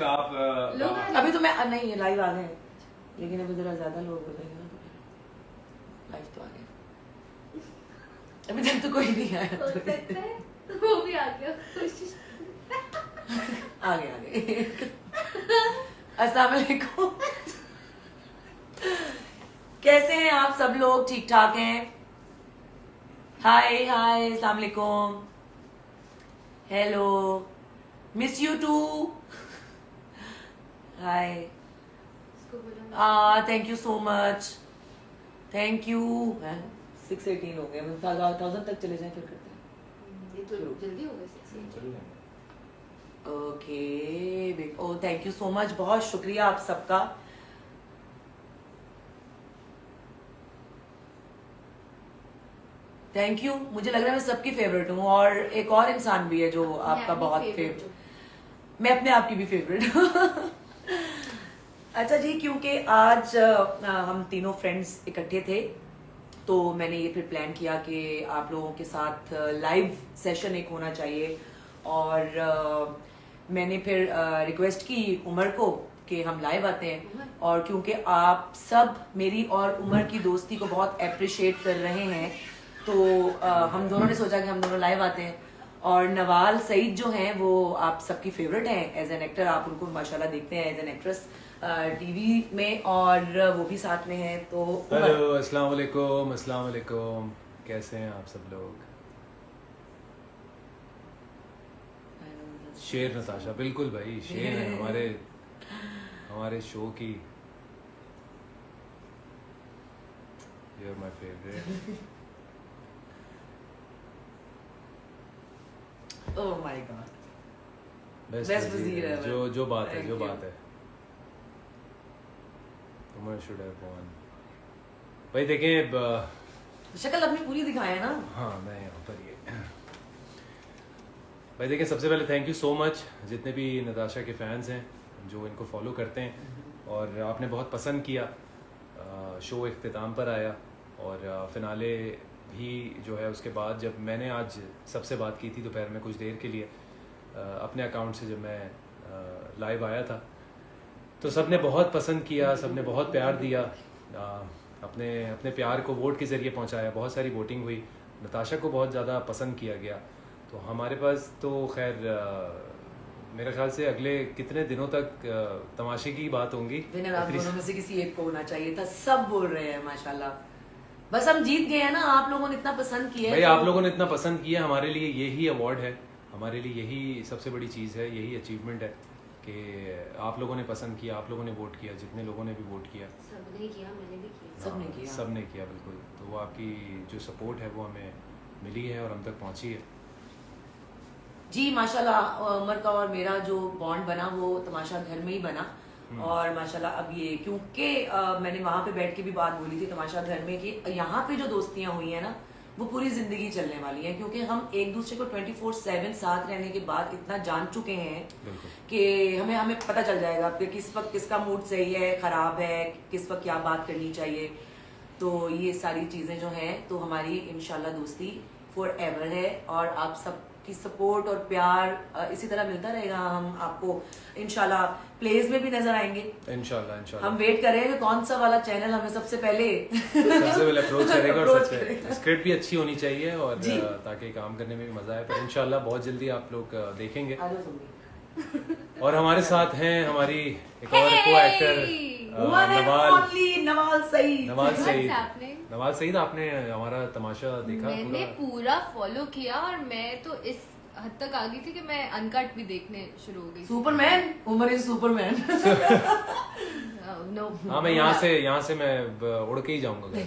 आप अभी तो मैं नहीं लाइव आ गए, लेकिन अभी जरा ज्यादा लोग हो जाएंगे ना, तो लाइव तो आ गए, अभी तक तो कोई नहीं आया। हो सकता है वो भी आ गया, कोशिश आ गए अस्सलाम वालेकुम। कैसे हैं आप सब लोग? ठीक ठाक हैं? हाय हाय, अस्सलाम वालेकुम, हेलो, मिस यू टू, हाय, इसको बोलो thank you so much, thank you. 618 हो गए, 1000 तक चले जाएं फिर करते हैं। ये तो जल्दी हो गया 6 okay, oh thank you so much, बहुत शुक्रिया आप सबका। Thank you. मुझे लग रहा है मैं सबकी फेवरेट हूँ, और एक और इंसान भी है जो आपका बहुत फेवरेट, मैं अपने आप की भी फेवरेट हूँ। अच्छा जी, क्योंकि आज हम तीनों फ्रेंड्स इकट्ठे थे, तो मैंने ये फिर प्लान किया कि आप लोगों के साथ लाइव सेशन एक होना चाहिए, और मैंने फिर रिक्वेस्ट की उमर को कि हम लाइव आते हैं, और क्योंकि आप सब मेरी और उमर की दोस्ती को बहुत अप्रिशिएट कर रहे हैं, तो हम दोनों ने सोचा कि हम दोनों लाइव आते हैं। और नवाल सईद जो हैं वो आप सबकी फेवरेट हैं एज एन एक्टर, आप उनको माशाल्लाह देखते हैं एज एन एक्ट्रेस टीवी में, और वो भी साथ में हैं। तो हेलो, अस्सलाम वालेकुम, अस्सलाम वालेकुम, कैसे हैं आप सब लोग? शेर नताशा, बिल्कुल भाई, शेर है हमारे शो की। You are my favourite. Oh my god, best Best वज़ीर है वो। जो बात है, Thank जो you. बात है। Umar should have won. भाई देखें, शक्ल अपनी पूरी दिखाए ना। हाँ मैं यहाँ पर ये भाई देखें, सबसे पहले थैंक यू सो मच जितने भी नताशा के फैंस हैं जो इनको फॉलो करते हैं, और आपने बहुत पसंद किया। शो इख्तिताम पर आया, और फिनाले भी जो है उसके बाद जब मैंने आज सबसे बात की थी दोपहर में कुछ देर के लिए अपने अकाउंट से, जब मैं लाइव आया था, तो सबने बहुत पसंद किया, सबने बहुत प्यार दिया, अपने प्यार को वोट के ज़रिए पहुंचाया। बहुत सारी वोटिंग हुई, नताशा को बहुत ज़्यादा पसंद किया गया। तो हमारे पास तो खैर मेरे ख्याल से अगले कितने दिनों तक तमाशे की बात होंगी। विनर आप दोनों में से किसी एक को होना चाहिए था, सब बोल रहे हैं माशाल्लाह। बस हम जीत गए हैं ना, आप लोगों ने इतना पसंद किया है। भाई तो आप लोगों ने इतना पसंद किया, हमारे लिए यही अवार्ड है, हमारे लिए यही सबसे बड़ी चीज़ है, यही अचीवमेंट है कि आप लोगों ने पसंद किया, आप लोगों ने वोट किया, जितने लोगों ने भी वोट किया। सबने किया, मैंने भी किया, सबने किया, सबने किया, बिल्कुल। तो वो आपकी जो सपोर्ट है वो हमें मिली है और हम तक पहुंची है। जी माशाल्लाह। उमर का और मेरा जो बॉन्ड बना वो तमाशा घर में ही बना, और माशाल्लाह अब ये क्योंकि मैंने वहां पे बैठ के भी बात बोली थी तमाशा घर में कि यहाँ पे जो दोस्तियां हुई हैं ना वो पूरी जिंदगी चलने वाली हैं, क्योंकि हम एक दूसरे को 24/7 साथ रहने के बाद इतना जान चुके हैं कि हमें पता चल जाएगा कि किस वक्त किसका मूड सही है, खराब है, किस वक्त क्या बात करनी चाहिए। तो ये सारी चीजें जो हैं, तो हमारी इंशाल्लाह दोस्ती फॉर एवर है, और आप सब की सपोर्ट और प्यार इसी तरह मिलता रहेगा। हम आपको इंशाल्लाह प्लेस में भी नजर आएंगे, इंशाल्लाह। हम वेट कर रहे हैं कि कौन सा वाला चैनल हमें सबसे पहले अप्रोच करेगा, और approach सबसे करेगा। स्क्रिप्ट भी अच्छी होनी चाहिए, और जी। ताकि काम करने में भी मजा आए। पर इंशाल्लाह बहुत जल्दी आप लोग देखेंगे। आ जाओ तुम भी। और हमारे साथ हैं हमारी एक और को actor One and only Nawal Saeed. Nawal Saeed, आपने हमारा तमाशा देखा? मैंने पूरा फॉलो किया, और मैं तो इस हद तक आ गई थी कि मैं अनकट भी देखने शुरू हो गई। Superman, Umar is Superman. No, हाँ, मैं यहाँ से मैं उड़ के ही जाऊंगा घर।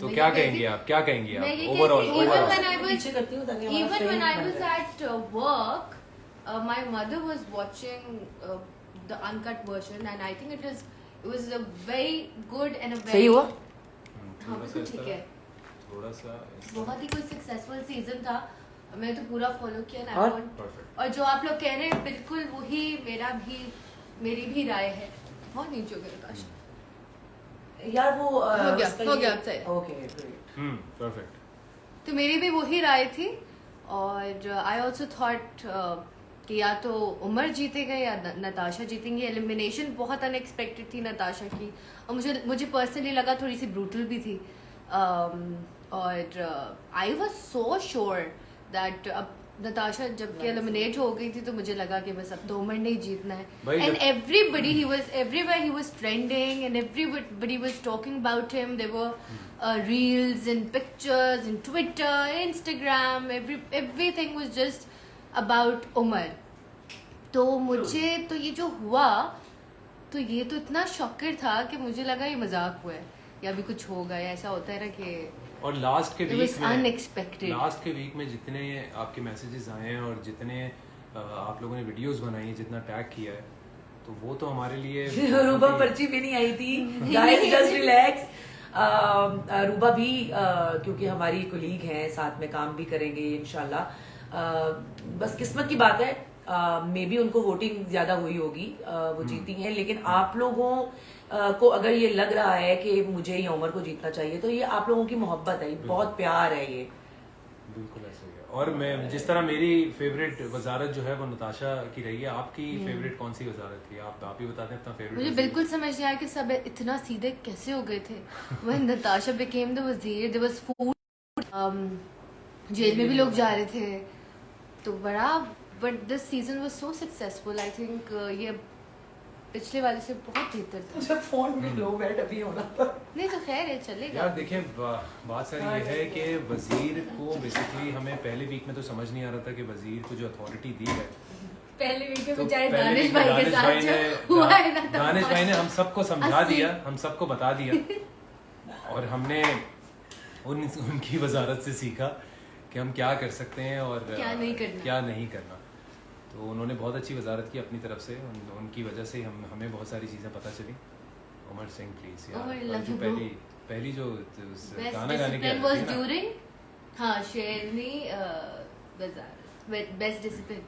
तो क्या कहेंगे आप ओवरऑल? पीछे करती हूँ ताकि हमारा Even frame when I बन was जाए। at work, my mother was watching the uncut version, and I think it was a very good and a very सही हुआ? हाँ, बिल्कुल ठीक है। थोड़ा सा बहुत ही कोई सक्सेसफुल सीजन था, मैं तो पूरा फॉलो किया ना। और? परफेक्ट। और जो आप लोग कह रहे हैं बिल्कुल वही मेरी भी राय है। बहुत नीचे हो गया नताशा। यार वो हो गया, अब सही। Okay great. परफेक्ट। तो मेरी भी वही राय थी। और आई ऑल्सो थॉट कि या तो उमर जीतेगा या नताशा जीतेंगी। एलिमिनेशन बहुत अनएक्सपेक्टेड थी नताशा की, और मुझे पर्सनली लगा थोड़ी सी ब्रूटल भी थी। और I was so sure that अब नताशा जबकि एलिमिनेट हो गई थी तो मुझे लगा कि बस अब तो उमर ने ही जीतना है। And everybody everywhere he was trending and everybody was talking about him. There were reels and pictures in Twitter, Instagram, everything was just about Umar. तो मुझे तो ये जो हुआ तो ये तो इतना शॉकर था कि मुझे लगा ये मजाक हुआ है या भी कुछ होगा, या ऐसा होता है ना कि। और लास्ट के वीक में जितने आपके मैसेजेस आए हैं और जितने आप लोगों ने वीडियोस बनाई हैं, जितना टैग किया है, तो वो तो हमारे लिए रूबा पर्ची भी नहीं आई थी। Guys just relax. रूबा भी क्योंकि हमारी कोलीग हैं, साथ में काम भी करेंगे इंशाल्लाह। बस किस्मत की बात है, मे बी उनको वोटिंग ज्यादा हुई होगी, वो जीती हैं। लेकिन आप लोगों को अगर ये लग रहा है कि मुझे या उमर को जीतना चाहिए, तो ये आप लोगों की मोहब्बत है, बहुत प्यार है ये। बिल्कुल ऐसा ही है। और मैं जिस तरह मेरी फेवरेट वजारत जो है वो नताशा की रही है, आपकी फेवरेट कौन सी वजारत थी? आप ही बताते हैं अपना फेवरेट। मुझे बिल्कुल समझ नहीं आया कि सब इतना सीधे कैसे हो गए थे। व्हेन नताशा बिकेम द वजीर, देयर वाज फूड, जेल में भी लोग जा रहे थे, तो बड़ा। But this season was so successful. I think ये पिछले वाले से बहुत बेहतर था। अच्छा, फोन में लो बैठ अभी होना था। नहीं तो खैर है, चलेगा। यार देखें, बात सारी ये है कि वजीर को बेसिकली हमें पहले वीक में तो समझ नहीं आ रहा था कि वजीर को जो अथॉरिटी दी है, पहले वीक में तो बेचारे दानिश भाई के साथ जो हुआ है ना, दानिश भाई ने हम सबको समझा दिया, हम सबको बता दिया, और हमने उनकी वजारत से सीखा कि हम क्या कर सकते हैं और क्या नहीं करना। तो उन्होंने बहुत अच्छी वजारत की अपनी तरफ से, उनकी वजह से हमें बहुत सारी चीज़ें पता चली। उमर सिंह प्लीज यार, जो पहली जो गाना गाने की वाज ड्यूरिंग, हाँ, शेरनी बेस्ट डिसिप्लिन।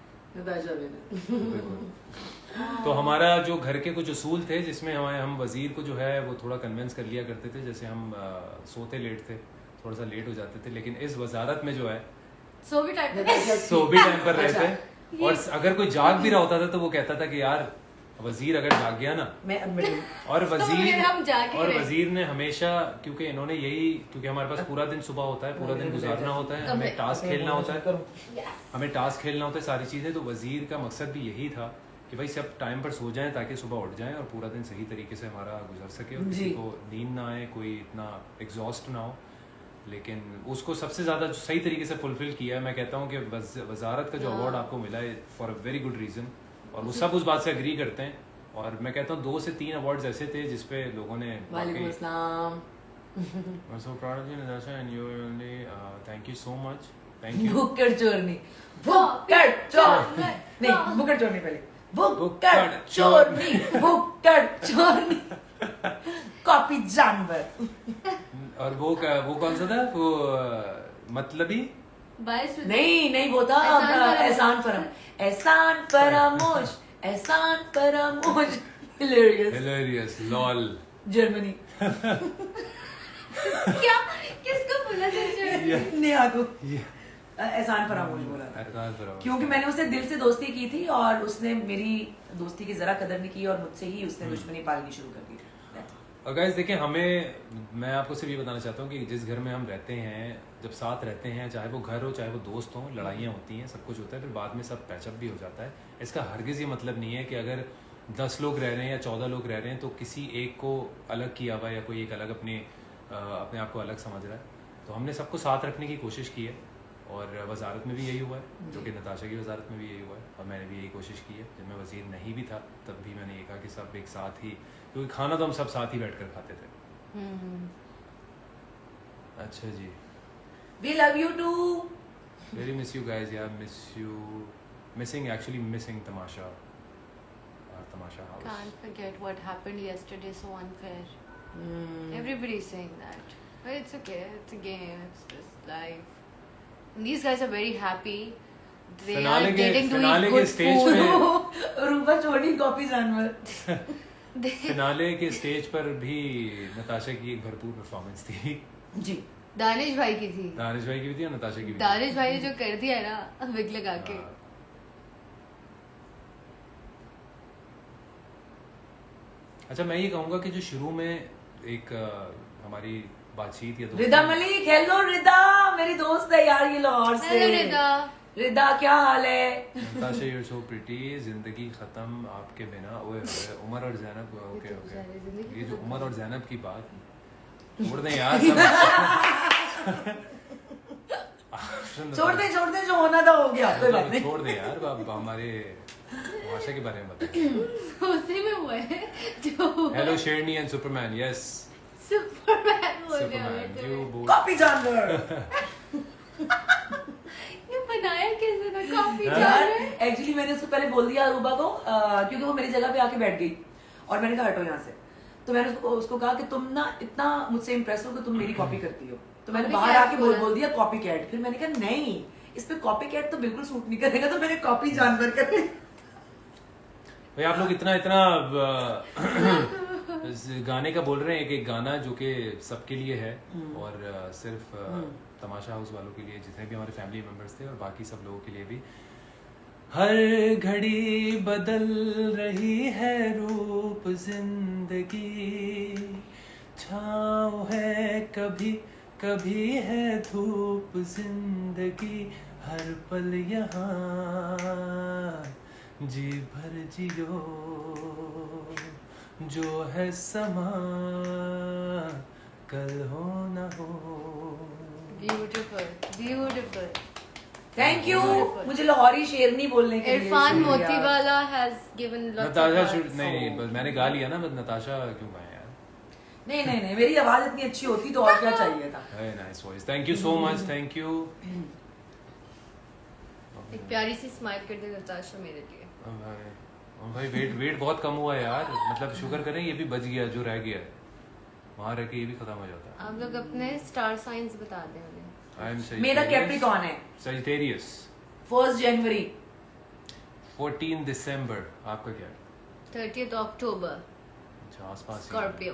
तो हमारा जो घर के कुछ उसूल थे, जिसमें हम वजीर को जो है वो थोड़ा कन्विंस कर लिया करते थे। जैसे हम सोते लेट थे, थोड़ा सा लेट हो जाते थे, लेकिन इस वजारत में जो है सो भी टाइम पर रहे थे। और अगर कोई जाग भी रहा होता था तो वो कहता था कि यार वजीर अगर जाग गया ना, और वजीर ने हमेशा, क्योंकि हमारे पास पूरा दिन सुबह होता है, पूरा दिन गुजारना होता है, हमें टास्क खेलना होता है, सारी चीजें। तो वजीर का मकसद भी यही था कि भाई सब टाइम पर सो जाएं ताकि सुबह उठ जाएं और पूरा दिन सही तरीके से हमारा गुजर सके और किसी को नींद ना आए, कोई इतना एग्जॉस्ट ना हो। लेकिन उसको सबसे ज़्यादा सही तरीके से फुलफिल किया है। मैं कहता हूँ कि वजारत का जो अवार्ड आपको मिला है for a very good reason, और वो सब उस बात से एग्री करते हैं। और मैं कहता हूँ 2 से 3 अवार्ड्स ऐसे थे जिसपे लोगों ने so proud of you Natasha and you really thank you so much, thank you। बुक्कड़ चोरनी कॉपी जानवर। और वो कौन सा था वो, मतलबी नहीं वो था एहसान फरामोश हिलेरियस लॉल जर्मनी। क्या किसको बोला था? नेहा को एहसान फरामोश बोला, क्योंकि मैंने उससे दिल से दोस्ती की थी और उसने मेरी दोस्ती की जरा कदर नहीं की और मुझसे ही उसने दुश्मनी पालनी शुरू कर दी। और गाइस देखिए, मैं आपको सिर्फ ये बताना चाहता हूँ कि जिस घर में हम रहते हैं, जब साथ रहते हैं, चाहे वो घर हो चाहे वो दोस्त हो, लड़ाइयाँ होती हैं, सब कुछ होता है, फिर बाद में सब पैचअप भी हो जाता है। इसका हरगिज़ ये मतलब नहीं है कि अगर 10 लोग रह रहे हैं या 14 लोग रह रहे हैं तो किसी एक को अलग किया हुआ या कोई एक अलग अपने आप को अलग समझ रहा है। तो हमने सबको साथ रखने की कोशिश की है, और वजारत में भी यही हुआ है, जो कि नताशा की वजारत में भी यही हुआ है, और मैंने भी यही कोशिश की है। जब मैं वजीर नहीं भी था तब भी मैंने ये कहा कि सब एक साथ ही, क्योंकि खाना तो हम सब साथ ही बैठकर खाते थे। अच्छा जी, we love you too, very miss you guys, yeah, missing Tamasha house. Can't forget what happened yesterday, so unfair. Everybody's saying that, but it's okay, it's a game, it's just life. And these guys are very happy. They are getting to eat good food. रूपा चोरी copy जानवर। Finale के stage पर भी नताशा की एक भरपूर performance थी जी, दानिश भाई की थी। दानिश भाई की भी थी और नताशा की भी थी। दानिश भाई ने जो कर दिया है ना विग लगा के। अच्छा मैं ये कहूँगा कि जो शुरू में एक हमारी बातचीत या रिदा मलिक, हेलो रिदा, मेरी दोस्त है यार ये लाहौर से। हेलो रिदा। रिदा क्या हाल है? Natasha you are so pretty, जिंदगी खत्म आपके बिना। ओए उमर और जैनब, ओके ओके, ये जो उमर और जैनब की बात छोड़ दें यार छोड़ दे, जो होना था हो गया, कोई बात नहीं। छोड़ दे यार, अब हमारे भाषा के बारे में बताएं। उसी में हुआ है जो हेलो शेरनी एंड सुपरमैन, यस सुपरमैन बोल रहे सुपरमैन, यू बोल कॉपी जानवर। ये बनाया कैसे ना कॉपी यार जानवर। एक्चुअली मैंने उसको पहले बोल दिया अरूबा को, क्योंकि वो मेरी जगह पे आके बैठ गई और मैंने कहा हटो यहाँ से। तो मैंने उसको कहा कि तुम ना इतना मुझसे इम्प्रेस हो कि तुम मेरी कॉपी करती हो। तो मैंने बाहर आके बोल दिया कॉपी कैट। फिर मैंने कहा नहीं, इस पे कॉपी कैट तो बिल्कुल सूट नहीं करेगा, तो मैंने कॉपी जानवर कर दी। भाई आप लोग इतना गाने का बोल रहे हैं, एक गाना जो कि सबके लिए है और सिर्फ तमाशा हाउस वालों के लिए, जितने भी हमारे फैमिली मेंबर्स थे और बाकी सब लोगों के लिए भी। हर घड़ी बदल रही है रूप जिंदगी, छाँव है कभी कभी है धूप जिंदगी, हर पल यहाँ जी भर जियो, जो है समा कल हो न हो। Beautiful beautiful. थैंक यू मुझे लाहौरी शेरनी बोलने के लिए। Irfan Motiwala has given lots of Natasha नहीं, बस मैंने गा लिया ना, बस नताशा क्यों गाया यार? नहीं, मेरी आवाज इतनी अच्छी होती तो और क्या चाहिए था। Very nice voice, thank you so much, thank you. एक प्यारी सी स्माइल कर दे नताशा मेरे लिए। भाई वेट बहुत कम हुआ है यार, मतलब शुक्र करें ये भी बच गया जो रह गया, वहाँ रह के ये भी खत्म हो जाता है। आप लोग अपने स्टार साइंस बता दें उन्हें। मेरा कैप्रिकॉर्न है, सजिटेरियस। 1 जनवरी। 14 दिसंबर। आपका क्या है? 30 अक्टूबर। अच्छा आसपास ही है। स्कॉर्पियो।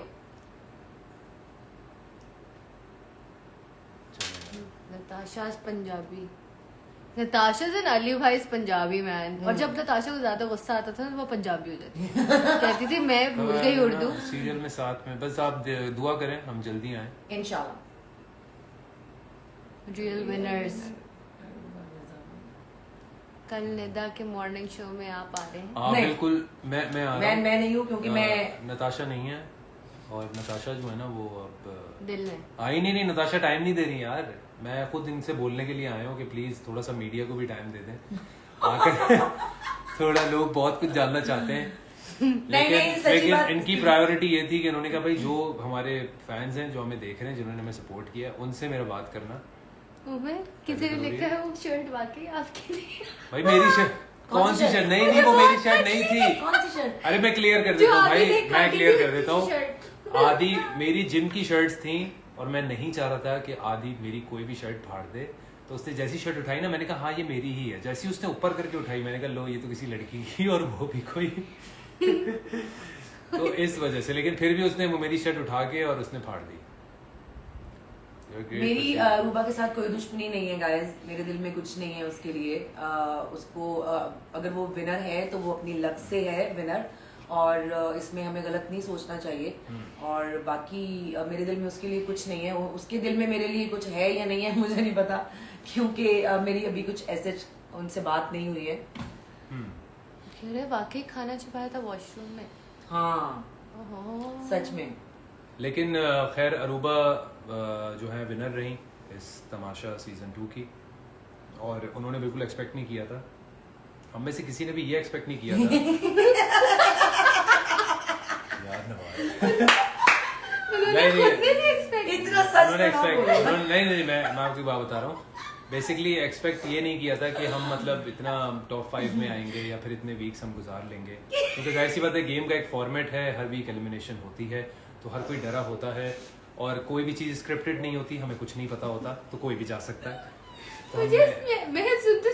चलो। नताशा पंजाबी। नताशा से अली भाई पंजाबी मैन। और जब नताशा को ज्यादा गुस्सा आता था तो वो पंजाबी हो जाती कहती थी मैं भूल गई उर्दू। सीरियल में साथ में, बस आप दुआ करें हम जल्दी आए इंशाल्लाह। Real winners. कल निदा के मॉर्निंग शो में आप आ रहे हैं? हाँ बिल्कुल, मैं आ रहा हूँ। मैं नहीं हूँ क्योंकि मैं नताशा नहीं है, और नताशा जो है ना वो अब दिल में आई नहीं, नताशा टाइम नहीं दे रही यार। मैं खुद इनसे बोलने के लिए आया हूँ कि प्लीज थोड़ा सा मीडिया को भी टाइम दे दें आकर थोड़ा लोग बहुत कुछ जानना चाहते हैं। लेकिन इनकी प्रायोरिटी ये थी कि इन्होंने कहा भाई जो हमारे फैंस हैं, जो हमें देख रहे हैं, जिन्होंने हमें सपोर्ट किया, उनसे मेरा बात करना। किसी ने लिखा है वो शर्ट वाकई आपके लिए। भाई मेरी शर्ट कौन सी शर्ट? नहीं वो मेरी शर्ट नहीं थी। कौन सी शर्ट? अरे मैं क्लियर कर देता हूँ भाई, मैं क्लियर कर देता हूँ। आदि मेरी जिम की शर्ट्स थी और मैं नहीं चाह रहा था कि आदि मेरी कोई भी शर्ट फाड़ दे। तो उसने जैसी शर्ट उठाई ना, मैंने कहा हाँ ये मेरी ही है। जैसी उसने ऊपर करके उठाई, मैंने कहा लो ये तो किसी लड़की की, और वो भी कोई तो इस वजह से। लेकिन फिर भी उसने वो मेरी शर्ट उठा के और उसने फाड़ दी। मेरी रूबा के साथ कोई दुश्मनी नहीं है गाइस, मेरे दिल में कुछ नहीं है उसके लिए। उसको अगर वो विनर है तो वो अपनी लक से है विनर, और इसमें हमें गलत नहीं सोचना चाहिए। और बाकी मेरे दिल में उसके लिए कुछ नहीं है, उसके दिल में मेरे लिए कुछ है या नहीं है मुझे नहीं पता, क्योंकि मेरी अभी कुछ ऐसे उनसे बात नहीं हुई है। अरे वाकई खाना छुपाया था वॉशरूम में। हाँ सच में। लेकिन खैर अरूबा जो है विनर रही इस तमाशा सीजन 2 की, और उन्होंने बिल्कुल एक्सपेक्ट नहीं किया था। हम में से किसी ने भी ये एक्सपेक्ट नहीं किया था यार नहीं मैं आपकी बात बता रहा हूँ। बेसिकली एक्सपेक्ट ये नहीं किया था कि हम मतलब इतना टॉप 5 में आएंगे या फिर इतने वीक्स हम गुजार लेंगे, क्योंकि जाहिर सी बात है गेम का एक फॉर्मेट है, हर वीक एलिमिनेशन होती है, तो हर कोई डरा होता है, और कोई भी चीज़ स्क्रिप्टेड नहीं होती, हमें कुछ नहीं पता होता, तो कोई भी जा सकता है। तो मैं सुनते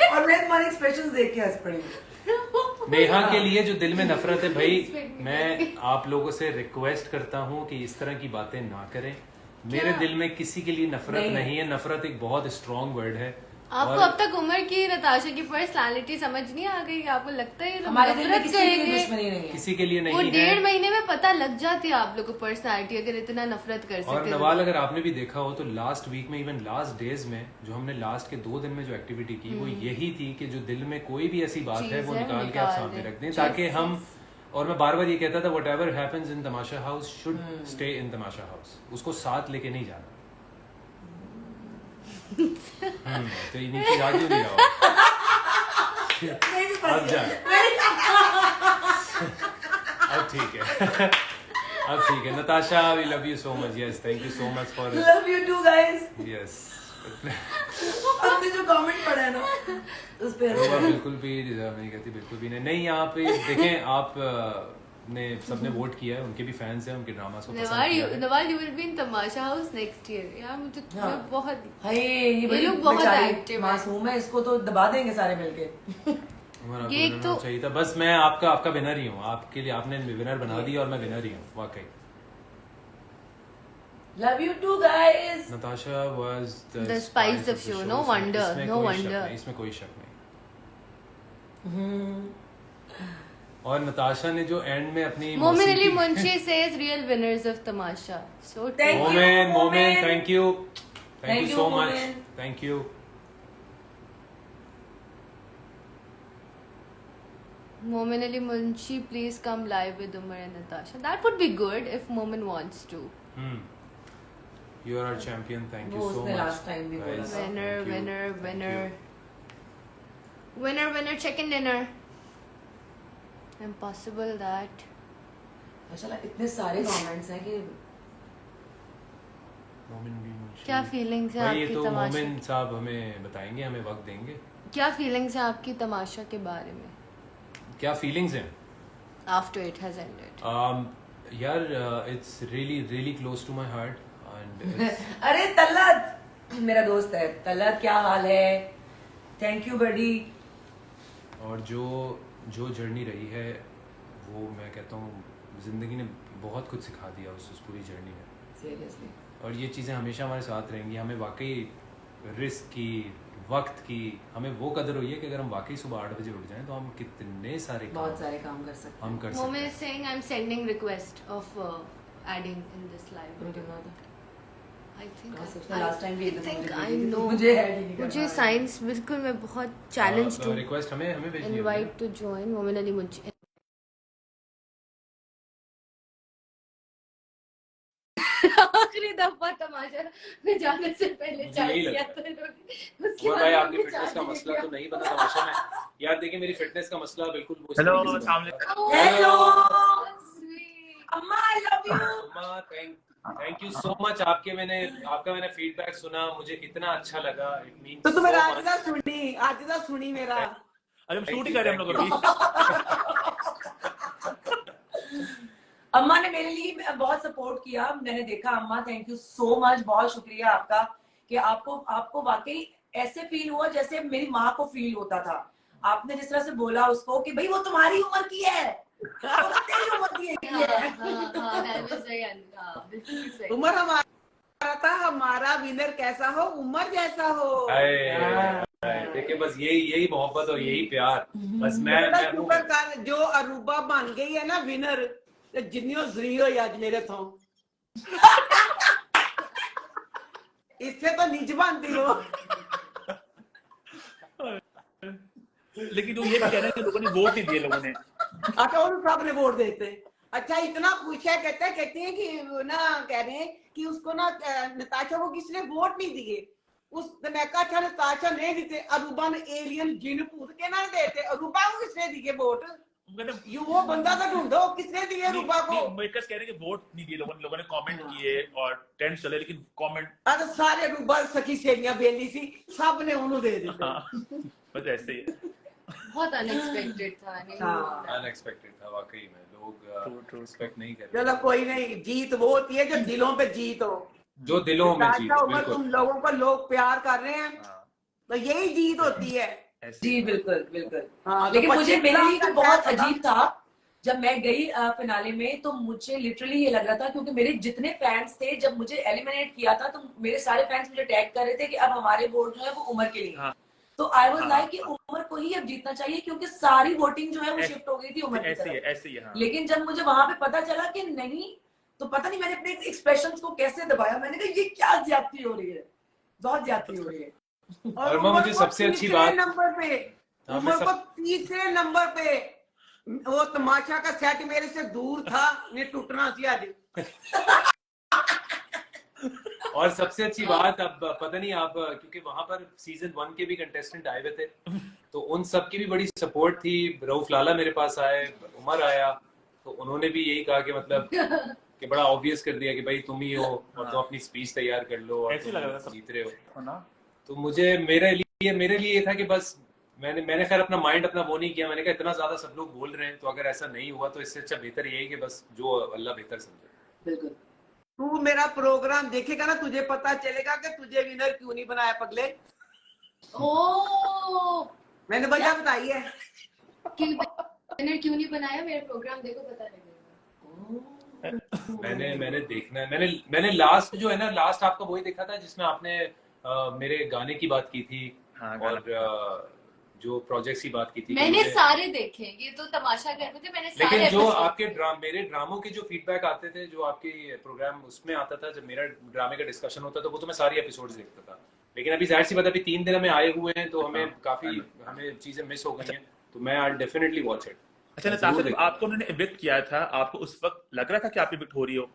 और मैं तुम्हारे एक्सप्रेशंस देख के हंस पड़ी। नेहा के लिए जो दिल में नफरत है भाई, मैं आप लोगों से रिक्वेस्ट करता हूँ कि इस तरह की बातें ना करें। मेरे दिल में किसी के लिए नफरत नहीं है। नफरत एक बहुत स्ट्रॉन्ग वर्ड है। आपको अब तक उमर की नताशा की पर्सनालिटी समझ नहीं आ गई? आपको लगता है हमारे दिल में किसी के लिए दुश्मनी नहीं है, किसी के लिए नहीं वो है। 1.5 महीने में पता लग जाती है आप लोग को पर्सनालिटी, अगर इतना नफरत कर सकते और हो। नवाल, अगर आपने भी देखा हो तो लास्ट वीक में, इवन लास्ट डेज में, जो हमने लास्ट के 2 दिन में जो एक्टिविटी की वो यही थी कि जो दिल में कोई भी ऐसी बात है वो निकाल के आप सामने रख दें, ताकि हम, और मैं बार बार ये कहता था, whatever happens in Tamasha house should stay in Tamasha house. उसको साथ लेके नहीं जाना। तो ये नीचे याद क्यों नहीं रहा? अब जा, अब ठीक है। अब ठीक है Natasha, we love you so much. Yes, thank you so much for, love you too guys. Yes. आपने जो कमेंट पढ़ा है ना उस पे बिल्कुल भी डिजर्व नहीं करती, बिल्कुल भी नहीं। नहीं, यहाँ पे देखें, आप ने सबने वोट किया है, उनके भी फैंस हैं, उनके ड्रामास को पसंद किया है। Nawal, you will be in Tamasha house next year. यार मुझे तुम्हें बहुत, ये लोग बहुत एक्टिव मासूम है, इसको तो दबा देंगे सारे मिलके। ये एक तो चाहिए था बस। मैं आपका विनर ही हूँ, आपके लिए आपने विनर बना दिया और मैं विनर ही हूँ वाकई। Love you too guys. Natasha was The spice of show, no wonder, no wonder. इसमें कोई शक नहीं। और नताशा ने जो एंड में अपनी मोमिन Ali Munshi says real winners of Tamasha. So मोमिन, thank you so much, Momin. Thank you. Momin Ali Munshi, please come live with Umar and Natasha. That would be good if Momin wants to. You are our champion. Thank you वो so उसने much. last time भी बोला guys. था। Winner, Thank you. winner, Thank winner. you. Winner, chicken dinner. Impossible that. माशाल्लाह इतने सारे comments हैं कि मोमिन भी मुंशी। क्या फीलिंग्स है भाई, ये आपकी तो तमाशा? मोमिन साहब हमें बताएंगे, हमें वक्त देंगे। क्या फीलिंग्स है आपकी तमाशा के बारे में? क्या फीलिंग्स हैं? After it has ended. यार, it's really close to my heart and अरे तल्लत मेरा दोस्त है। तल्लत क्या हाल है? Thank you buddy. और जो जर्नी रही है वो मैं कहता हूँ ज़िंदगी ने बहुत कुछ सिखा दिया उस पूरी जर्नी में। सीरियसली। और ये चीज़ें हमेशा हमारे साथ रहेंगी। हमें वाकई रिस्क की, वक्त की, हमें वो कदर हुई है कि अगर हम वाकई सुबह 8 बजे उठ जाएं तो हम कितने सारे बहुत सारे काम कर सकते हम कर सकते Momin हैं। is saying I'm sending request of adding in this live. I think last time भी I think I know. मुझे ऐड ही नहीं करना मुझे है। साइंस बिल्कुल, मैं बहुत चैलेंज टू रिक्वेस्ट हमें भेजनी होगी। इनवाइट टू जॉइन मोमिन अली मुंशी। आखिरी दफा तमाशा में जाने से पहले मुझे चाय यही किया लगता था लोग। उसके और बाद भाई, हमने आपकी फिटनेस चाय का नहीं मसला किया। तो नहीं बना तमाशा में। यार देखिए, मेरी फिटनेस का मसला बिल्कुल वो हेलो, तरीके से अस्सलाम बना वालेकुम। था। Hello Sweet. अम्मा, आई लव यू। अम्मा, थैंक यू सो मच। आपका मैंने फीडबैक सुना, मुझे इतना अच्छा लगा। इट मींस तो तुम्हें आज दा सुनी मेरा। अरे हम शूट ही कर रहे हैं हम लोग अभी। अम्मा ने मेरे लिए बहुत सपोर्ट किया। मैंने देखा अम्मा, थैंक यू सो मच, बहुत शुक्रिया आपका कि आपको वाकई ऐसे फील हुआ जैसे मेरी माँ को फील होता था। आपने जिस तरह से बोला उसको कि भाई वो तुम्हारी उम्र की है, वो तेरी उम्र की है। that was very बिल्कुल सही। उमर हमारा था, हमारा विनर कैसा हो, उमर जैसा हो। देखिए, बस यही मोहब्बत और यही प्यार। बस मैं शुक्र कर जो अरूबा बन गई है ना विनर, जिन्नियों जरीर हो आज मेरे तो इससे तो निज बनती हो। लेकिन वो ये भी कह रहे हैं कि लोगों ने वोट नहीं दिए लोगों ने। अच्छा, और सब ने वोट देते। अच्छा, इतना कुछ है, कहते हैं कि ना, कह रहे हैं कि उसको ना नताशा को किसने वोट नहीं दिए। उस मैं कहा अच्छा नताशा नहीं देते, अरूबा ने एलियन जिन पूछ के ना देते, अरूबा को किसने दिए वोट? यू वो बंदा तो ढूंढो किसने दिए अरूबा को। मेकर्स कह रहे हैं कि वोट नहीं दिए लोगों ने कमेंट किए और ट्रेंड चले, लेकिन कमेंट अरे सारे अरूबा सखी सहेलियां बेली सी, सब ने उन्होंने दे दिए। बस ऐसे ही है। बहुत अनएक्सपेक्टेड था। नहीं हाँ। अनएक्सपेक्टेड था वाकई में। लोग एक्सपेक्ट नहीं कर चलो कोई नहीं, जीत वो होती है जो दिलों पे जीत हो। जो दिलों में जीत। नताशा उमर, बिल्कुल। तुम लोगों को लोग प्यार कर रहे हैं हाँ। तो यही जीत होती है। ऐसे जी बिल्कुल बिल्कुल। हाँ, तो लेकिन मुझे 25 मेरे लिए लाख तो का बहुत टैक्स था। अजीब था जब मैं गई फिनाले में, तो मुझे लिटरली ये लग रहा था, क्योंकि मेरे जितने फैंस थे, जब मुझे एलिमिनेट किया था तो मेरे सारे फैंस मुझे टैग कर रहे थे कि अब हमारे वोट जो है वो उमर के लिए। हाँ तो आई वाज हाँ लाइक कि हाँ, उमर को ही अब जीतना चाहिए, क्योंकि सारी वोटिंग जो है वो शिफ्ट हो गई थी उमर की ऐसे ही है, तरफ। ऐसे ही है, हाँ। लेकिन जब मुझे वहां पे पता चला कि नहीं, तो पता नहीं मैंने अपने एक्सप्रेशंस को कैसे दबाया, मैंने कहा ये क्या ज्यादती हो रही है, बहुत ज्यादती हो रही है। और वर्मा, उमर मुझे को सबसे अच्छी तीसरे बात, नंबर पे, हाँ, मैं उमर को सब तीसरे नंबर पे, वो तमाशा का सेट मेरे से दूर था, ने टूटना सी आज। और सबसे अच्छी बात, अब पता नहीं आप, क्योंकि वहां पर सीजन 1 के भी कंटेस्टेंट आए हुए थे, तो उन सब की भी बड़ी सपोर्ट थी। रऊफ लाला मेरे पास आए, उमर आया, तो उन्होंने भी यही कहा कि मतलब कि बड़ा ऑब्वियस कर दिया कि भाई तुम ही हो और तुम अपनी स्पीच तैयार कर लो और ऐसे ही लग रहा था तुम सब, जीत रहे हो। है ना। तो मुझे मेरे लिए ये था कि बस मैंने खैर अपना माइंड अपना वो नहीं किया। मैंने कहा इतना ज्यादा सब लोग बोल रहे हैं, तो अगर ऐसा नहीं हुआ तो इससे अच्छा बेहतर यही कि बस जो अल्लाह बेहतर समझे। बिल्कुल। तू मेरा प्रोग्राम देखेगा ना, तुझे पता चलेगा कि तुझे विनर क्यों नहीं बनाया पगले। ओ मैंने वजह बताई है। विनर क्यों नहीं बनाया, मेरा प्रोग्राम देखो पता लगेगा। मैंने देखना है। मैंने लास्ट जो है ना, लास्ट आपका वही देखा था जिसमें आपने मेरे गाने की बात की थी, हाँ, और जो प्रोजेक्ट्स की बात की थी कि मैंने मुझे, सारे देखे, ये तो तमाशा कर रहे थे, मैंने सारे लेकिन जो episodes आपके मेरे ड्रामों के जो फीडबैक आते थे, जो आपके प्रोग्राम उसमें आता था, जब मेरा ड्रामे का डिस्कशन होता था, वो तो मैं सारी एपिसोड्स देखता था। लेकिन अभी जाहिर सी बात है, अभी 3 दिन हमें आए हुए हैं, तो हमें काफी हमें चीजें मिस हो गई हैं, तो मैं आई डेफिनेटली वॉच इट। अच्छा नताशा, जब आपको उन्होंने इविक्ट किया था, आपको उस वक्त लग रहा था कि आप इविक्ट हो रही हो?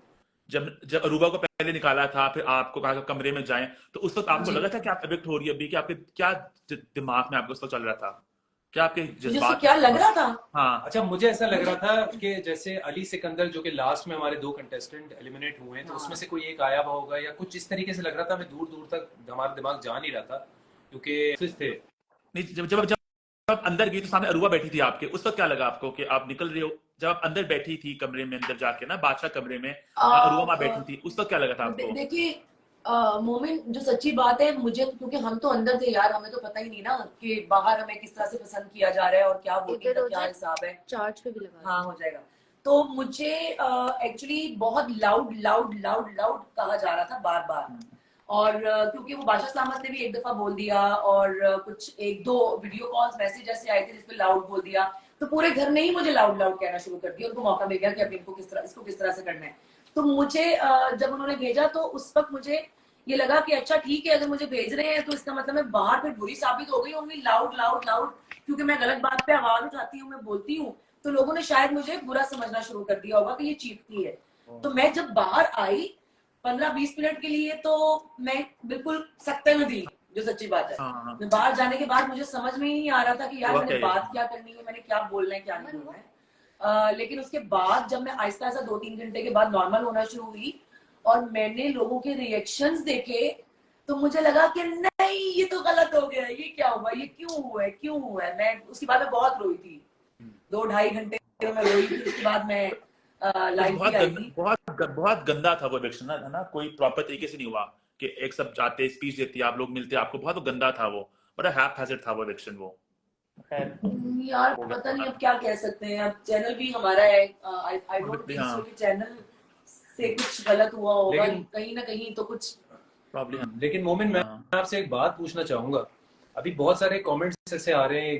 जब अरूबा को पहले निकाला था, फिर आपको कहा कि कमरे में जाएं, तो उस वक्त आपको जी। लगा था कि आप इविक्ट हो रही है अभी, कि आपके क्या दिमाग में आपको उस वक्त चल रहा था? क्या आपके मुझे उसको जज्बात? क्या लग रहा था, हाँ अच्छा, मुझे ऐसा लग रहा था कि जैसे अली सिकंदर, जो कि लास्ट में हमारे 2 कंटेस्टेंट एलिमिनेट हुए हैं, तो उसमें से कोई एक आया हुआ होगा या कुछ इस तरीके से लग रहा था। मैं दूर दूर तक हमारा दिमाग जा नहीं रहा था, क्योंकि थे। नहीं, जब आप अंदर गई तो सामने अरूबा बैठी थी आपके, उस वक्त क्या लगा आपको कि आप निकल रही हो? जब आप अंदर बैठी थी कमरे में, अंदर जाके ना बादशाह कमरे में, अरूबा माँ बैठी थी, उस वक्त क्या लगा था आपको? देखिए मोमिन, जो सच्ची बात है, मुझे, क्योंकि हम तो अंदर थे यार, हमें तो पता ही नहीं ना कि बाहर हमें किस तरह से पसंद किया जा रहा है और क्या वोटिंग का क्या हिसाब है। चार्ट्स पे भी लगा। हाँ, हो जाएगा। तो मुझे एक्चुअली बहुत लाउड लाउड लाउड लाउड कहा जा रहा था बार बार, और क्योंकि वो बादशाह सामत ने भी एक दफा बोल दिया, और कुछ एक दो वीडियो कॉल्स मैसेज ऐसे आए थे जिसपे लाउड बोल दिया, तो पूरे घर ने ही मुझे लाउड लाउड कहना शुरू कर दिया। उनको मौका मिल गया कि अब इसको किस तरह से करना है। तो मुझे जब उन्होंने भेजा, तो उस वक्त मुझे ये लगा कि अच्छा ठीक है, अगर मुझे भेज रहे हैं तो इसका मतलब मैं बाहर फिर बुरी साबित हो गई होंगी, लाउड लाउड लाउड, क्योंकि मैं गलत बात पे आवाज उठाती हूँ, मैं बोलती हूँ, तो लोगों ने शायद मुझे बुरा समझना शुरू कर दिया होगा कि ये चीखती है। तो मैं जब बाहर आई 15-20 मिनट के लिए, तो मैं बिल्कुल सकते में थी, जो सच्ची बात है। हाँ। मैं बाहर जाने के बाद मुझे समझ में ही नहीं आ रहा था कि यार हुआ मैंने क्या ये? बात क्या करनी है, मैंने क्या बोलना है, क्या नहीं बोलना है। लेकिन उसके बाद जब मैं आहिस्ता आहिस्ता 2-3 घंटे के बाद नॉर्मल होना शुरू हुई और मैंने लोगों के रिएक्शंस देखे, तो मुझे लगा कि नहीं, ये तो गलत हो गया, ये क्या हुआ, ये क्यों हुआ है, क्यों हुआ है। मैं उसके बाद में बहुत रोई थी, 2-2.5 घंटे में रोई थी। उसके बाद मैं लाइव भी आई थी। बहुत गंदा था वो इलेक्शन, है ना? कोई प्रॉपर तरीके से नहीं हुआ कि एक सब जाते, स्पीच देती, आप लोग मिलते, आपको बहुत गंदा था वो, बड़ा हैप था वो इलेक्शन वो। यार पता नहीं अब क्या कह सकते हैं, अब चैनल भी हमारा है, आई डोंट थिंक सो कि चैनल से कुछ गलत हुआ होगा, लेकिन कहीं ना कहीं तो कुछ प्रॉब्लम। लेकिन मोमिन, मैं आपसे एक बात पूछना चाहूंगा। अभी बहुत सारे कमेंट्स ऐसे आ रहे हैं,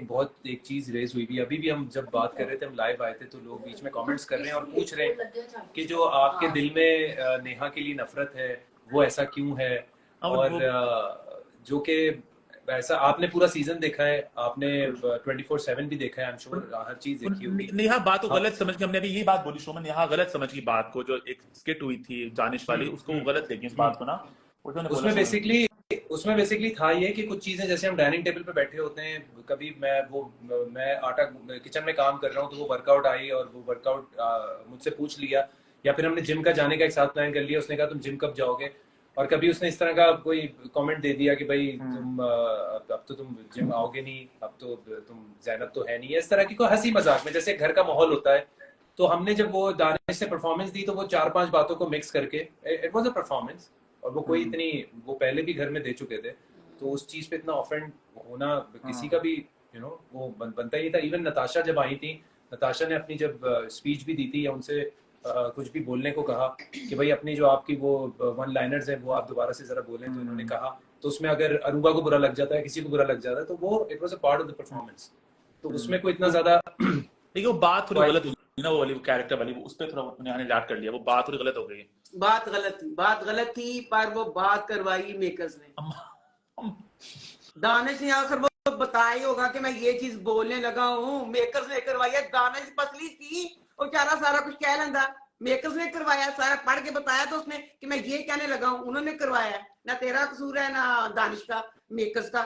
एक चीज रेज हुई भी, अभी भी हम जब बात कर रहे थे, हम लाइव आए थे, तो लोग बीच में कमेंट्स कर रहे हैं और पूछ रहे हैं कि जो आपके दिल में नेहा के लिए नफरत है, वो ऐसा क्यों है, और जो कि ऐसा आपने पूरा सीजन देखा है, आपने 24/7 भी देखा है, आई एम श्योर हर चीज देखी होगी। नेहा बात को गलत समझ के, हमने अभी यही बात बोली शो में, नेहा गलत समझ की बात को, जो एक स्किट हुई थी जानिश वाली, उसको वो गलत लेगी इस बात को ना। उसमें बेसिकली था ये कि कुछ चीजें, जैसे हम डाइनिंग टेबल पे बैठे होते हैं, कभी मैं आटा किचन में काम कर रहा हूँ, तो वो वर्कआउट आई और वो वर्कआउट मुझसे पूछ लिया, या फिर हमने जिम का जाने का एक साथ प्लान कर लिया, उसने कहा तुम जिम कब जाओगे, और कभी उसने इस तरह का कोई कमेंट दे दिया कि भाई तुम अब तो तुम जिम आओगे नहीं, अब तो तुम ज़ैनब तो है नहीं, इस तरह की कोई हंसी मजाक में, जैसे घर का माहौल होता है। तो हमने जब वो दानिश से परफॉर्मेंस दी, तो वो 4-5 बातों को मिक्स करके, इट वाज अ परफॉर्मेंस, और वो कोई वो पहले भी घर में दे चुके थे, तो उस चीज पे इतना ऑफेंड होना किसी का भी यू नो वो बनता ही था। इवन नताशा जब आई थी, नताशा ने अपनी जब स्पीच भी दी थी या उनसे कुछ भी बोलने को कहा कि भाई अपनी जो आपकी वो वन लाइनर्स हैं वो आप दोबारा से जरा बोलें, तो इन्होंने कहा, तो उसमें अगर अरूबा को बुरा लग जाता है, किसी को बुरा लग जाता है, तो वो it was a part of the performance, तो उसमें कोई इतना ज्यादा देखिए वो बात थोड़ी गलत हुई ना, वो वाली कैरेक्टर वाली, उस पर थोड़ा उन्होंने याद कर लिया, वो बात थोड़ी गलत हो गई। बात गलत थी पर वो बात करवाई मेकर्स ने। दानिश ने आखिर वो बताया होगा कि मैं ये चीज बोलने लगा हूँ, मेकर्स ने करवाई है। दानिश पतली थी, वो बेचारा सारा कुछ कह लेंदा, मेकर्स ने करवाया, सारा पढ़ के बताया तो उसने कि मैं ये कहने लगा हूँ, उन्होंने करवाया। ना तेरा कसूर है ना दानिश का, मेकर्स का।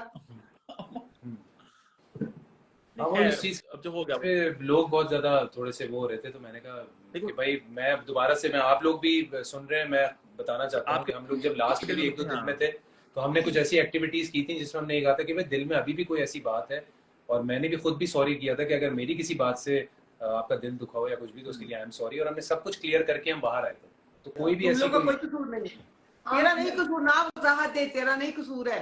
इस चीज अब जो हो गया पे लोग बहुत ज्यादा थोड़े से वो हो रहे थे, तो मैंने कहा कि भाई मैं दोबारा से, मैं आप लोग भी सुन रहे हैं, मैं बताना चाहता हूँ कि हम लोग जब लास्ट के लिए 1-2 दिन में थे तो हमने कुछ ऐसी एक्टिविटीज की थी जिसमें हमने ये कहा था कि भाई दिल में अभी भी कोई ऐसी बात है, और मैंने भी खुद भी सॉरी किया था कि अगर मेरी किसी बात से आपका दिल दुखा हो या कुछ भी, तो उसके लिए आई एम सॉरी, और हमने सब कुछ क्लियर करके हम बाहर आए थे। तो कोई भी ऐसी कोई कसूर नहीं, तेरा नहीं कसूर, ना वजाहत दे, तेरा नहीं कसूर है,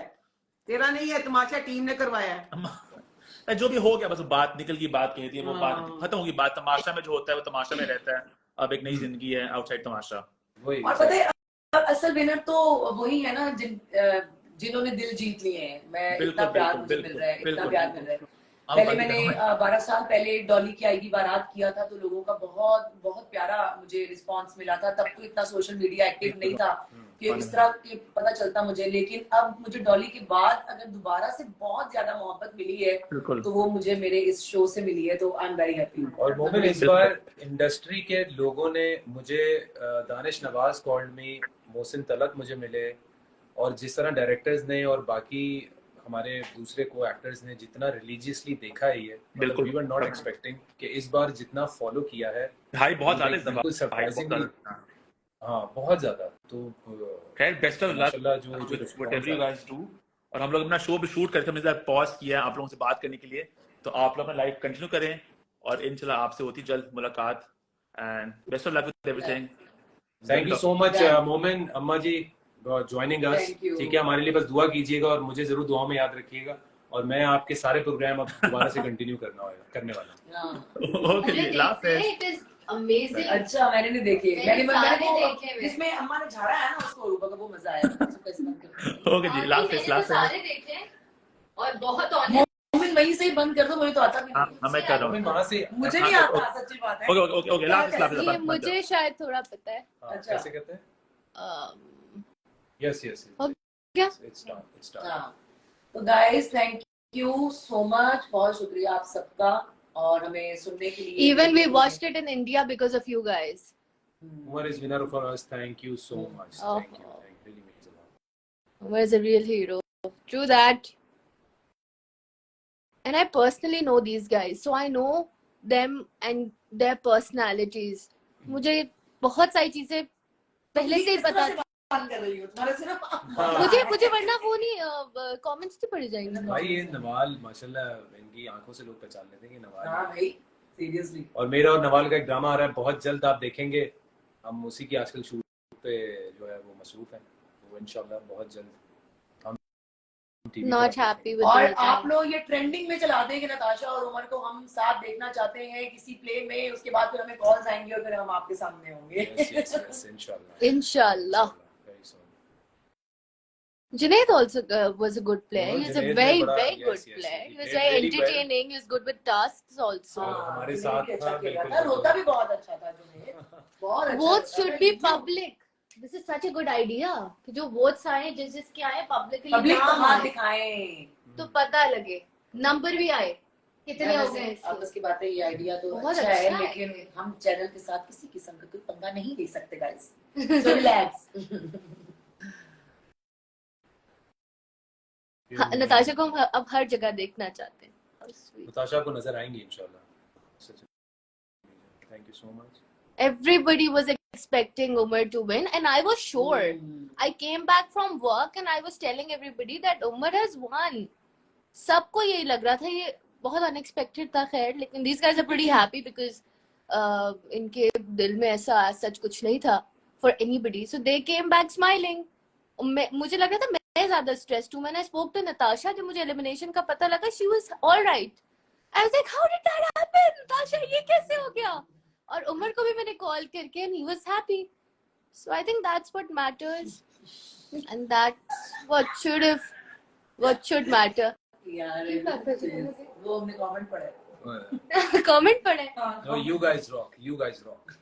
तेरा नहीं है, तमाशा टीम ने करवाया है। जो भी हो गया, बस बात निकल गई, बात कही थी, वो बात खत्म होगी। बात तमाशा में जो होता है वो तमाशा में रहता है, अब एक नई जिंदगी है आउटसाइड तमाशा। वही और पता है असल विनर तो वही है ना जिन्होंने दिल जीत लिए हैं। मैं इतना प्यार मुझे मिल रहा है, इतना प्यार मिल रहा है। पहले मैंने 12 साल पहले डॉली की आएगी बारात किया था, तो लोगों का बहुत बहुत प्यारा मुझे रिस्पांस मिला था। तब तो इतना सोशल मीडिया एक्टिव नहीं था कि इस तरह की पता चलता मुझे, लेकिन अब मुझे डॉली के बाद अगर दोबारा से बहुत ज्यादा मोहब्बत मिली है तो वो मुझे मेरे इस शो से मिली है, तो आई एम वेरी हैप्पी। और मोमिन, इस बार इंडस्ट्री के लोगों ने मुझे, दानिश नवाज कॉल्ड मी, मोहसिन तलत मुझे मिले, और जिस तरह डायरेक्टर्स ने और बाकी हमारे दूसरे को एक्टर्स ने जितना रिलीजियसली देखा है ये, बिल्कुल वी वर नॉट एक्सपेक्टिंग कि इस बार जितना फॉलो किया है भाई, बहुत ज्यादा इस दफा, बिल्कुल सरप्राइजिंगली, हाँ बहुत ज्यादा। तो खैर बेस्ट ऑफ लक माशाल्लाह जो व्हाटएवर यू गाइस डू। और हम लोग अपना शो भी शूट करके हमने पॉज किया आप लोगों से बात करने के लिए, तो आप लोग अपना लाइफ कंटिन्यू करें और इंशाल्लाह आपसे होती जल्द मुलाकात, and best of luck with everything. Thank you so much मोमिन, अम्मा जी, ज्वाइनिंग अस। ठीक है, हमारे लिए बस दुआ कीजिएगा और मुझे जरूर दुआ में याद रखिएगा, और मैं आपके सारे प्रोग्राम अब दोबारा से कंटिन्यू करने वाला हूँ। ओके जी, लास्ट है अमेजिंग। अच्छा मैंने नहीं देखे, मैंने देखे हुए। जिसमें अम्मा ने झाड़ा है ना उसको रूपा का, वो मजा आया। ओके जी, लास्ट है सारे देखे और बहुत ऑनेस्ट। मोमिन वहीं से ही बंद कर दो, मुझे तो आता भी हां नहीं। मैं कर रहा मोमिन हूं, वहां से मुझे नहीं आता, सच्ची बात है। ओके ओके लास्ट ये मुझे शायद थोड़ा पता है। अच्छा। कैसे कहते हैं? यस क्या? It's done. हाँ, तो guys thank you so much, बहुत शुक्रिया आप सबका और हमें सुनने के लिए। Even we watched it in India because of you guys. Umar is winner for us. Thank you so much. Thank you. Really means a lot. Umar is a real hero. True that. And I personally know these guys, so I know them and their personalities. मुझे बहुत सारी चीजें पहले से ही पता थी। कर रही हूँ तुम्हारे से ना। मुझे वरना वो नहीं कमेंट्स नहीं पढ़ जाएंगे। भाई ये नवाल माशाल्लाह, इनकी आंखों से लोग पहचान लेते हैं कि नवाल। हाँ भाई सीरियसली। और मेरा और नवाल का एक ड्रामा आ रहा है, बहुत जल्द आप देखेंगे। हम उसी की आजकल शूट पे जो है वो मसरूफ है, वो इंशाल्लाह बहुत जल्द हम टीवी Not happy with और it. आप लोग ये ट्रेंडिंग में चला देंगे नताशा और उमर को हम साथ देखना चाहते हैं किसी प्ले में, उसके बाद फिर हमें कॉल्स आएंगे और फिर हम आपके सामने होंगे। यस इंशाल्लाह। Inshallah. Very soon. Junaid also was a good player. No, He was a Junaid very, ने बड़ा- very good yes, yes, player. he He was played very really well. entertaining. He was good with tasks also. हाँ, हमारे जुनैद साथ भी अच्छा था, खेला बिल्कुल, था, रोता बिल्कुल। भी बहुत अच्छा था जुनैद, बहुत अच्छा। Votes should be अच्छा, public. This is such a good idea. कि जो votes आए जिसके आए publicly पब्लिक का नाम हाथ आए, दिखाएं। तो पता लगे, नंबर भी आए कितने हो गए अब इसके। उसकी बात है, ये आइडिया तो बहुत अच्छा है, अच्छा है। लेकिन हम चैनल के साथ किसी किस्म का कोई पंगा नहीं ले सकते गाइस, सो रिलैक्स। हाँ, नताशा को हम अब हर जगह देखना चाहते हैं। How sweet. नताशा को नजर आएंगी इंशाल्लाह। Thank you so much. Everybody was expecting Umar to win, and I was sure. I came back from work and I was telling everybody that Umar has won. सबको यही लग रहा था, ये बहुत अनएक्सपेक्टेड था। खैर, लेकिन these guys are pretty happy because इनके दिल में ऐसा सच कुछ नहीं था for anybody, so they came back smiling. मुझे लग रहा था मैं ज्यादा स्ट्रेस्ड हूँ. When I spoke to Natasha, जब मुझे एलिमिनेशन का पता लगा, she was all right. I was like, how did that happen? Natasha, ये कैसे हो गया? और उमर को भी मैंने कॉल करके and he was happy. So I think that's what matters, and that's what should matter. यार वो हमने कमेंट पढ़ा है. कमेंट पढ़े. No, you guys rock. You guys rock.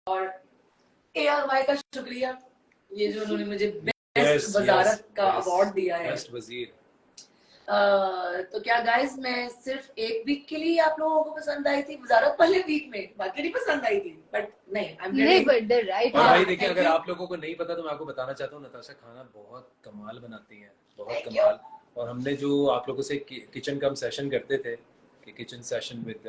और ARY का शुक्रिया, ये जो उन्होंने मुझे Yes, बेस्ट वजारत का yes. अवार्ड दिया है. बेस्ट वजीर. तो क्या गाइस, मैं सिर्फ एक वीक के लिए आप लोगों को पसंद आई थी वजारत, पहले वीक में बाकी नहीं पसंद आई थी, बट नहीं, नहीं, but they're right. और भाई देखिए, thank अगर you. आप लोगों को नहीं पता तो मैं आपको बताना चाहता हूँ, नताशा खाना बहुत कमाल बनाती हैं, बहुत Thank कमाल. और हमने जो आप लोगों से किचन का हम सेशन करते थे कि kitchen session with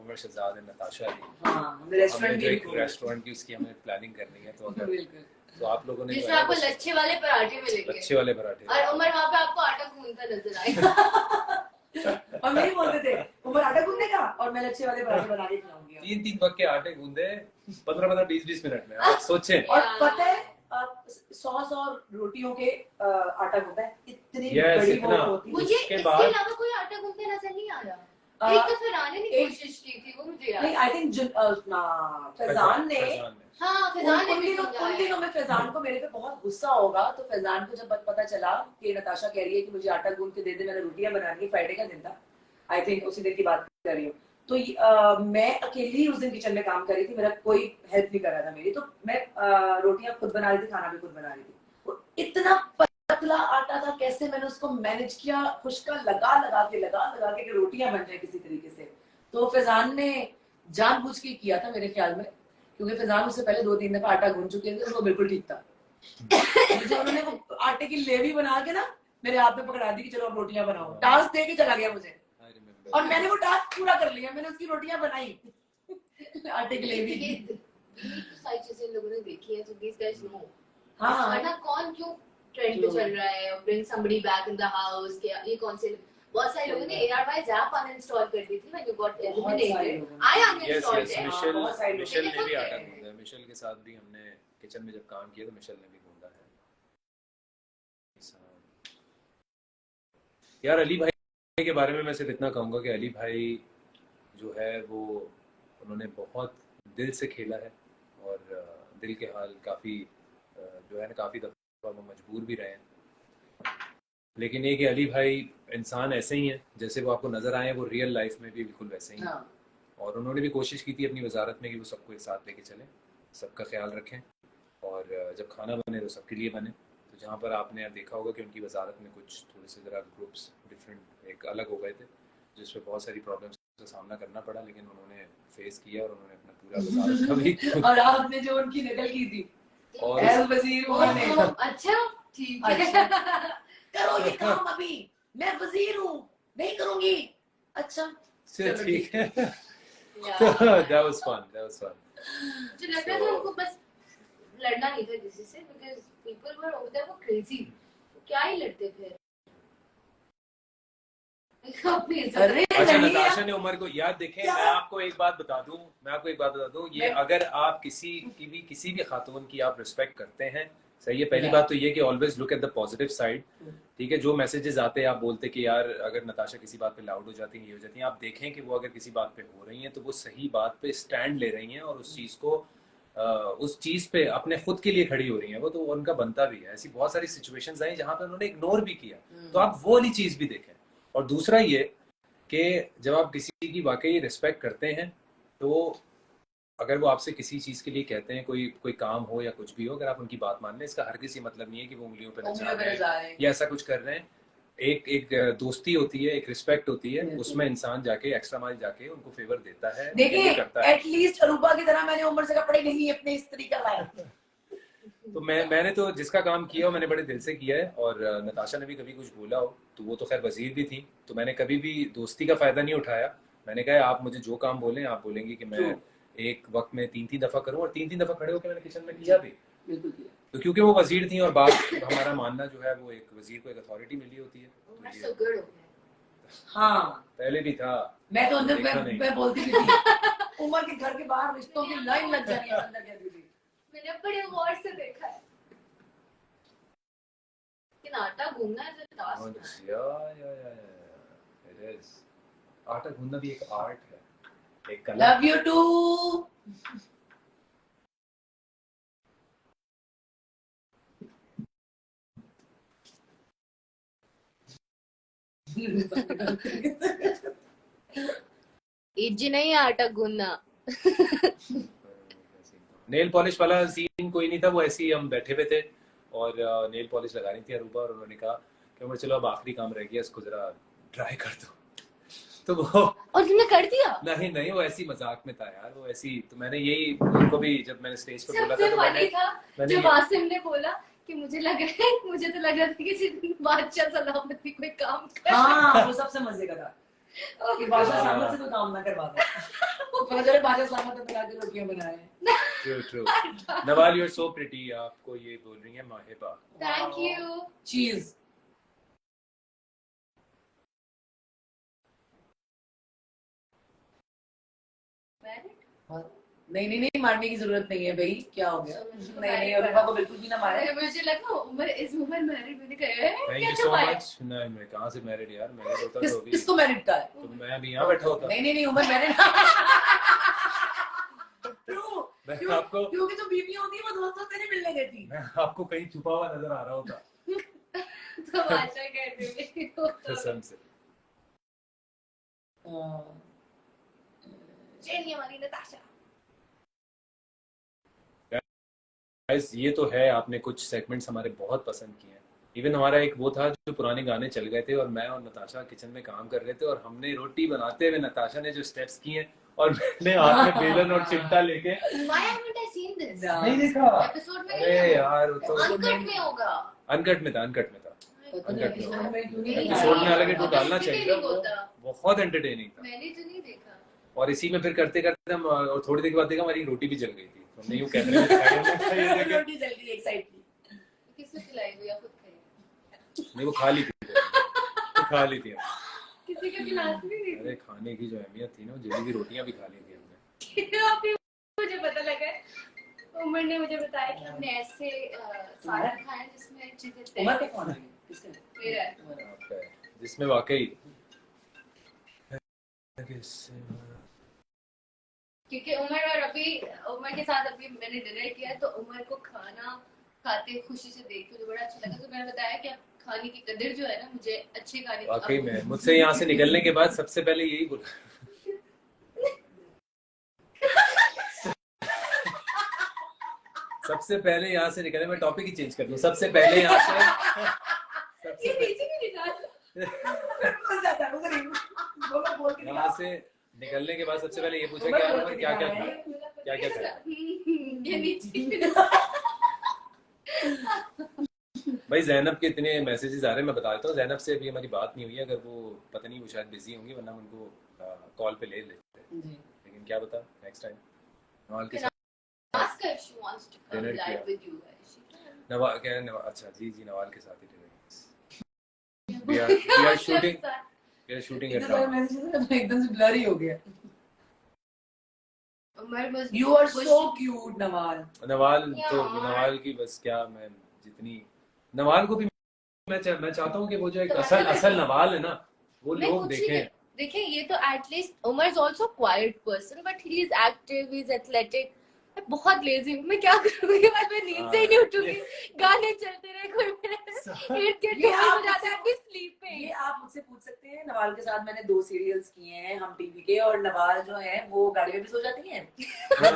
Umar Shahzad and Natasha Ali, हाँ, हमने हमने रेस्टोरेंट जो भी एक रेस्टोरेंट की उसकी हमें प्लानिंग करनी है, तो अगर बिल्कुल. तो आप लोगों ने जिसमें आपको लच्छे वाले पराठे मिलेंगे अच्छे वाले पराठे, और उमर वहाँ पे आपको आटा गूंथता नजर आएगा. और नहीं बोलते थे उमर आटा गूंदेगा और मैं लच्छे वाले पराठे बना के खिलाऊंगी. 3-3 वक्त के आटे गूंदे 15-15 20-20 मिनट में, आप सोचें. और पता है 100 रोटियों के आटा गूंदा है, इतनी Yes, बड़ी इतना. वो होती है. मुझे उसके इसके बाद- अलावा कोई आटा गूंथते नजर नहीं आ रहा. आ, एक तो फरहाने ने एक- कोशिश की थी, वो मुझे याद नहीं, है. आई थिंक फैजान ने हाँ, उन फैजान ने भी दिनों समझाया. में फैजान को मेरे पे बहुत गुस्सा होगा, तो फैजान को जब पता चला कि नताशा कह रही है कि मुझे आटा गूंद के दे दे, मैंने रोटियां बनानी, फ्राइडे का दिन था, आई थिंक उसी दिन की बात कर रही हूँ, तो मैं अकेली उस दिन किचन में काम कर रही थी, मेरा कोई हेल्प नहीं कर रहा था मेरी, तो मैं रोटियां खुद बना रही थी, खाना भी खुद बना रही थी. और इतना पतला आटा था, कैसे मैंने उसको मैनेज किया, खुशका लगा के कि रोटियां बन जाए किसी तरीके से. तो फैजान ने जानबूझ के किया था मेरे ख्याल में, क्योंकि फैजान उससे पहले 2-3 दफा आटा गूंद चुके थे, वो बिल्कुल ठीक था. मुझे उन्होंने वो आटे की लेवी बना के ना मेरे हाथ में पकड़ा दी कि चलो अब रोटियां बनाओ, टास्क दे के चला गया मुझे, और मैंने वो टास्क पूरा कर लिया, मैंने उसकी रोटियां बनाई आटे की लेवी. ये सारी चीजें लोगों ने देखी है, so these guys know. हाँ, वरना कौन क्यों ट्रेंड पे चल रहा है, bring somebody back in the house, क्या ये कौन से, बहुत सारे लोगों ने ARY app uninstall कर दी थी when you got eliminated. I uninstalled it. Michelle बहुत सारे लोग मिशेल ने भी हैं। आटा गूंदा है. मिशेल के साथ भी हमने किचन में जब काम किया तो मिशेल ने भी गूंदा है. यार अली भाई के बारे में मैं सिर्फ इतना कहूँगा कि अली भाई जो है वो उन्होंने बहुत दिल से खेला है, और दिल के हाल काफ़ी जो है ना, काफ़ी दफ़ा वो मजबूर भी रहे हैं. लेकिन ये कि अली भाई इंसान ऐसे ही हैं जैसे वो आपको नज़र आए हैं, वो रियल लाइफ में भी बिल्कुल वैसे ही हैं. हाँ. और उन्होंने भी कोशिश की थी अपनी वजारत में कि वो सबको एक साथ लेके चलें, सबका ख्याल रखें, और जब खाना बने तो सबके लिए बने. तो जहाँ पर आपने देखा होगा कि उनकी वजारत में कुछ थोड़े से ज़रा ग्रुप्स डिफरेंट एक अलग हो गए थे, जिस पर बहुत सारी प्रॉब्लम्स का सामना करना पड़ा, लेकिन उन्होंने फेस किया और उन्होंने अपना पूरा वजारत का भी और आपने जो उनकी नकल की थी और एज वजीर उन्होंने, अच्छा, ठीक है. करो ये काम, अभी मैं वजीर हूँ, नहीं करूंगी. अच्छा चलो ठीक है. Yeah. That was fun. मुझे लग रहा था उनको बस लड़ना नहीं था किसी से, because people were over there, वो crazy, क्या ही लड़ते फिर. अपनी इज्जत. अरे अच्छा, नहीं नताशा यार, ने उमर को याद देखें. क्या? मैं आपको एक बात बता दूं, ये अगर आप किसी भी खातून की आप रिस्पेक्ट करते हैं, सही है, पहली बात तो ये कि always look at the positive side. ठीक है, जो मैसेजेस आते हैं आप बोलते कि यार अगर नताशा किसी बात पे लाउड हो जाती हैं, ये हो जाती हैं, आप देखें कि वो अगर किसी बात पे हो रही हैं तो वो सही बात पे स्टैंड ले रही हैं और उस चीज पे अपने खुद के लिए खड़ी हो रही हैं, वो तो उनका बनता भी है. ऐसी बहुत सारी सिचुएशंस आई जहाँ पे उन्होंने इग्नोर भी किया, तो आप वो वाली चीज भी देखें. और दूसरा ये कि जब आप किसी की वाकई रिस्पेक्ट करते हैं, तो अगर वो आपसे किसी चीज के लिए कहते हैं, कोई काम हो या कुछ भी हो, अगर आप उनकी बात मान लें, इसका हर किसी मतलब नहीं है कि वो उंगलियों पे नचा रहे हैं या ऐसा कुछ कर रहे हैं. एक दोस्ती होती है, एक रिस्पेक्ट होती है, उसमें इंसान जाके एक्स्ट्रा माइल जाके उनको फेवर देता है, देखिए करता है. एटलीस्ट अरूबा की तरह मैंने उमर से कपड़े नहीं अपने इस्त्री करवाए. तो मैंने तो जिसका काम किया मैंने बड़े दिल से किया है. और नताशा ने भी कभी कुछ बोला हो तो वो तो खैर वजीर भी थी, तो मैंने कभी भी दोस्ती का फायदा नहीं उठाया. मैंने कहा आप मुझे जो काम बोलें, आप बोलेंगे कि मैं एक वक्त में 3-3 दफा करूं, और 3-3 दफा खड़े होकर मैंने किचन में किया भी. बिल्कुल किया. तो क्योंकि वो वजीर थी और बात हमारा मानना जो है वो एक वजीर को एक अथॉरिटी मिली होती है. So good हो गया. हाँ पहले भी था। मैं तो अंदर देखा नहीं। मैं बोलती भी थी उमर के घर के बाहर रिश्तों की लाइन लग जानी है, अंदर कहती थी। मैंने बड़े गौर से देखा है कि आटा गूंदना है जो टास्क या इट इज। आटा गूंदना भी एक आर्ट है, एक कला। Love you to. इजी नहीं है आटा गूंदना। नेल पॉलिश वाला सीन कोई नहीं था, वो ऐसे ही हम बैठे हुए थे और नेल पॉलिश लगा रही थी अरूबा, और उन्होंने कहा कि उमर चलो अब आखिरी काम रह गया, इसको जरा ट्राई कर दो। तो वो और तुमने कर दिया? नहीं वो ऐसी मजाक में था यार, वो ऐसी। तो मैंने यही उनको भी जब मैंने स्टेज पर बोला था सबसे तो फनी था मैंने जब आसिम ने बोला कि मुझे लग रहा है, मुझे तो लग रहा था किसी दिन बादशाह सलामती कोई काम कर। हाँ वो सबसे मजे का था कि बादशाह सलामत से कोई काम ना करवाता। पता चले बादशाह सलामत ने बना के रोटियां बनाए। True. Nawal you are so pretty, आपको ये बोल रही है माहिबा। Thank you. चीज नहीं मारने की जरूरत नहीं है भाई, क्या हो गया? नहीं अरूबा को बिल्कुल भी ना मारे। मुझे लगा उमर इस उमर मैरिड, मैंने कहा थैंक यू सो मच। नहीं मैं कहाँ से मैरिड यार, मैरिड होता तो अभी किसको मैरिड का है? तो मैं भी यहाँ बैठा होता। नहीं उमर मैरिड। मैं आपको क्योंकि जो बीवी होती है वो दोस्तों से नहीं मिलने देती। मैं आपको कहीं छुपा हुआ नजर आ रहा होता तो बादशाह कहते हो कसम से। चलिए हमारी नताशा। गाइस ये तो है, आपने कुछ सेगमेंट्स हमारे बहुत पसंद किए हैं। इवन हमारा एक वो था जो पुराने गाने चल गए थे और मैं और नताशा किचन में काम कर रहे थे और हमने रोटी बनाते हुए नताशा ने जो स्टेप्स किए हैं और मैंने हाथ में बेलन और चिमटा लेके Why haven't I seen this? नहीं देखा। एपिसोड में अरे यार वो तो अनकट में होगा। अनकट में था एपिसोड एपिसोड में अलग तो डालना चाहिए, Entertaining होता। बहुत एंटरटेनिंग था। मैंने तो नहीं देखा। और इसी में फिर करते करते हम और थोड़ी देर के बाद देखा हमारी रोटी भी जल गई थी, तो हमने यूं कैमरे में दिखाया, हमने कहा ये देखें। रोटी जल गई एक साइड की। किसने खिलाई हुई या खुद खाई? नहीं वो खा ली थी किसी के खिलाफ नहीं दी। अरे खाने की जो अहमियत थी ना, जली की रोटियां भी खा ली थी हमने। अभी मुझे पता लगा है, उमर ने मुझे बताया कि हमने ऐसे सालन खाया जिसमें चीजें उमर का कौन है? किसका? मेरा है। आपका है, जिसमें वाकई क्योंकि उमर के साथ अभी मैंने डिनर किया तो उमर को खाना खाते खुशी से देख के मुझे बड़ा अच्छा लगा, तो मैंने बताया कि अब खाने की कदर जो है ना, मुझे अच्छे खाने वाकई में मुझसे यहाँ से निकलने के बाद सबसे पहले यही बोला। सबसे पहले यहाँ से निकलने में टॉपिक ही चेंज कर दूं, सबसे पहले यहाँ से ये नीचे भी नहीं जाता। यहाँ से निकलने के बाद सबसे पहले ये पूछा कि क्या क्या खाया। ये नीचे भाई जैनब के इतने मैसेजेस आ रहे हैं, मैं बता देता हूँ। जैनब से अभी हमारी बात नहीं हुई है, अगर वो पता नहीं वो शायद बिजी होंगी, वरना हम उनको कॉल पे ले लेते हैं, लेकिन क्या बता नेक्स्ट टाइम नवाल के साथ ask her if she wants to come dinner live किया। with you guys. नवाल कह रहे हैं अच्छा जी नवाल के साथ ही dinner. we are shooting at एकदम से ब्लर ही हो गया। Umar was You are so cute Nawal. Nawal तो यार। नवाल की बस क्या, मैं जितनी नवाल को भी मैं चाहता हूँ कि वो जो एक असल नवाल है ना, वो मैं लोग कुछ ही देखें। देखिए ये तो at least Umar is also quite person but he is active, he is athletic. मैं बहुत लेजी हूँ, मैं क्या करूँगी? मैं नींद से ही नहीं उठूंगी, गाने चलते रहे, कोई मेरे इर्द गिर्द ये कोई आप हो जाता है, मैं स्लीपिंग। ये आप मुझसे पूछ सकते हैं। नवाल के साथ मैंने 2 सीरियल्स किए हैं हम टीवी के, और नवाल जो है वो गाड़ी में भी सो जाती हैं।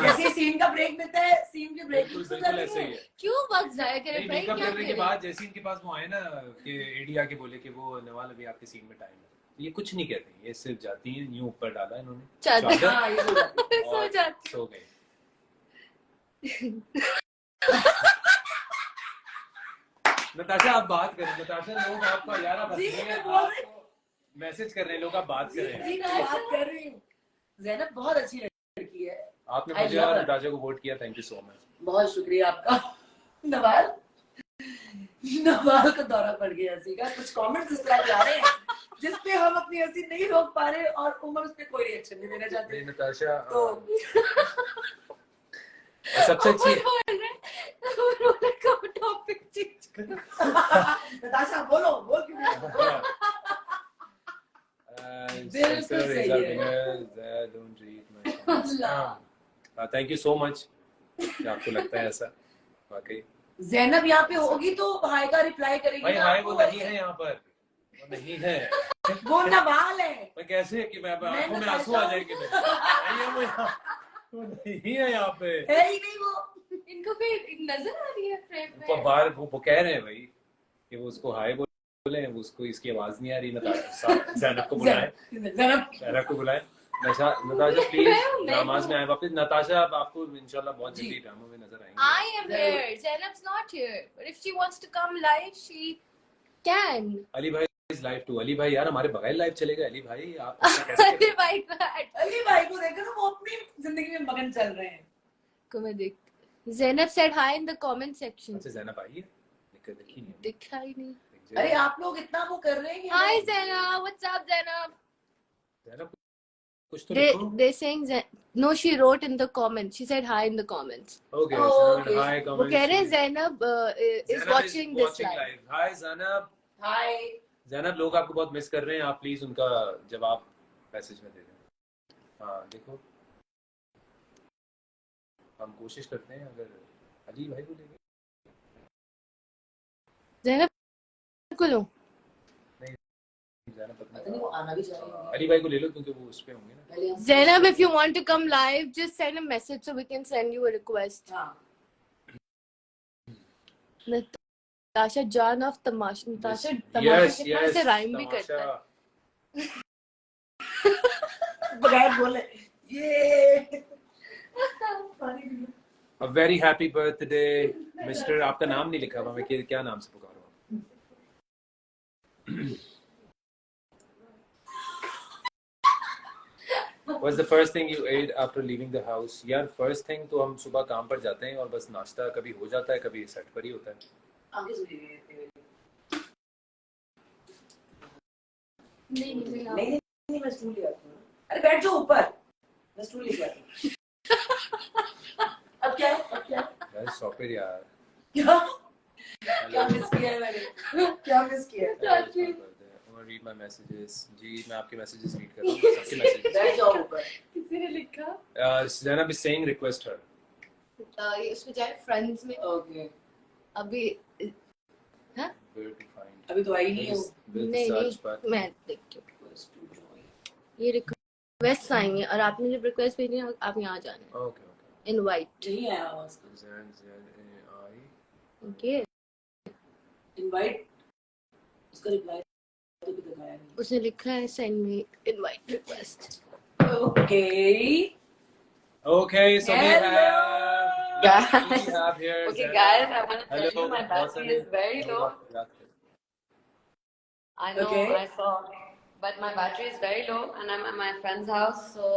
जैसे सीन का ब्रेक मिलता है, सीन के ब्रेक में सो जाती ऐसे ही है। है। क्यों वक्त जाया करे नहीं भाई? मेकअप क्या करने के करें? बाद जैसे इनके पास वो आए ना कि एडी आके बोले कि वो नवाल अभी आपके सीन में टाइम है, ये कुछ नहीं कहते, ये सिर्फ जाती हैं, यूं ऊपर डाला इन्होंने चादर। हाँ, ये सो जाती है। सो जाती सो गए। नताशा आप बात करें, नताशा लोग आपका यार आप जी, हंस रहे हैं, मैं बोल रही आपको मैसेज कर रहे हैं लोग, आप बात करें। जी मैं बात कर रही हूँ। जैनब बहुत अच्छी लड़की है। आपने I मुझे love और her. नताशा को वोट किया, थैंक यू सो मच। बहुत शुक्रिया आपका। नवाल को दौरा पड़ गया हंसी का। कुछ कमेंट्स इस तरह के आ रहे हैं जिसपे हम अपनी हंसी नहीं रोक पा रहे और उमर उस पे कोई रिएक्शन नहीं देना चाहते। नताशा तो सबसे अच्छी टॉपिक चेंज करो। नताशा बोलो, बोल क्यों नहीं? बिल्कुल सही है। थैंक यू सो मच कि आपको लगता है ऐसा, वाकई। ज़ैनब यहाँ पे होगी तो हाय का रिप्लाई करेगी भाई ना हाय आपको। वो नहीं है यहाँ पर, वो नहीं है। वो नवाल है। मैं कैसे कि मैं आंखों में नताशा आंसू आ जाएंगे मेरे। नहीं है वो यहाँ, वो नहीं है यहाँ पे। है ही नहीं वो। इनको भी नजर आ रही है फ्रेम वो में। बाहर वो कह रहे हैं भाई कि वो उसको हाय बोले, वो उसको इसकी आवाज नहीं आ रही। नताशा ज़ैनब को बुलाए, ज़ैनब को बुलाए। नताशा प्लीज ड्रामास में आए वापस। नताशा अब आपको इंशाल्लाह बहुत जल्दी ड्रामा में नजर आएंगे। I am here. Zainab's not here. But if she wants to come live, she can. Ali भाई इज लाइव टू। अली भाई यार हमारे बगैर लाइव चलेगा। अली भाई आप ऐसा कैसे अरे करें? भाई का अली भाई को देखो ना, वो अपनी जिंदगी में मगन चल रहे हैं। को मैं देख। Zainab said hi in the comment section. अच्छा ज़ैनब आई है, देखी नहीं दिखाई नहीं। अरे आप लोग इतना वो कर रहे हैं कि Hi Zainab, what's up Zainab? Zainab कुछ तो लिखो। They saying no, she wrote in the comments. She said hi in the comments. Okay Oh, Zainab okay. हाय वो कमेंट्स। कह रहे हैं Zainab is watching this live. हाय ज़ैनब। हाय। ज़ैनब लोग आपको बहुत मिस कर रहे हैं, आप प्लीज उनका जवाब मैसेज में दे दें। हाँ देखो हम कोशिश करते हैं, अगर अली भाई को लेंगे। Zainab को लो। ज़ैनब पता नहीं वो आना भी चाहिए। अली भाई को ले लो क्योंकि वो उस पे होंगे ना। पहले हम- Zainab, if you want to come live, just send a message so we can send you a request. हाँ। Natasha John of Tamash. Natasha Yes, Tamash के yes, पास से rhyme भी करता है. तमाशा। बगैर बोले ये A very happy birthday, Mr. आपका नाम नहीं लिखा हुआ, मैं क्या नाम से पुकारूं? What's the first thing you ate after leaving the house? यार first thing तो हम सुबह काम पर जाते हैं और बस नाश्ता कभी हो जाता है, कभी सेट पर ही होता है। आगे सुनिए। नहीं नहीं मैं स्टूल ले आती हूँ। अरे बैठ जाओ ऊपर, मैं स्टूल लेके आती हूँ। अब क्या है? यार stop it यार। क्या मिस किया है मैंने? क्या मिस किया है? Read my messages. जी मैं आपके messages read कर रहा हूँ, सबके messages। बैठ जाओ ऊपर। किसी ने लिखा Zainab is saying request her. ये उसमें जाए फ्रेंड्स में ओके। अभी हाँ Where to find? अभी तो आई नहीं है वो। With search bar. मैं देखती हूँ ये रिक्वेस्ट आएंगे और आपने जब रिक्वेस्ट भेजी है आप यहाँ जाना है Okay, okay. इनवाइट नहीं आया आवाज का। Z-Z-A-I. ओके इनवाइट उसका रिप्लाई तो भी दिखाया नहीं। उसने लिखा है send me invite request okay. Okay, so Hello. we have here. Okay, Zainab. guys, I want to tell Hello. you my battery is very low. I know, Okay. I saw. But my battery is very low and I'm at my friend's house, so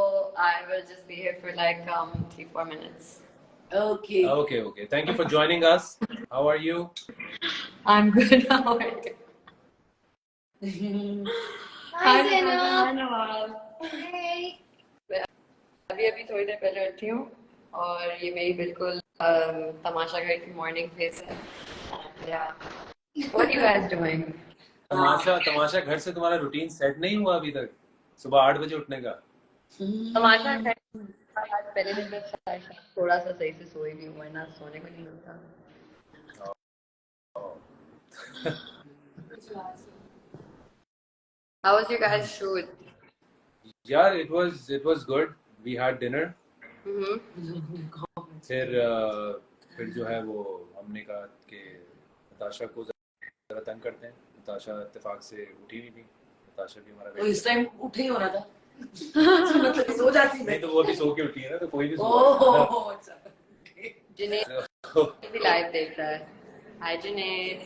I will just be here for like 3-4 minutes. Okay. Okay. Thank you for joining us. How are you? I'm good. How are you? Hi Zainab Nawal. अभी थोड़ी देर पहले उठी हूँ और ये मेरी बिल्कुल तमाशा घर की मॉर्निंग फेस है. Yeah. What are you guys doing? तमाशा घर से तुम्हारा रूटीन सेट नहीं हुआ अभी तक, सुबह 8 बजे उठने का। तमाशा घर आज पहले दिन में थोड़ा सा सही से सोई भी हूँ, वरना सोने को नहीं मिलता. How was your guys' shoot? यार it was good. We had dinner. फिर जो है वो हमने कहा कि नताशा को जरा तंग करते हैं। नताशा इत्तेफाक से उठी नहीं थी। नताशा भी हमारा तो इस टाइम उठे ही होना था। मतलब सो जाती नहीं तो वो भी सो के उठी है ना, तो कोई भी सो ओह अच्छा। जुनेद भी लाइव देख रहा है. हाय जुनेद.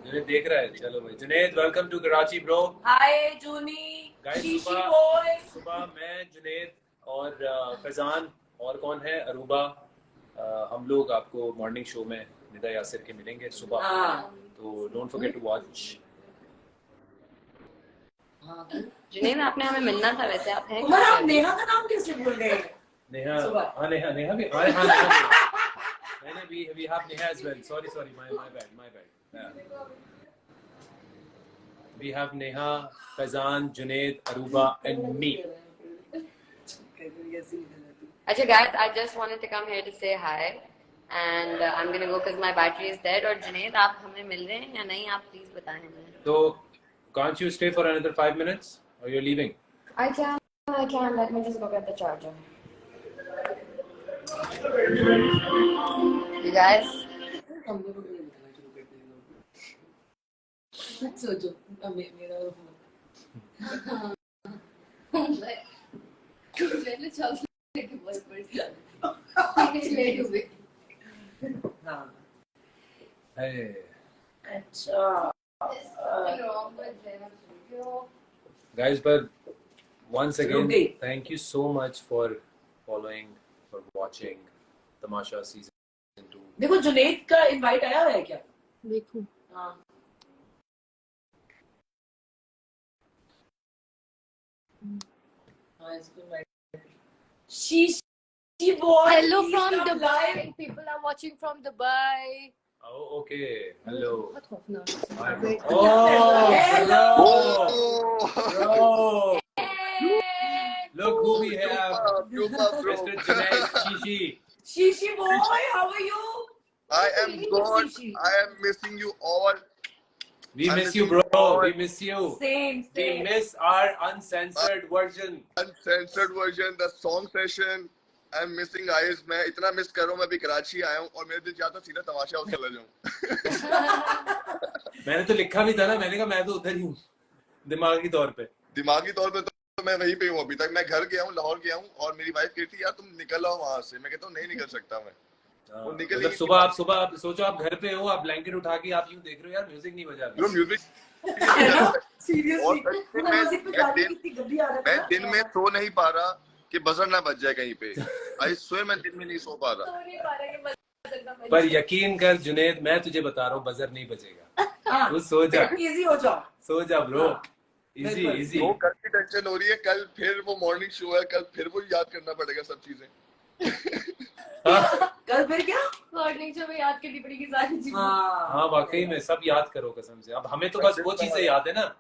जुनेद देख रहा है, चलो भाई Junaid welcome to Karachi bro. Hi Juni. Guys शीशी बॉय। सुबह मैं जुनेद और फैजान और कौन है अरूबा, हम लोग आपको मॉर्निंग शो में निदा यासिर के मिलेंगे सुबह। हाँ। तो डोंट फॉरगेट टू वॉच। हाँ क्यों? जुनैद आपने हमें मिलना था वैसे, आप हैं उमर, आप कहाँ पे? नेहा का नाम कैसे भूल गए? नेहा, सुबह। हाँ नेहा, नेहा भी, हाँ हाँ नेहा भी। नहीं, we have Neha as well. Sorry, my bad. Yeah. We have Neha, Faizan, Junaid, Aruba, and me. अच्छा guys, I just wanted to come here to say hi and I'm gonna go because my battery is dead. और जुनैद आप हमें मिल रहे हैं या नहीं, आप please बताएं हमें. So, can't you stay for another 5 minutes, or you're leaving? I can. Let me just go get the charger. You guys. सोचो मेरा मैंने चॉकलेट बहुत बड़ी हाँ Hey. अच्छा Guys, but once again, Ruby. thank you so much for following, for watching Tamasha season 2. देखो जुनैद का invite आया हुआ है क्या? देखो हाँ हाँ इसको invite. She boy, hello please from come Dubai, live. people are watching from Dubai. Oh, okay. Hello. बहुत खौफनाक है. Hi. Hello. Oh, bro. Look who we have. Mr. Junaid Shishi. Shishi boy, how are you? I am Really good. Shishi. I am missing you all. We miss you, bro. We miss you. Same, We same. miss our uncensored version. Uncensored version, the song session. I am missing guys. मैं इतना miss कर रहा हूँ. मैं अभी कराची आया हूँ और मेरे दिल चाहता सीधा तमाशा हाउस चला जाऊँ. मैंने तो लिखा भी था ना, मैंने कहा मैं तो उधर ही हूँ दिमागी तौर पे. दिमागी तौर पे तो मैं वहीं पे हूँ अभी तक. मैं घर गया हूँ, लाहौर गया हूँ और मेरी वाइफ कहती है यार तुम निकल आओ वहाँ से. मैं कहता हूँ नहीं निकल सकता मैं. वो निकल मतलब ही सुबह आप सोचो आप घर पे हो, आप ब्लैंकेट उठा के आप यूं देख रहे हो यार म्यूजिक नहीं बजा जो रही. Music Seriously. और म्यूजिक पे जाने की कितनी गंदी आदत है मैं ना. दिन में सो नहीं पा रहा कि बजर ना बज जाए कहीं पे. आई स्वेयर मैं दिन में नहीं सो पा रहा. पर यकीन कर जुनैद, मैं तुझे बता रहा हूँ बजर नहीं बजेगा. हाँ, तू सो जा, इजी हो जाओ. सो जा ब्रो. इजी बिल्कुल. इजी. वो कल की टेंशन हो रही है. कल फिर वो मॉर्निंग शो है. कल फिर वो याद करना पड़ेगा सब चीजें. कल फिर क्या? मॉर्निंग शो में याद करनी पड़ेगी सारी चीजें. हाँ वाकई में सब याद करो कसम से. अब हमें तो बस वो चीजें याद है ना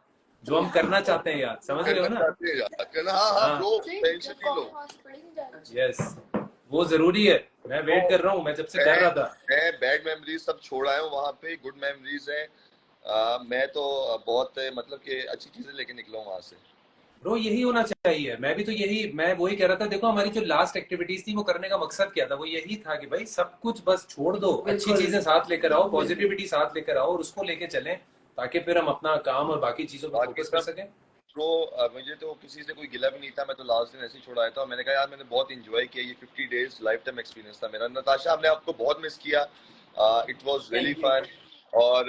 जो हम करना चाहते हैं याद. समझ रहे हो ना? हाँ ब्रो टेंशन नहीं लो. यस, वो जरूरी है. मैं वेट कर रहा हूँ, मैं जब से कर रहा था. मैं बैड मेमोरीज सब छोड़ आया हूँ वहाँ पे. गुड मेमोरीज है. मैं तो बहुत मतलब कि अच्छी चीजें लेके निकला हूँ वहाँ से. ब्रो यही होना चाहिए. मैं वही कह रहा था. देखो हमारी जो लास्ट एक्टिविटीज थी वो करने का मकसद क्या था? वो यही था कि भाई सब कुछ बस छोड़ दो, अच्छी बिल्कुल. चीजें साथ लेकर आओ, पॉजिटिविटी साथ लेकर आओ और उसको लेके चलें ताकि फिर हम अपना काम और बाकी चीजों पर फोकस कर सकें. ब्रो मुझे तो किसी से कोई गिला भी नहीं था. मैं तो लास्ट दिन ऐसे ही छोड़ आया था. मैंने कहा यार मैंने बहुत एंजॉय किया. ये 50 डेज लाइफ टाइम एक्सपीरियंस था मेरा. नताशा हमने आपको बहुत मिस किया. It was really fun. और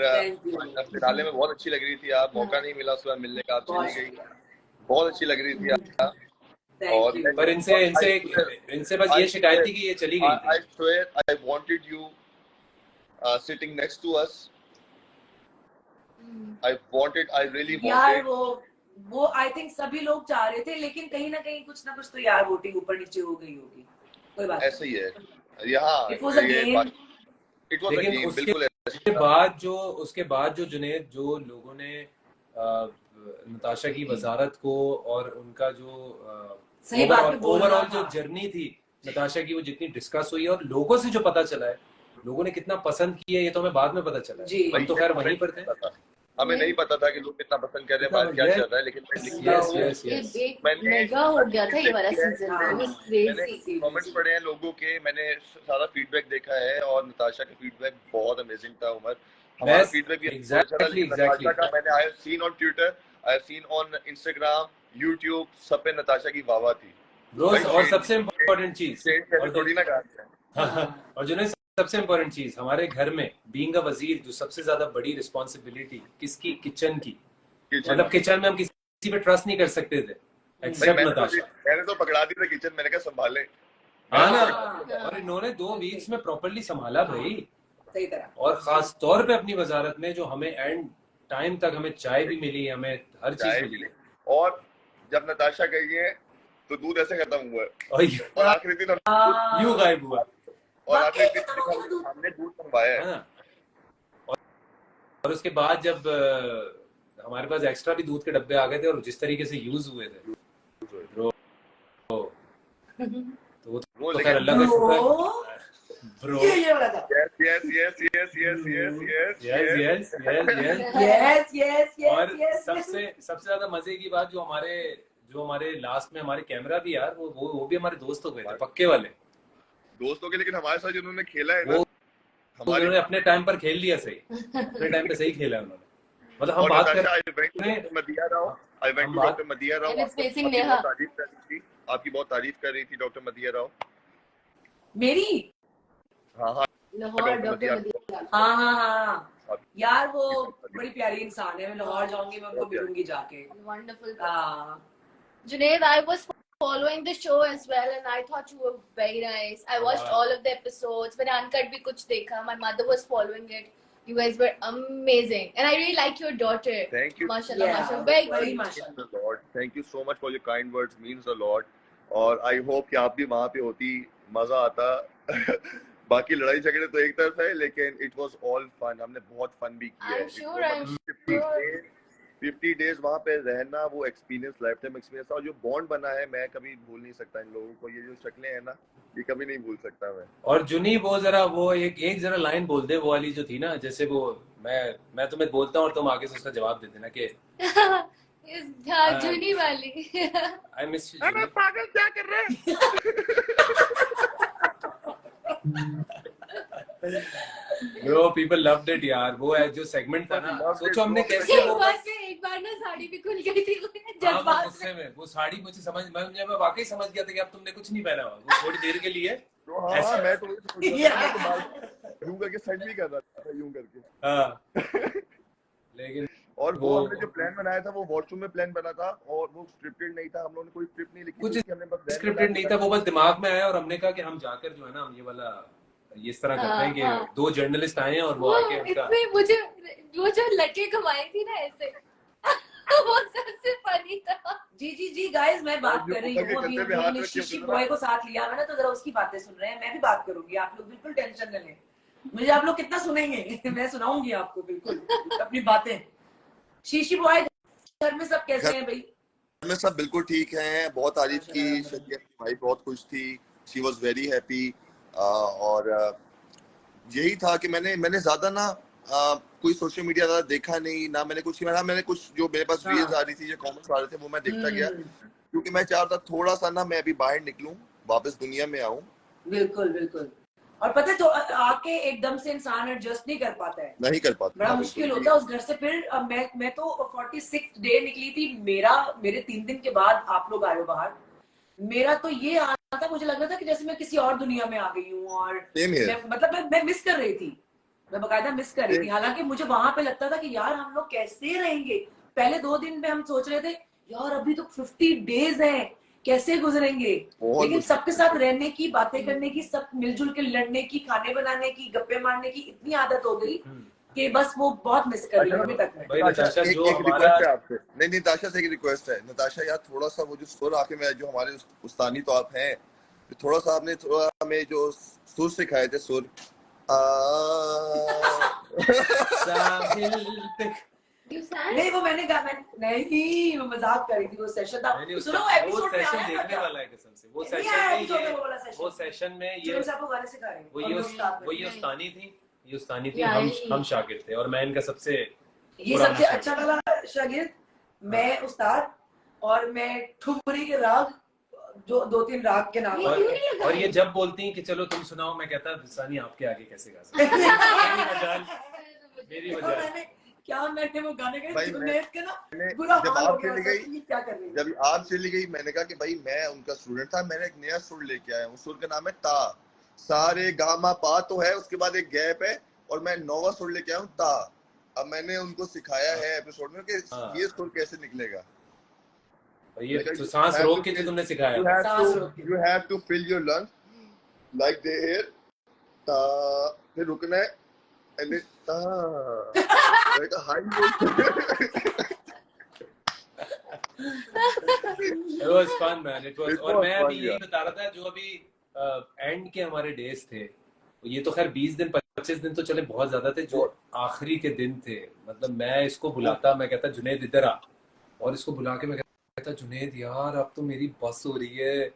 फिनाले में बहुत अच्छी लग रही थी आप. मौका नहीं मिला उसके बाद मिलने का. आप चली गई. बहुत अच्छी लग रही थी आप. और पर इनसे बस ये शिकायत थी कि ये चली गई थी. I swear I wanted you sitting next to us. I really यार wanted. वो आई थिंक सभी लोग चाह रहे थे, लेकिन कहीं ना कुछ तो यार वोटिंग ऊपर नीचे हो गई होगी. कोई बात ऐसे ही है. यहाँ It was a game. It was a लेकिन game. बिल्कुल उसके बाद जो जुनैद, जो लोगों ने नताशा की वजारत को और उनका जो सही बात पे बोल रहा ओवरऑल जो था. जर्नी थी नताशा की, वो जितनी डिस्कस हुई है और लोगों से जो पता चला है, लोगों ने कितना पसंद किया, ये तो हमें बाद में पता चला है. जी. हम तो खैर वहीं पर थे. हमें नहीं पता था कि लोग कितना पसंद कर रहे हैं, बाहर क्या चल रहा है. लेकिन मैं लिखता Yes, हूँ. yes, yes. एक मैंने- मेगा हो गया था ये वाला सीजन. मैंने कमेंट्स पढ़े हैं लोगों के. मैंने सारा फीडबैक देखा है और नताशा का फीडबैक बहुत अमेजिंग था. उमर हमारा Yes, फीडबैक भी exactly. नताशा का मैंने I have seen on Twitter, I have seen on Instagram, YouTube, सब पे नताशा की वाह थी. रोज. और सबसे इम्पोर्टेंट चीज और थोड़ी ना कहा. और जुनैद सबसे इम्पोर्टेंट चीज हमारे घर में बीइंग अ वजीर, जो सबसे ज्यादा बड़ी रिस्पॉन्सिबिलिटी किसकी? किचन की. मतलब किचन में हम किसी पे ट्रस्ट नहीं कर सकते थे एक्सेप्ट नताशा. मैंने तो पकड़ा दी था किचन. मैंने कहा संभाले. हाँ ना. और इन्होंने 2 वीक्स में प्रॉपर्ली संभाला भाई. सही तरह. और खास तौर पे अपनी वजारत में जो हमें एंड टाइम तक हमें चाय भी मिली, हमें हर चीज मिली. और जब नताशा गई है तो दूध ऐसे खत्म हुआ है और और आखिरी दिन यूं गायब हुआ। और आखिरी वाकई दिन खत्म हो गया दूध। हमने दूध मंगवाया है। हाँ। और उसके बाद जब हमारे पास एक्स्ट्रा भी दूध के डब्बे आ गए थे और जिस तरीके से यूज हुए थे ब्रो, तो वो वो तो लेकिन खैर अल्लाह का शुक्र ब्रो। ये वाला था। yes yes yes yes yes yes yes yes yes yes yes yes yes और यस सबसे ज्यादा मजे की बात जो हमारे लास्ट में हमारे कैमरा भी यार वो भी हमारे दोस्त हो गए थे पक्के वाले दोस्तों के। लेकिन हमारे साथ जिन्होंने खेला है ना वो हमारी उन्होंने अपने टाइम पर खेल लिया सही, अपने टाइम पे सही खेला उन्होंने। मतलब हम और बात कर Natasha I went to doctor Madiya Rao I went to doctor Madiya Rao And it's facing आपकी Neha. बहुत तारीफ कर रही थी, आपकी बहुत तारीफ कर रही थी डॉक्टर मदिया राव। मेरी हाँ हाँ लाहौर डॉक्टर मदीना। हाँ हाँ हाँ यार वो बड़ी प्यारी इंसान है। मैं लाहौर जाऊंगी, मैं उनको मिलूंगी जाके। Wonderful. हाँ Junaid, I was following the show as well, and I thought you were very nice. I watched all of the episodes. मैंने uncut भी कुछ देखा. My mother was following it. You guys were amazing, and I really like your daughter. Thank you. Mashallah, Yeah. mashallah, very very good. much. Means a lot. Thank you so much for your kind words, means a lot. और I hope कि आप भी वहाँ पे होती, मजा आता। बाकी लड़ाई झगड़े तो एक तरफ है, लेकिन इट वाज ऑल फन। हमने बहुत फन भी किया I'm sure. 50 डेज वहाँ पे रहना, वो एक्सपीरियंस लाइफ टाइम एक्सपीरियंस था। और जो बॉन्ड बना है मैं कभी भूल नहीं सकता इन लोगों को। ये जो शक्लें हैं ना, ये कभी नहीं भूल सकता मैं। और जुनी वो एक जरा लाइन बोल दे, वो वाली जो थी ना, जैसे वो मैं तुम्हें बोलता हूँ और तुम आगे से उसका जवाब देते ना कि हाँ, जुनी वाली. I miss you. पागल क्या कर रहे हैं? ब्रो पीपल लव्ड इट यार। वो है जो सेगमेंट था ना, सोचो हमने कैसे एक बार ना साड़ी भी खुल गई थी हाँ, जज्बात गुस्से में वो साड़ी मुझे मैं वाकई समझ गया था कि अब तुमने कुछ नहीं पहना हुआ, वो थोड़ी देर के लिए तो हाँ, मैं तो यूं करके सेट भी कर रहा था, यूं करके। हाँ। लेकिन और वो हमने जो प्लान बनाया था वो वॉशरूम में प्लान बना था, और वो स्क्रिप्टेड नहीं था। हम लोगों ने कोई स्क्रिप्ट नहीं लिखी, कुछ हमने बस स्क्रिप्टेड नहीं था, वो बस दिमाग में आया और हमने कहा कि हम जाकर जो है ना, हम ये वाला इस तरह करते हैं कि दो जर्नलिस्ट आए हैं और वो आके उनका इतने मुझे वो जो लटके घुमाई थी ना ऐसे वो सबसे फनी था। जी गाइस, मैं बात कर रही हूँ अभी। हमने शीशी बॉय को साथ लिया है ना, तो जरा उसकी बातें सुन रहे हैं। मैं भी बात करूंगी, आप लोग बिल्कुल टेंशन न लें। मुझे आप लोग कितना सुनेंगे मैं सुनाऊंगी आपको बिल्कुल अपनी बातें। शीशी बॉय, घर में सब कैसे हैं भाई? में सब बिल्कुल ठीक हैं। बहुत तारीफ की, शकील की वाइफ बहुत खुश थी, शी वाज वेरी हैप्पी। और यही था कि मैंने ज्यादा ना कोई सोशल मीडिया ज्यादा देखा नहीं ना, मैंने कुछ जो मेरे पास रील्स आ रही थी, जो कमेंट्स आ रहे थे, वो मैं देखता गया, क्योंकि मैं चाहता थोड़ा सा ना मैं अभी बाहर निकलूं, वापस दुनिया में आऊं। बिल्कुल बिल्कुल। और पता है, तो आके एकदम से इंसान एडजस्ट नहीं कर पाता है, नहीं कर पाता, बड़ा मुश्किल होता है उस घर से। फिर मैं तो 46 डे निकली थी। मेरे 3 दिन के बाद आप लोग आए हो बाहर। मेरा तो ये आना था, मुझे लग रहा था कि जैसे मैं किसी और दुनिया में आ गई हूँ। और मैं मिस कर रही थी, मैं बकायदा मिस कर रही थी। हालांकि मुझे वहां पे लगता था कि यार हम लोग कैसे रहेंगे। पहले 2 दिन में हम सोच रहे थे यार अभी तो 50 डेज हैं, कैसे गुजरेंगे। लेकिन सबके साथ रहने की, बातें करने की, सब मिलजुल के लड़ने की, खाने बनाने की, गप्पे मारने की इतनी आदत हो गई कि बस वो बहुत मिस कर रही हूँ अभी तक मैं। भाई नताशा जो हमारा रिक्वेस्ट है आपसे, नहीं नताशा से एक रिक्वेस्ट है। नताशा यार थोड़ा सा वो जो सुर आके में, जो हमारे उस्तानी तो आप हैं, थोड़ा सा आपने थोड़ा हमें जो सुर सिखाए थे, सुर नहीं वो मैंने कहा, नहीं वो मजाक कर रही थी। वो सेशन था, सुनो एपिसोड में आया देखने वाला है कसम से। वो सेशन में ये आपको गाने सिखा रही हूँ। वो ये उस्तानी थी, हम शागिर्द थे। और मैं इनका सबसे अच्छा वाला शागिर्द, मैं उस्ताद, और मैं ठुमरी के राग, जो 2-3 राग के नाम। और ये जब बोलती हैं कि चलो तुम सुनाओ, मैं कहता सानी आपके आगे कैसे गा सकते मेरी वजह क्या मैंने वो गाने भाई जब आप चली गई मैंने कहा कि भाई मैं उनका स्टूडेंट था, मैंने एक नया सुर लेके आया हूँ। सुर का नाम है ता। सारे गामा पा तो है, उसके बाद एक गैप है, और मैं नौवा सुर लेके आया हूँ ता। अब मैंने उनको सिखाया है एपिसोड में कि ये सुर कैसे निकलेगा। ये तो सांस रोक के तुमने सिखाया। You have to fill your lungs like they hear ता, फिर रुकना है and then ता, like a high note। It was fun, man. It was. It और was मैं fun, अभी यही yeah. बता रहा था, जो अभी एंड के हमारे डेज थे, ये तो खैर 20 दिन 25 दिन तो चले बहुत ज्यादा थे, जो आखिरी के दिन थे, मतलब मैं इसको बुलाता, मैं कहता जुनेद इधर आ, और इसको बुला के मैं कहता जुनेद यार अब तो मेरी बस हो रही है,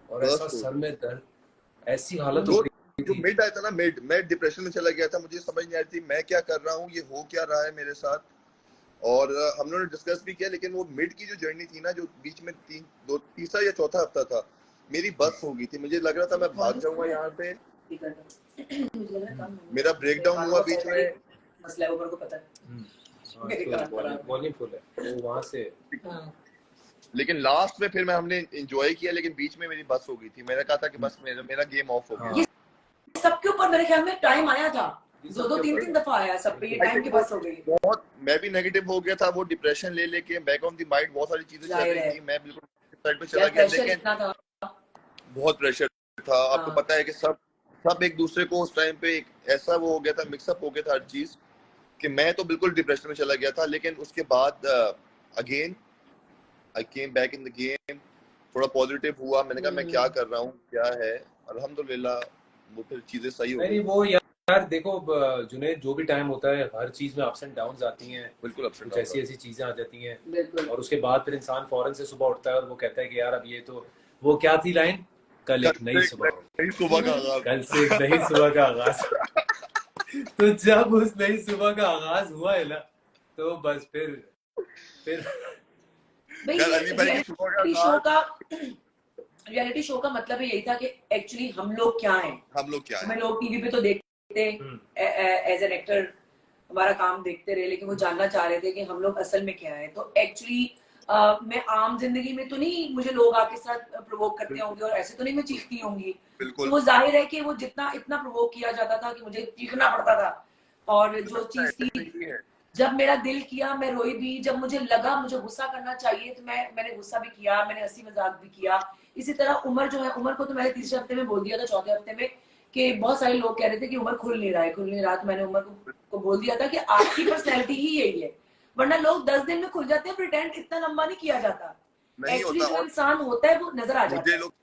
और ऐसा बस हो सर में दर्द, ऐसी हालत जो हो रही जो थी। मिड आया था ना, मिड मैं डिप्रेशन में चला गया था, मुझे समझ नहीं आ रही थी मैं क्या कर रहा हूँ, ये हो क्या रहा है मेरे साथ। और हम लोगों ने डिस्कस भी किया, लेकिन वो मिड की जो जर्नी थी ना, जो बीच में तीसरा या चौथा हफ्ता था, मेरी बस हो गई थी, मुझे लग रहा था मैं भाग जाऊंगा यहाँ पे, मेरा ब्रेकडाउन हुआ बीच में। मसला है, ऊपर को पता है। मेरे कान खराब है। वॉल्यूम फुल है वो वहां से। हाँ। लेकिन लास्ट में फिर हमने एंजॉय किया, लेकिन बीच में मेरी बस हो गई थी, मैंने कहा था कि बस मेरा गेम ऑफ हो गया। हाँ। सबके ऊपर मेरे ख्याल में टाइम आया था, 2-3 दफा आया सब पे, ये टाइम की बस हो गई। बहुत मैं भी नेगेटिव हो गया था, वो डिप्रेशन ले लेके बैक ऑफ द माइंड बहुत सारी चीजें चल जाहिर रही है। थी, मैं बिल्कुल साइड पे चला गया, प्रेशर लेकिन इतना था। बहुत प्रेशर था। आपको हाँ। पता है कि सब एक दूसरे को उस टाइम पे एक ऐसा वो हो गया था, मिक्सअप हो गया था हर चीज, कि मैं तो बिल्कुल डिप्रेशन में चला गया था। लेकिन उसके बाद again I came back in the game, थोड़ा पॉजिटिव हुआ, मैंने कहा मैं क्या कर रहा हूँ, क्या है, अल्हम्दुलिल्लाह वो फिर चीजें सही हो नहीं गई। वो यार देखो जुनेद, जो भी टाइम होता है हर चीज में अप्स एंड डाउन्स आती हैं, बिल्कुल अपसेट कुछ ऐसी ऐसी चीजें आ जाती हैं, बिल्कुल। और उसके बाद फिर इंसान फौरन से सुबह उठता है और वो कहता है कि यार अब ये तो, वो क्या थी लाइन, कल एक नई सुबह होगी, नई सुबह का आगाज, कल से एक नई सुबह का आगाज। तो जब उस नई सुबह का आगाज हुआ है ना, तो बस फिर भाई यार अली भाई की सुबह का रियलिटी शो का मतलब ही यही था कि एक्चुअली हम लोग क्या हैं। हम लोग क्या हमें है, लोग टीवी पे तो देखते एज एन एक्टर, हमारा काम देखते रहे, लेकिन वो जानना चाह रहे थे कि हम लोग असल में क्या है। तो एक्चुअली मैं आम जिंदगी में तो नहीं, मुझे लोग आके साथ प्रोवोक करते होंगे और ऐसे तो नहीं मैं चीखती होंगी, तो बिल्कुल वो जाहिर है कि वो जितना इतना प्रोवोक किया जाता था कि मुझे चीखना पड़ता था। और जो चीज थी, जब मेरा दिल किया मैं रोई भी, जब मुझे लगा मुझे गुस्सा करना चाहिए तो मैंने गुस्सा भी किया, मैंने हंसी मजाक भी किया। इसी तरह उमर जो है, उमर को तो मैंने तीसरे हफ्ते में बोल दिया था, चौथे हफ्ते में, कि बहुत सारे लोग कह रहे थे कि उमर खुल नहीं रहा है, तो मैंने उमर को बोल दिया था कि आपकी पर्सनैलिटी ही यही है, वरना लोग 10 दिन में खुल जाते हैं, प्रिटेंड इतना लंबा नहीं किया जाता। नहीं एक्चुअली होता। जो और इंसान होता है वो नजर आ जाता मुझे है। लोग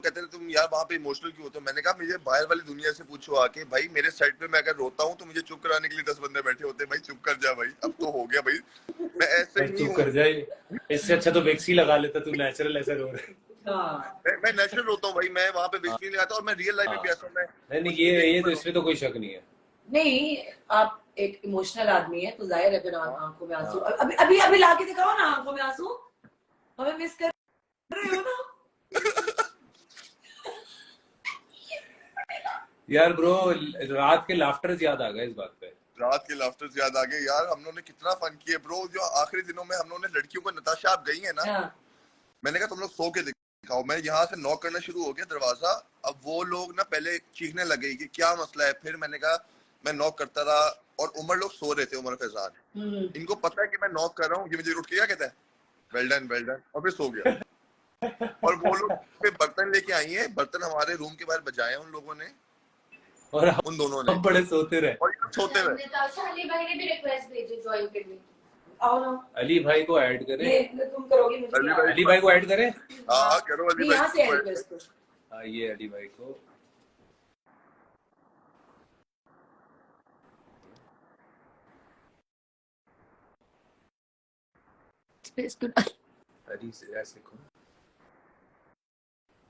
कहते थे तुम यार वहां पे इमोशनल क्यों होते हो, मैंने कहा मुझे बाहर वाली दुनिया से पूछो आके, भाई मेरे साइड पे मैं अगर रोता हूँ तो मुझे चुप कराने के लिए 10 बंदे बैठे होते हैं, भाई चुप कर जा भाई, अब तो हो गया भाई, मैं ऐसे ही चुप हूँ, कर जाए, इससे अच्छा तो विक्स ही लगा लेता, तू नेचुरल ऐसा रो रहा है। हाँ। मैं नेचुरल रोता हूँ भाई, मैं वहां पे विक्स भी नहीं आता, और मैं रियल लाइफ में भी ऐसा हूँ, मैं नहीं ये तो इसमें तो कोई शक नहीं है। नहीं, आप एक इमोशनल आदमी है तो जाहिर है फिर आंखों में आंसू। अभी अभी अभी ला के दिखाओ ना आंखों में आंसू, हमें मिस कर रहे हो ना। यार ब्रो, रात के लाफ्टर्स याद आ गए इस बात पे। रात के लाफ्टर्स याद आ गए यार, हम लोगों ने कितना फन किया ब्रो, जो आखिरी दिनों में हम लोगों ने लड़कियों को, नताशा आप गई है ना, हाँ। मैंने कहा तुम लोग सो के दिखाओ, मैं यहाँ से नॉक करना शुरू हो गया दरवाजा, अब वो लोग ना पहले चीखने लगे कि क्या मसला है, फिर मैंने कहा मैं नॉक करता रहा, और उमर लोग सो रहे थे, उमर फैजान, इनको पता है कि मैं नॉक कर रहा हूँ, ये मुझे उठ के क्या कहता है, वेल डन, और फिर सो गया। और वो लोग फिर बर्तन लेके आई हैं, बर्तन हमारे रूम के बाहर बजाए उन लोगों ने, और उन दोनों ने, हम बड़े सोते रहे, और ये सोते रहे। नताशा अली भाई ने भी रिक्वेस्ट भेजी ज्वाइन करने की। आओ ना, अली भाई को ऐड करें, ये तुम करोगी मुझे अली क्या? भाई- अली भाई को ऐड करें, हाँ करो अली नहीं, भाई यहाँ से को ऐड ऐड कर इसको। ये अली भाई को। अली से ऐसे लिखो,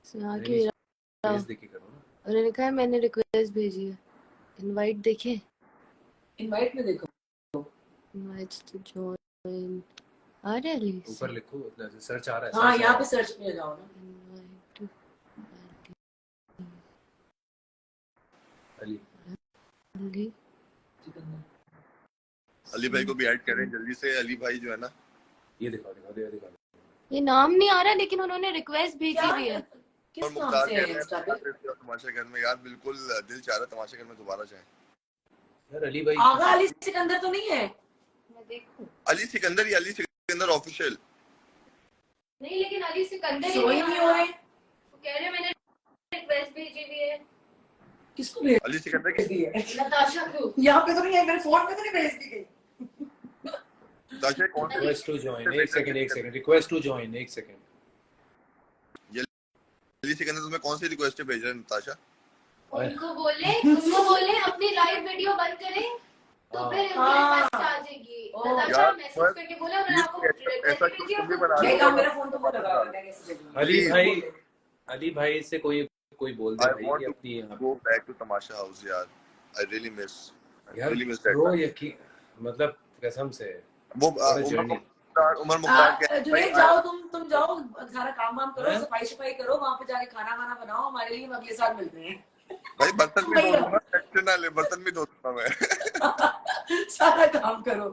स्पेस देखी करो ना। उन्होंने कहा मैंने रिक्वेस्ट भेजी है, इनवाइट देखें, इनवाइट में देखो, इनवाइट टू जॉइन आ रहा है अली से? ऊपर लिखो, सर्च आ रहा है। हाँ search आ यहाँ रहा पे सर्च में जाओ ना। इनवाइट टू है। अली अली अली भाई को भी ऐड करें जल्दी से, अली भाई जो है ना, ये दिखाओ, ये नाम नहीं आ रहा, लेकिन उन्होंने रिक्वेस्ट भेजी हुई है। किस और नाम मुख्तार से कह है रहे इंस्टा पे? हैं तमाशा घर में, यार बिल्कुल दिल चाह रहा है तमाशा घर में दोबारा जाएं। यार अली भाई आगा अली सिकंदर तो नहीं है? मैं देखूं? अली सिकंदर या अली सिकंदर ऑफिशियल, नहीं, लेकिन अली सिकंदर शो ही नहीं हो रहे। वो कह रहे मैंने रिक्वेस्ट भेजी हुई है। किसको भेज अली सिकंदर की दी है? नताशा को। यहाँ पे तो नहीं है, मेरे फोन पे तो नहीं भेज दी गई। नताशा कौन सी रिक्वेस्ट टू ज्वाइन, एक सेकंड, रिक्वेस्ट टू ज्वाइन, एक सेकंड। अली सिकंदर तुम्हें कौन सी रिक्वेस्ट भेज रहे हैं नताशा? उनको बोले अपनी लाइव वीडियो बंद करें तो फिर रिक्वेस्ट आ जाएगी। नताशा मैसेज करके बोले उन्होंने आपको ऐसा रिक्वेस्ट भेजी कुछ भी बना ये काम मेरा फोन तो वो लगा हुआ है, मैं कैसे भेजूं? अली भाई से कोई बोल दे I भाई want कि to अपनी go back to Tamasha house यार। I really miss यार that ब्रो, time। यकीन मतलब कसम से वो journey। उमर मुख्तार के जुनेद जाओ, तुम जाओ, सारा काम वाम करो, हैं? सफाई करो, वहाँ पे जाके खाना वाना बनाओ हमारे लिए, हम अगले साल मिलते हैं। भाई बर्तन भी धो दूंगा, टेंशन ना ले, बर्तन भी धो दूंगा मैं। सारा काम करो।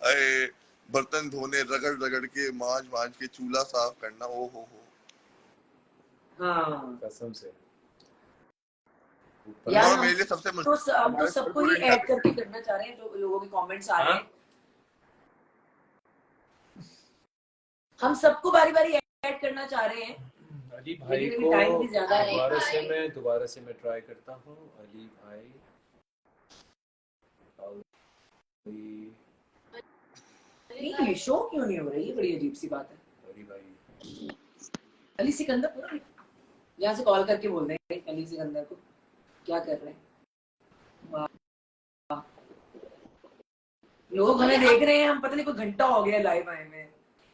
अरे बर्तन धोने, रगड़ के मांज के चूल्हा साफ करना, ओ हो। हाँ कसम से यार, और मेरे लिए सबसे तो हम तो सबको ही ऐड करके करना चाह रहे हैं, जो लोगों के कमेंट्स आ रहे हैं, हम सबको बारी ऐड करना चाह रहे हैं। अली भाई लेकिन को टाइम भी ज्यादा है। दोबारा से मैं ट्राई करता हूँ। अली भाई नहीं, ये शो क्यों नहीं हो रही? ये बड़ी अजीब सी बात है। अली भाई, अली सिकंदर पूरा यहाँ से कॉल करके बोल रहे हैं अली सिकंदर को, क्या कर रहे हैं? वाह, लोग हमें देख रहे हैं, हम पता नहीं कोई घंटा हो गया लाइव आए में।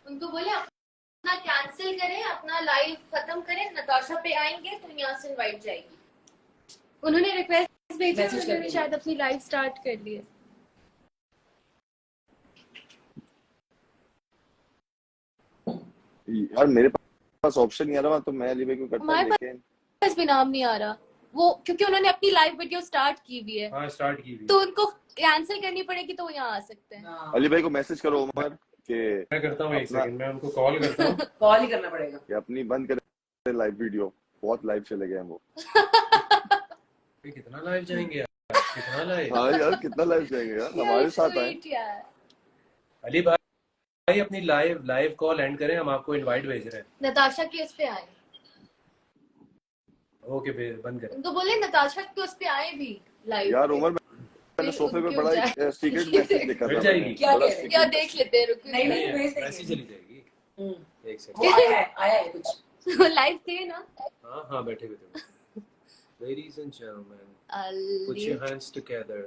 उनको बोले अपना कैंसिल करें, अपना लाइव खत्म करें, नताशा पे आएंगे तो यहाँ से इनवाइट जाएगी। उन्होंने रिक्वेस्ट भेजी, उन्होंने शायद अपनी लाइव स्टार्ट कर ली है। यार मेरे पास ऑप्शन नहीं आ रहा, तो मैं अली भाई को करता हूं, लेकिन बस भी नाम नहीं आ रहा वो, क्योंकि उन्होंने अपनी लाइव वीडियो स्टार्ट की हुई है। हाँ स्टार्ट की हुई। तो उनको कैंसिल करनी पड़ेगी तो वो यहाँ आ सकते हैं। अली भाई को मैसेज करो उमर के मैं करता हूँ, एक सेकंड मैं उनको कॉल करता हूँ। कॉल ही करना पड़ेगा कि अपनी बंद करें लाइव वीडियो, बहुत लाइव चले गए हैं वो। कितना लाइव जाएंगे यार, कितना लाइव। हाँ यार कितना लाइव जाएंगे यार, हमारे साथ आए। अली भाई अपनी लाइव कॉल एंड करें, हम आपको इनवाइट भेज रहे हैं। नताशा के उस पे आए, ओके बंद करें। उनको बोले नताशा के उस पे आए भी लाइव। यार उमर मैंने सोफे पे बड़ा सीक्रेट मैसेज लिखा था। क्या कह रहे हैं? क्या देख लेते हैं, रुको। नहीं भेज देंगे। ऐसी चली जाएगी। एक वो आया है कुछ। लाइव थे ना। हाँ बैठे हुए थे। Ladies and gentlemen, put your hands together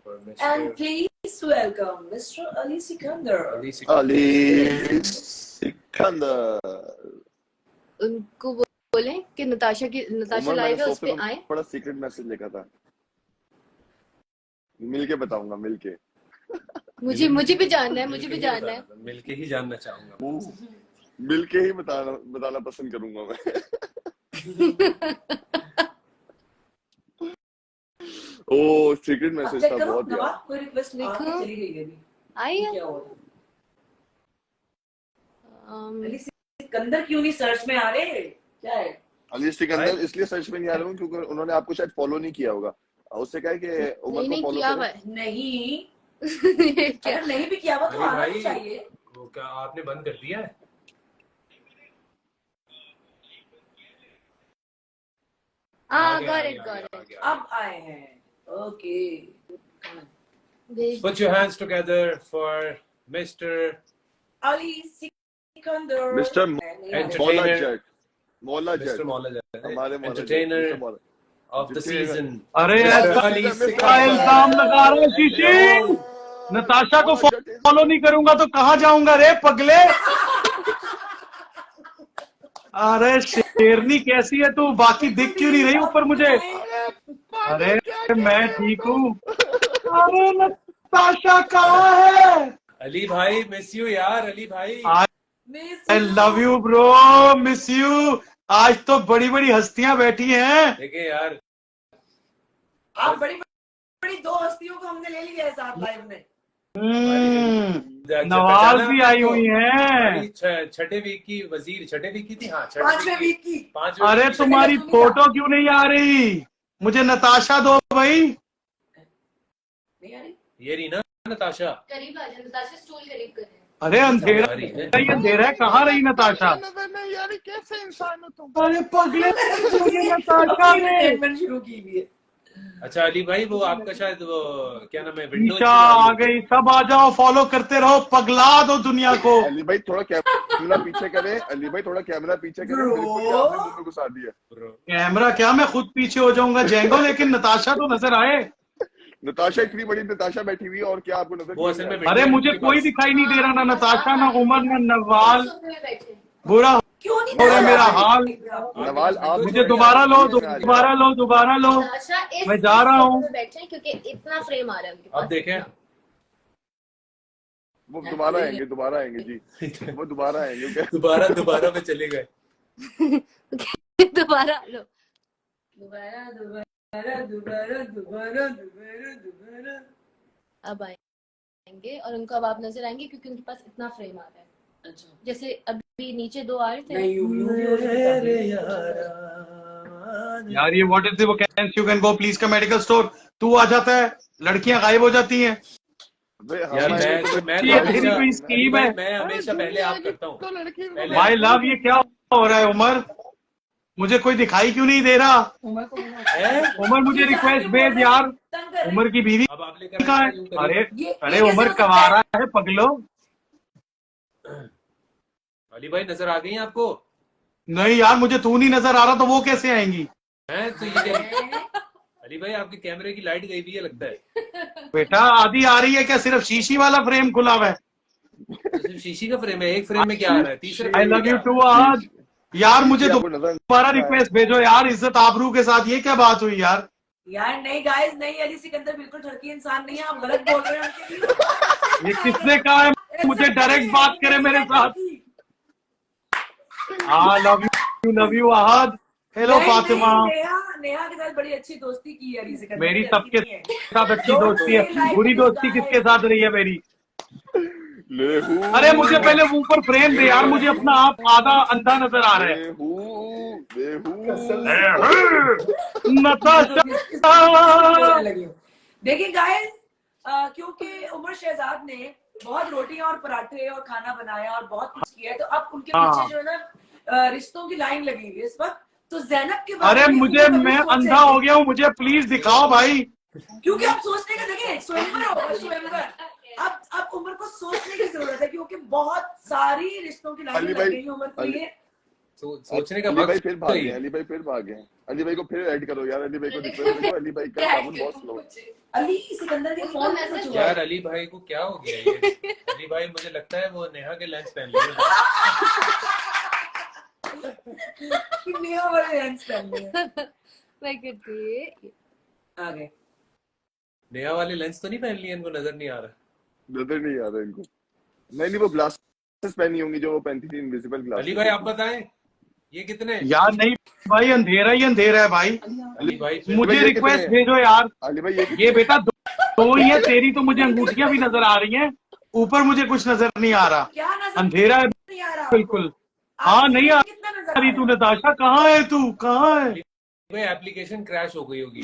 for Mr. And please welcome Mr. Ali Sikandar. Ali Sikandar. उनको बोले कि नताशा लाइव है, उस पे आए। बड़ा सीक्रेट मैसेज लिखा था, मिलके बताऊंगा, मिलके। मुझे भी जानना है, मुझे भी जानना है। मिलके ही जानना चाहूंगा। मिलके ही बताना पसंद करूंगा मैं। ओ सीक्रेट मैसेज था बहुत यार। कोई रिक्वेस्ट चली गई है अभी। आई है। क्या हुआ? अली सिकंदर क्यों नहीं सर्च में आ रहे? क्या है? अली सिकंदर इसलिए सर्च में नहीं आ रहा हूँ क्योंकि उन्होंने आपको शायद फॉलो नहीं किया होगा। उससे क्या है कि उमर को फॉलो करें। नहीं अगर नहीं भी किया हुआ तो आना चाहिए। वो क्या आपने बंद कर दिया है? got it। अब आए हैं। Okay. Put your hands together for Mr. Ali Sikandar. Mr. Entertainer. Maula Jatt हमारे entertainer of the season. अरे ऐसा इल्जाम लगा रहा है शीशी। नताशा को फॉलो नहीं करूंगा तो कहाँ जाऊंगा रे पगले। अरे शेरनी कैसी है तू, बाकी दिख क्यों नहीं रही ऊपर मुझे? अरे मैं ठीक हूँ। अरे नताशा कहाँ है? अली भाई मिस यू यार। अली भाई I love you bro, miss you. आज तो बड़ी बड़ी हस्तियां बैठी हैं। देखिए यार, आप बड़ी दो हस्तियों को हमने ले लिया है साथ लाइव में। नवाज भी आई हुई हैं। छठे वीक की वजीर, छठे वीक की थी। हाँ पांचवें वीक की। अरे तुम्हारी फोटो क्यों नहीं आ रही? मुझे नताशा दो भाई। नहीं आ रही? ये रही ना नताशा। करीब आ जा, नताशा स्टूल करीब कर। अरे अंधेरा ये अंधेरा है, कहाँ रही नताशा? यार कैसे इंसान हो तुम? अरे पगले नताशा ने शुरू की हुई है। अच्छा अली भाई, वो आपका शायद वो क्या नाम है, विंडो ईशा आ गई, सब आ जाओ, फॉलो करते रहो, पगला दो दुनिया को। अली भाई थोड़ा कैमरा पीछे करें, अली भाई थोड़ा कैमरा पीछे करें, बिल्कुल ही आपने मुंह में घुसा दिया। कैमरा क्या, मैं खुद पीछे हो जाऊंगा जेंगो, लेकिन नताशा तो नजर आए। नताशा, इतनी बड़ी नताशा बैठी हुई है और क्या आपको नजर वो असल में अरे मुझे कोई दिखाई नहीं दे रहा, ना नताशा, ना उमर, ना नवाल। बुरा क्यों नहीं हो रहा है मेरा हाल। नवाल आप मुझे दोबारा लो, दोबारा लो, दोबारा लो। मैं जा रहा हूँ। बैठे क्योंकि इतना फ्रेम आ रहा है उनके अब पास। देखें वो दोबारा आएंगे जी, वो दोबारा आएंगे क्या? दोबारा में चले गए। दोबारा लो। दोबारा। अब आएंगे और उनको अब आप नजर आएंगे क्योंकि उनके पास इतना फ्रेम आ रहा है। अच्छा जैसे अभी नीचे 2 आ रहे थे। नहीं, यूं भी हो सकता है। यार ये what is the vacancy, you can go please का मेडिकल स्टोर। तू आ जाता है, लड़कियां गायब हो जाती हैं। यार मैं ये तेरी कोई स्कीम है? मैं हमेशा पहले आप करता हूँ। माय लव, ये क्या हो रहा है उमर? मुझे कोई दिखाई क्यों नहीं दे रहा? उमर मुझे रिक्वेस्ट भेज यार, उमर की बीवी अब आप लेकर कहाँ आए, यूं है? करिए। अरे उमर कवारा है पगलो। अली भाई नजर आ गई हैं आपको? नहीं यार, मुझे तू नहीं नजर आ रहा, तो वो कैसे आएंगी? हैं तो ये अली भाई आपके कैमरे की लाइट गई हुई है लगता है। बेटा आधी आ रही है क्या? सिर्फ शीशी वाला फ्रेम खुला हुआ है। तो सिर्फ शीशी का फ्रेम है, एक फ्रेम में क्या आ रहा है? तीसरे आई लव यू टू आज। यार मुझे आपको नजर दोबारा रिक्वेस्ट भेजो यार, इज्जत आबरू के साथ। ये क्या बात हुई यार? यार नहीं गाइस, नहीं, अली सिकंदर बिल्कुल ठरकी इंसान नहीं है, आप गलत बोल रहे हैं उनके लिए। ये किसने कहा है मुझे डायरेक्ट बात करे मेरे साथ? हाँ love you Ahad. Hello Fatima. Neha के साथ बड़ी अच्छी दोस्ती की है अली सिकंदर। मेरी सबके साथ अच्छी दोस्ती है, बुरी दोस्ती किसके साथ रही है मेरी? अरे मुझे पहले ऊपर फ्रेम दे यार, मुझे अपना आप आधा अंधा नजर आ रहा है। नताशा देखिए गाइस, क्योंकि उमर शहजाद ने बहुत रोटियां और पराठे और खाना बनाया और बहुत कुछ किया है, तो अब उनके पीछे जो है ना रिश्तों की लाइन लगी हुई है इस वक्त। तो जैनब के बारे अरे में मुझे, मैं अंधा हो गया हूँ, मुझे प्लीज दिखाओ भाई। क्योंकि आप सोचने का, देखिए स्वयंवर होगा स्वयंवर। अब उमर को सोचने की जरूरत है, क्योंकि बहुत सारी रिश्तों की लाइन लग गई उमर के लिए। सोचने का अली भाई वक्त फिर भाग गए, अली भाई फिर भाग गए। अली भाई को फिर ऐड करो यार, अली भाई को रिक्वेस्ट करो, अली भाई का साबुन बहुत स्लो है। अली सिकंदर के फोन में कुछ हुआ यार अली भाई को क्या हो गया ये? अली भाई मुझे लगता है वो नेहा के लेंस पहन लिए। नेहा वाले लेंस पहन लिए। मैं कहती आ गए। नेहा वाले लेंस तो नहीं पहन लिए? इनको नजर नहीं आ रहा? नजर नहीं आ रहा इनको। नहीं वो ग्लासेस पहनी होंगी जो वो पहनती थी, इनविजिबल ग्लासेस। अली भाई आप बताएं ये कितने? यार नहीं भाई, अंधेरा ही अंधेरा है भाई। अली भाई मुझे रिक्वेस्ट भेजो यार। अली भाई ये बेटा दो ही है, तेरी तो मुझे अंगूठियां भी नजर आ रही हैं, ऊपर मुझे कुछ नजर नहीं आ रहा। क्या नजर अंधेरा है नहीं आ रहा? बिल्कुल। हाँ नहीं आ रही तू। नताशा कहाँ है तू? कहाँ है भाई? एप्लीकेशन क्रैश हो गई होगी।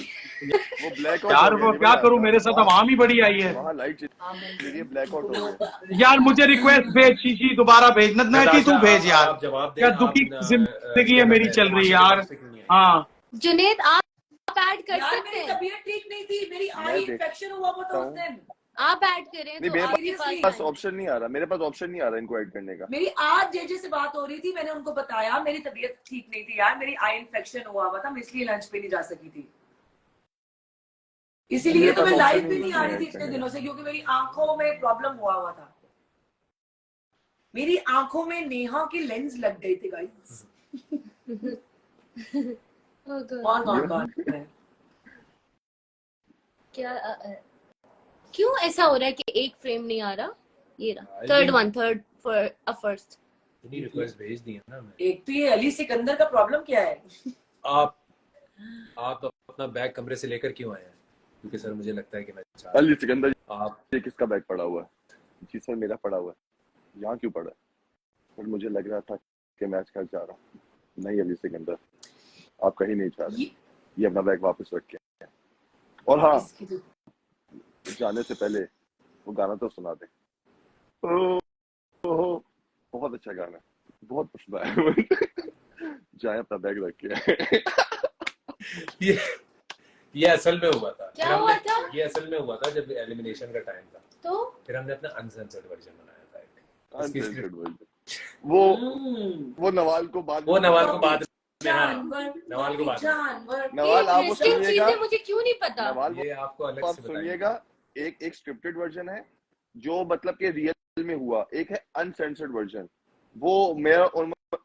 वो ब्लैक यार? वो क्या करूं, मेरे साथ आवाम ही बड़ी आई है। वहाँ लाइट चली, ब्लैक आउट हो गया। यार मुझे रिक्वेस्ट भेज, शीशी दोबारा भेज, नदनाटी तू भेज यार। आप जवाब दें। क्या दुखी जिंदगी है मेरी चल रही यार। हाँ जुनेद आप ऐड कर यार सकते मेरी हैं, तबीयत ठीक नहीं थी, मेरी आई इन्फेक्शन हुआ था उस दिन। आप ऐड करें नहीं तो मेरे आपके पास ऑप्शन नहीं आ रहा, मेरे पास ऑप्शन नहीं आ रहा इनको ऐड करने का। मेरी आज जेजे से बात हो रही थी, मैंने उनको बताया मेरी तबीयत ठीक नहीं थी यार, मेरी आई इन्फेक्शन हुआ था, मैं इसलिए लंच पे नहीं जा सकी थी। इसीलिए तो मैं लाइव भी नहीं आ रही थी इतने दिनों से, क्योंकि मेरी आंखों में प्रॉब्लम हुआ था। मेरी आंखों में नेहा की लेंस लग गई थी गाइस। कौन क्या क्यों ऐसा हो रहा है कि एक फ्रेम नहीं आ रहा? ये रहा थर्ड फर्स्ट। इतनी रिक्वेस्ट भेज दी है ना मैं। एक तो ये अली सिकंदर का प्रॉब्लम क्या है? आप अपना बैग कमरे से लेकर क्यों आए हैं? क्योंकि सर मुझे लगता है कि मैं अली सिकंदर, आप ये किसका बैग पड़ा हुआ है? जी सर मेरा पड़ा हुआ है। यहाँ क्यों पड़ा है? पर मुझे लग रहा था कि मैं आजकल जा रहा हूँ। नहीं अली सिकंदर, आप कहीं नहीं जा रहे। ये अपना बैग वापस रख के। और हाँ, जाने से पहले वो गाना तो सुना दे। बहुत अच्छा गाना, बहुत पसंद आया मुझे। जाए अपना बैग रख के। ये असल में हुआ था। क्या फिर हुआ हमने- था? ये असल में हुआ था जब एलिमिनेशन का टाइम था, तो फिर हमने अपना अनसेंसर्ड वर्जन बनाया था एक। इसकी Uncensored script- version. वो नवाल को बाद वो में नवाल को बाद में, हाँ, जानवर, नवाल को बाद में। जानवर। नवाल आप वो इंटरेस्टिंग सुनिएगा, चीजें मुझे क्यों नहीं पता। नवाल ये आपको अलग आप से बताएंगे। सुनिएगा, एक स्क्रिप्टेड वर्जन है जो मतलब कि रियल में हुआ, एक है अनसेंसर्ड वर्जन। वो मेरा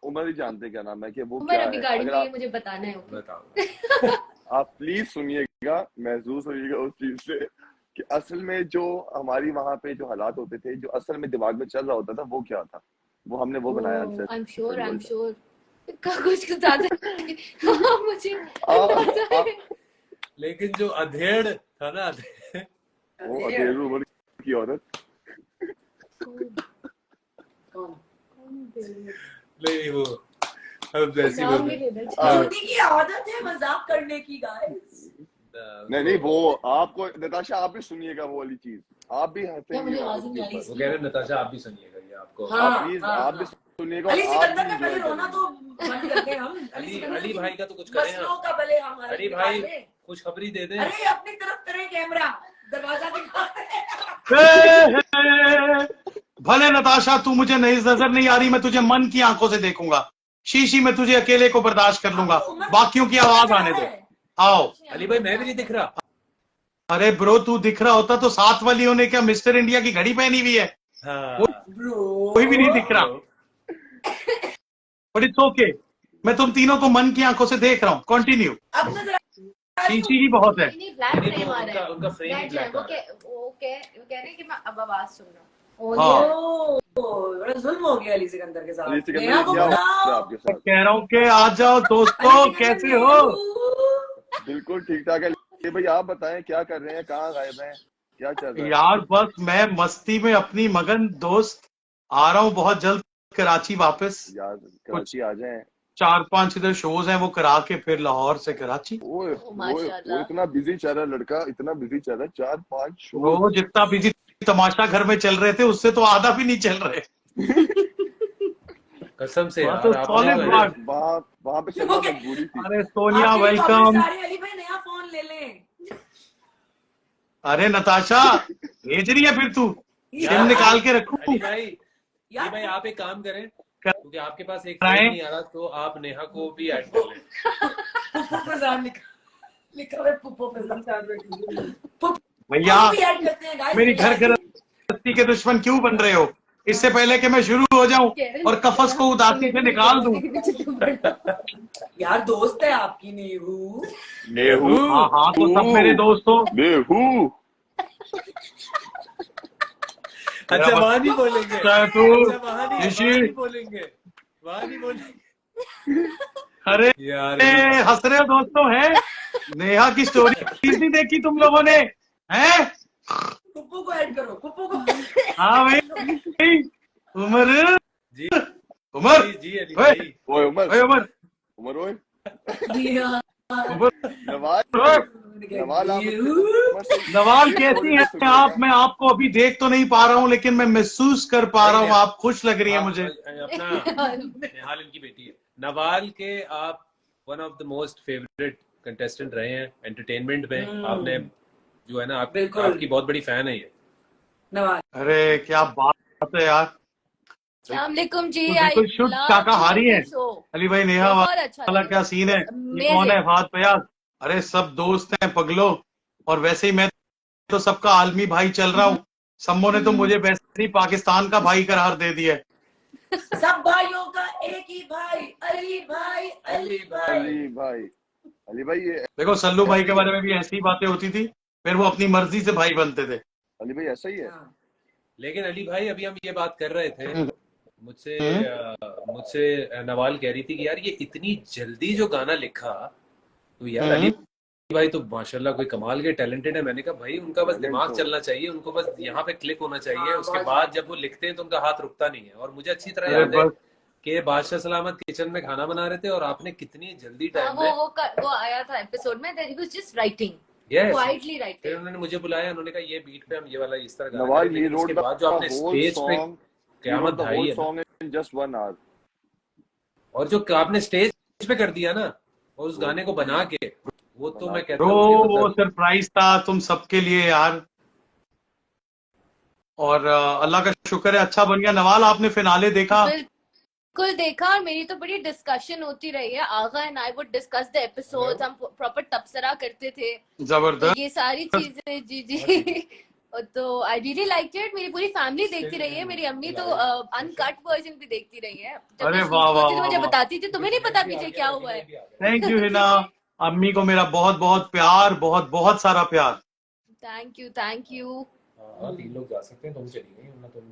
उमर ही जानते क्या नाम है कि वो उमर क्या अभी है। गाड़ी अगर में ये आप, मुझे बताना है। ओके बताऊंगा। आप प्लीज सुनिएगा, महसूस होइएगा उस चीज से कि असल में जो हमारी वहां पे जो हालात होते थे, जो असल में दिमाग में चल रहा होता था, वो क्या था, वो हमने वो बनाया आई एम श्योर अनसेंसर्ड। कुछ ज्यादा हाँ, मुझे अंदाजा है। लेकिन जो अधेड़ था ना, वो अधेड़ उम्र की औरत, नहीं वो अब ऐसी नाम बोल नहीं लेना हाँ। चाहिए। जुटी की आदत है मजाक करने की गाइस। नहीं वो आपको नताशा आप भी सुनिएगा वो वाली चीज, आप भी क्या हंसेंगे मुझे उस आवाज नहीं चीज आ रही? पर। वो कह रहे हैं नताशा आप भी सुनिएगा ये आपको। हाँ, आप प्लीज आप भी सुनिएगा अली और आप सिकंदर भी का पहले enjoy रोना तो करेंगे। बंद करते हैं हम। अली भाई का तो कुछ करें मसलों आप। का भले हम हल अली भाई निकाल लें। कुछ खबरी दे दें। अरे अपनी तरफ करें कैमरा, दरवाजा दिखा। भले नताशा तू मुझे नहीं नजर नहीं आ रही, मैं तुझे मन की आंखों से देखूंगा। शीशी में तुझे अकेले को बर्दाश्त कर लूंगा, बाकियों की आवाज आने दो। आओ। अली भाई मैं भी नहीं दिख रहा। अरे ब्रो तू दिख रहा होता तो साथ वालियों ने क्या मिस्टर इंडिया की घड़ी पहनी हुई है? हाँ कोई भी नहीं दिख रहा। बट इट्स ओके, मैं तुम तीनों को मन की आंखों से देख रहा हूँ। कंटिन्यू। अब तो जरा शीशी ही बहुत है। नहीं ब्लैक फ्रेम आ रहा है। उनका फ्रेम ही बैठ जाए, ब्लैक आ रहा है। वो कह रहे हैं कि मैं अब आवाज सुन रहा हूँ। हाँ। ओ, बड़ा जुल्म हो गया अली सिकंदर के साथ। अली सिकंदर नेहा को क्या हुआ बुलाओ। आपके साथ? कह रहा हूँ कि आ जाओ दोस्तों, अली सिकंदर कैसे हो? नेहरू। बिल्कुल ठीक ठाक है। ये भाई आप बताएं क्या कर रहे हैं, कहाँ गायब हैं, क्या चल रहा है? यार बस मैं मस्ती में अपनी मगन दोस्त, आ रहा हूँ बहुत जल्द कराची वापस। यार कराची आ जाएं। 4-5 इधर शोज हैं वो करा के फिर लाहौर से कराची। ओए माशाल्लाह। वो इतना बिजी चल रहा है लड़का, इतना बिजी चल रहा है, 4-5 शो। वो जितना बिजी तमाशा घर में चल रहे थे उससे तो आधा भी नहीं चल रहे। कसम से वहाँ यार तो आपने solid जो है- बात। वहाँ पे चलना मजबूरी थी। अरे सोनिया आपके लिए वेलकम। कमेंट्स आ रहे हैं, अली भाई नया फोन ले लें। अरे नताशा भेज रही है फिर तू? सिम निकाल के रखूं? अली भाई यार भाई आप एक काम करें, क्या? क्योंकि आपके पास एक कराएं? फ्रेंड नहीं आ रहा तो आप नेहा को भी ऐड कर लें। पुप्पो फैजान लिखा हुआ है, पुप्पो फैजान। भैया पुप्पो भी ऐड करते हैं guys। मेरी घर गृहस्थी के दुश्मन क्यों बन रहे हो? इससे पहले कि मैं शुरू हो जाऊं और कफस को उदासी से निकाल दूं। यार दोस्त है आपकी नेहरू। नेहू हाँ तो सब मेरे दोस्त हो। नेहू अच्छा वहाँ नहीं बोलेंगे। क्या तू? अच्छा वहाँ नहीं बोलेंगे, वहाँ नहीं बोलेंगे। अरे यार हंस रहे हो दोस्तों हैं? नेहा की स्टोरी नहीं देखी तुम लोगों ने? हैं? पुप्पो को ऐड करो, पुप्पो को। हाँ भाई। उमर जी उमर जी अली ओए, भाई। ओए उमर ओए उमर उमर ओए नेहा। उमर नवाज ओए, नवाल आप नवाल कैसी हैं आप? मैं आपको अभी देख तो नहीं पा रहा हूँ लेकिन मैं महसूस कर पा रहा हूँ आप खुश लग रही है मुझे। अपना निहाल इनकी बेटी है। नवाल के आप one of the most favourite contestant रहे हैं एंटरटेनमेंट में। आपने जो है ना बिल्कुल। आपकी बहुत बड़ी फैन है ये। नवाज। अरे क्या बात है यार। अस्सलामुअलैकुम जी। तो बिल्कुल शुद्ध शाकाहारी है। अली भाई नेहा बहुत अच्छा वाला लगा। क्या सीन है? ये Amazing। कौन है फात फयाज? अरे सब दोस्त हैं पगलो। और वैसे ही मैं तो सबका आलमी भाई चल रहा हूँ। सम्मो ने तो मुझे वैसे ही पाकिस्तान का भाई करार दे दिया है। सब भाइयों का एक ही भाई, अली भाई, अली भाई। अली भाई ये देखो सल्लू भाई के बारे में भी ऐसी बातें होती थी, फिर वो अपनी मर्जी से भाई बनते थे। अली भाई ऐसा ही है। हाँ। लेकिन अली भाई अभी हम ये बात कर रहे थे, मुझसे नवाल कह रही थी कि यार ये इतनी जल्दी जो गाना लिखा तो यार अली भाई तो माशाल्लाह कोई कमाल के टैलेंटेड है। मैंने कहा भाई उनका बस दिमाग चलना चाहिए, उनको बस यहाँ पे क्लिक होना चाहिए, उसके बाद जब वो लिखते हैं तो उनका हाथ रुकता नहीं है। और मुझे अच्छी तरह याद है कि बादशाह सलामत किचन में खाना बना रहे थे और आपने कितनी जल्दी टाइम में वो आया था एपिसोड में, that he was just writing, Yes. quietly फिर writing। उन्होंने मुझे बुलाया, उन्होंने कहा ये बीट पे हम ये वाला इस तरह गाना नवाल करेंगे। ये लेकिन उसके रोड बाद जो आपने स्टेज पे क़यामत ढाई है ना, सॉन्ग इन जस्ट 1 hour। और जो आपने स्टेज पे कर दिया ना और उस गाने को बना के वो तो मैं कहता ब्रो हूँ कि वो मतलब सरप्राइज था तुम सबके लिए यार। और अल्लाह का शुक्र है अच्छा बन गया। नवाल आपने फिनाले देखा? बिल्कुल देखा, और मेरी तो बड़ी डिस्कशन होती रही है। Agha and I would discuss the episodes, हम प्रॉपर तबसरा करते थे। तो जबरदस्त। ये सारी चीजें, जी जी तो आई रियली लाइक इट। मेरी पूरी फैमिली देखती रही है। मेरी अम्मी तो अनकट वर्जन भी देखती रही है। जब अरे मैं वाह सूती वाह होती थी वाह मुझे वाह। बताती थी, तुम्हें नहीं पता पीछे क्या हुआ है। Thank you Hina. अम्मी को मेरा बहुत बहुत प्यार, बहुत बहुत सारा प्यार। Thank you, thank you. हाँ 3 लोग जा सकते हैं, तुम चली गई वरना तुम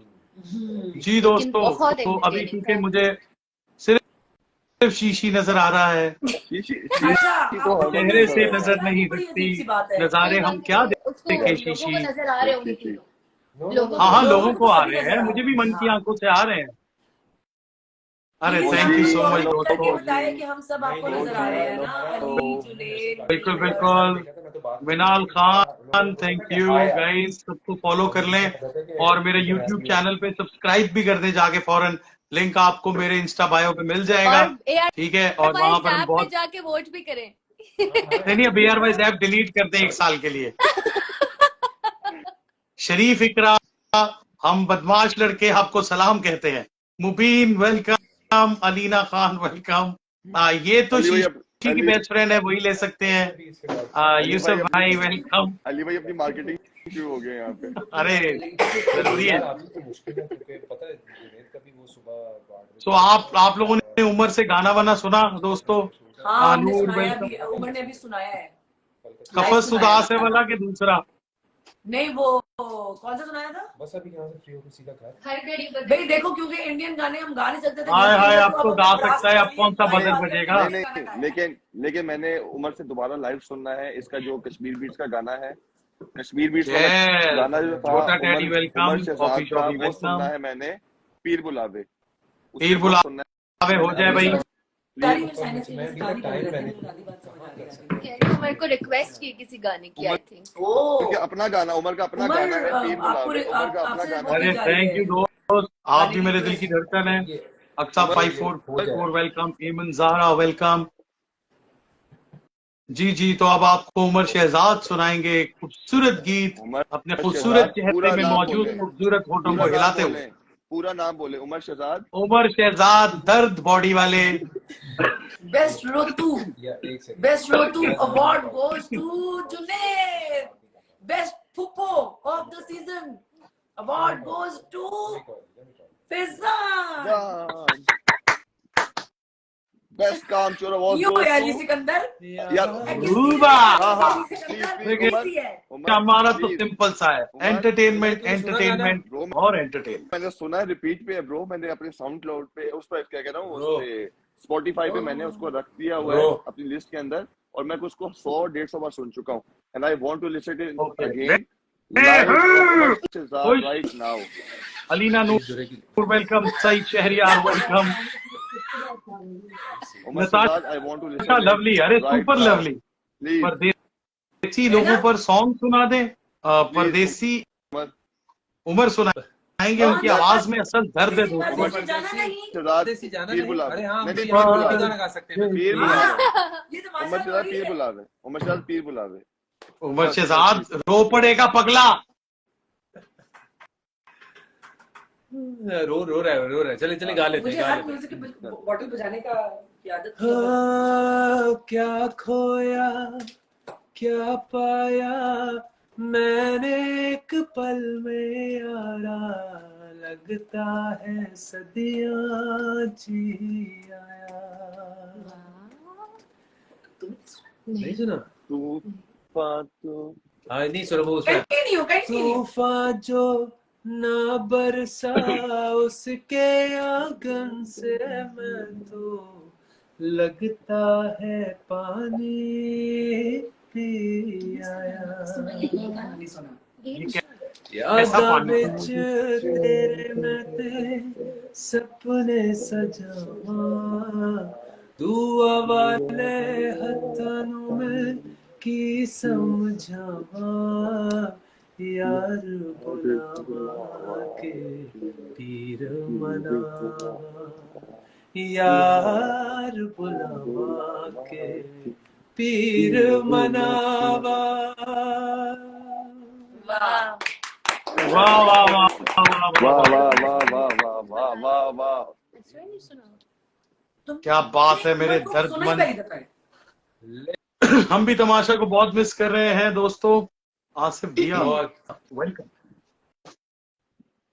जी लेकिन दोस्तों, बहुत तो अभी एंटरटेनिंग क्योंकि था। मुझे सिर्फ शीशी नजर आ रहा है, शीशी अच्छा, शीशी तो हर वक्त चेहरे नजर से आएगा। नजर नहीं बड़ी हटती, अजीब सी बात है। नजारे कोई हम बात क्या नहीं, उसको देखे लोगों शीशी। को नजर आ रहे होंगे शीशी तीनों। नो लोगों हाँ को हाँ, नजर लोगों आ को रहे आ सभी रहे नजर हैं, आ मुझे रहे भी हैं, मन की हाँ। आंखों से आ रहे हैं। अरे प्लीज थैंक यू हमें सो मच कमेंट करके दोस्तों। बताएं कि हम सब आपको नहीं, नजर आ रहे हैं ना, हेलो। अली, जुनेद, बिल्कुल पीटर, बिल्कुल। देखा था, मैं तो बात कर मिनाल रही थी, उन्होंने खान, बोला था थैंक कि यू हाय यार, गाइस, सबको फॉलो और कर मुझे लें पता था कि और मेरे you can ask YouTube me channel पे सब्सक्राइब भी कर दें जाके फौरन। लिंक आपको मेरे इंस्टा बायो पे मिल जाएगा, और ठीक है? और वहां पर हम ऐप पे बहुत जाके वोट भी करें। नहीं, अब एयरवाइज ऐप डिलीट कर दें 1 साल के लिए। शरीफ इकरा, हम बदमाश लड़के आपको सलाम कहते हैं। मुबीन वेलकम, अलीना खान वेलकम। ये तो अली भाई शीशी की अली बेस्ट फ्रेंड है, वही ले सकते हैं। अभी इसके बाद अली यूसुफ भाई वेलकम। अली भाई अपनी मार्केटिंग शुरू हो गए यहाँ पे। अरे जरूरी है। यार अभी तो मुश्किल है, क्योंकि पता है जुनेद का भी वो सुबह 8 तो बजे आप लोगों ने उमर से गाना वाना सुना दोस्तों? हाँ, हमने नूर सुनाया वेलकम। भी, उमर ने भी सुनाया है, लाइव कफस सुनाया उदास है था। वाला के दूसरा? नहीं, वो कौन सा सुनाया था? बस अभी यहाँ से फ्री होकर सीधा घर। हर घड़ी भाई देखो, क्योंकि इंडियन गाने हम गा नहीं सकते थे घर हाय के हाय, अंदर, अब तो हमने गा ब्रास सकता है, अब वाली कौन सा वाली बदल वाली बजेगा? हमने नहीं गाना नहीं, गाया। लेकिन मैंने उमर से दोबारा लाइव सुनना है इसका जो कश्मीर बीट्स का गाना है। कश्मीर बीट्स वाला यस, गाना जो था छोटा Umar daddy Umar welcome, coffee Shahzad का, शॉपी वो सुनना वेलकम। है मैंने। पीर बुलावे, पीर उससे वो सुनना बुलावे है हो मैंने जाए अभी भाई। तक। सारी प्लीज साइनेस की वजह से गाली कर रहे थे, आधी बात समझ आ रही है। कहने को मेरे को रिक्वेस्ट की किसी गाने की, आई थिंक। उमर का ओ, अपना गाना, उमर का अपना उमर गाना है पीर बुलावे, उमर का अपना आपसे गाना वो है। की अरे जा रही थैंक है यू दोस्त, आप गाने भी की मेरे दिल की रिक्वेस्ट। धड़कन है। ये अक्सा उमर 5444 वेलकम, ईमन ज़हरा वेलकम। जी जी, तो अब आपको उमर शहजाद सुनाएंगे एक खूबसूरत गीत, उमर अपने खूबसूरत शहजाद चेहरे पूरा में नाम मौजूद बोले, खूबसूरत होठों पूरा को नाम हिलाते हुए। बोले, पूरा नाम बोले। उमर शहजाद। उमर शहजाद दर्द बॉडी वाले। बेस्ट रोतू, या एक सेकंड बेस्ट रोतू मैं award call goes to Junaid. Best फुप्पो of the season award goes to Fizan. Best काम चोर अवार्ड क्यों गोज है टू अली सिकंदर? यार। रूबा। हाँ हाँ, अली प्लीज सिकंदर प्लीज देखिए, उमर, कैसी है? उमर हमारा तो प्लीज सिंपल सा है, उमर। एंटरटेनमेंट तूने सुना गाना? एंटरटेनमेंट ब्रो और एंटरटेनमेंट। मैंने सुना है, रिपीट पे है ब्रो। मैंने अपने साउंड क्लाउड पे, उस पर क्या कह रहा हूँ, उस ब्रो पे स्पॉटिफाई पे मैंने उसको रख दिया हुआ है ब्रो अपनी लिस्ट के अंदर, और मैं उसको 100-150 बार सुन चुका हूँ। And I want to listen it okay, again live from Umar Shahzad right now. Alina please जुरे की Noor welcome, Saeed Shahryar welcome, Umar Shahzad I want to Natasha listen lovely, it अरे right super now lovely. Please परदेसी है ना? लोगों पर सॉन्ग सुना दे। प्लीज। परदेसी उमर उमर सुनाएंगे, कौन उनकी सा आवाज में असल दर्द है किसी दोस्तों। उमर परदेसी जाना नहीं? शहजाद परदेसी जाना पीर नहीं? बुलावे। अरे हाँ, नहीं हम तो नहीं, यहाँ पीर पे बुलावे, गाना गा सकते हैं। पीर हाँ, बुलावे। ये उमर तमाशा शहजाद थोड़ी पीर है। बुलावे, उमर शहजाद पीर बुलावे। उमर बस शहजाद प्लीज। रो पड़ेगा पगला। रो रहा है, चले चले गा लेते मुझे हैं, गा हर लेते म्यूजिक हैं। की बॉटल बजाने का की आदत थी। हाँ, क्या खोया क्या पाया मैंने एक पल में यारा, लगता है सदियां जी आया। नहीं सुना? तूफान तो हाँ नहीं सुना, वो उसमें कंटिन्यू कंटिन्यू। तूफान जो ना बरसा उसके आंगन से मैं तो लगता है पानी पी आया। नहीं सुना। ऐसा यादा पानी विच तेरे मैं ते सपने सजावा, दुआ वाले हत्थां नूं मैं की समझावा, यार बुलावा के पीर मनावा, यार बुलावा के पीर मनावा। वाह वाह वाह वाह वाह वाह वाह वाह वाह वाह वाह वाह वाह वाह। तुम क्या बात है मेरे तुम सुना ही दर्दमंद। पहली दफा है। हम भी तमाशा को बहुत मिस कर रहे हैं दोस्तों। आसिफ भैया बहुत वेलकम।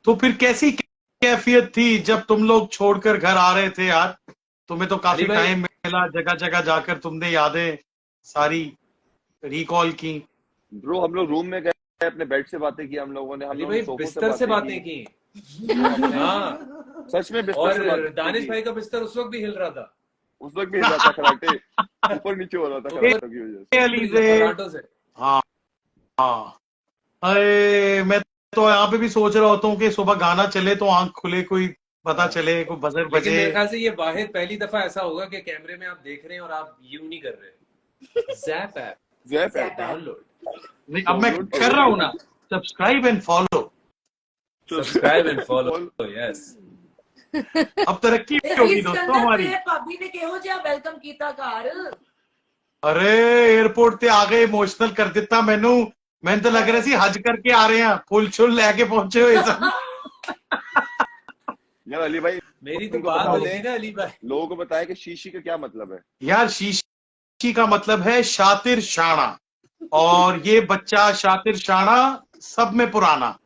तो फिर कैसी कैफियत थी जब तुम लोग छोड़कर घर आ रहे थे यार? तुम्हें तो काफी अली भाई- टाइम मिला, जगह जगह जाकर तुमने यादें सारी रिकॉल की। ब्रो हम लोग रूम में गए, अपने बेड से बातें की हम लोगों ने, हम अली लोगों भाई ने सोफों बिस्तर से बातें की। हाँ, सच में बिस्तर और से बातें दानिश की। भाई का बिस्तर उस वक्त भी हिल रहा था। उस वक्त भी हिल रहा था, खराटे ऊपर नीचे हो रहा था खराटों की वजह से। अली से खराटों से। हाँ हाँ। अरे मैं तो यहाँ पे भी सोच रहा होता हूँ कि सुबह गाना चले तो आंख खुले, कोई पता चले, कोई बजर लेकिन बजे। मेरे ख्याल से ये वाहिद पहली दफा ऐसा होगा कि कैमरे में आप देख रहे हैं और आप यूं नहीं कर रहे। ज़ैप ऐप ज़ैप है। डाउनलोड, नहीं अब मैं कर रहा हूँ ना, subscribe and follow. Subscribe and follow. Yes, अब तरक्की होगी दोस्तों हमारी। भाभी ने कहो जी वेलकम कीता घर। अरे एयरपोर्ट ते आ गए, इमोशनल कर दिता मैनू। मैंने तो लग रहा सी हज करके आ रहे हैं, फुल छुल लेके पहुंचे हुए सब। यार अली भाई मेरी तो तुमको बात बता हो दें, गई ना अली भाई। लोगों को बताया कि शीशी का क्या मतलब है। यार शीशी का मतलब है शातिर शाना, और ये बच्चा शातिर शाना सब में पुराना।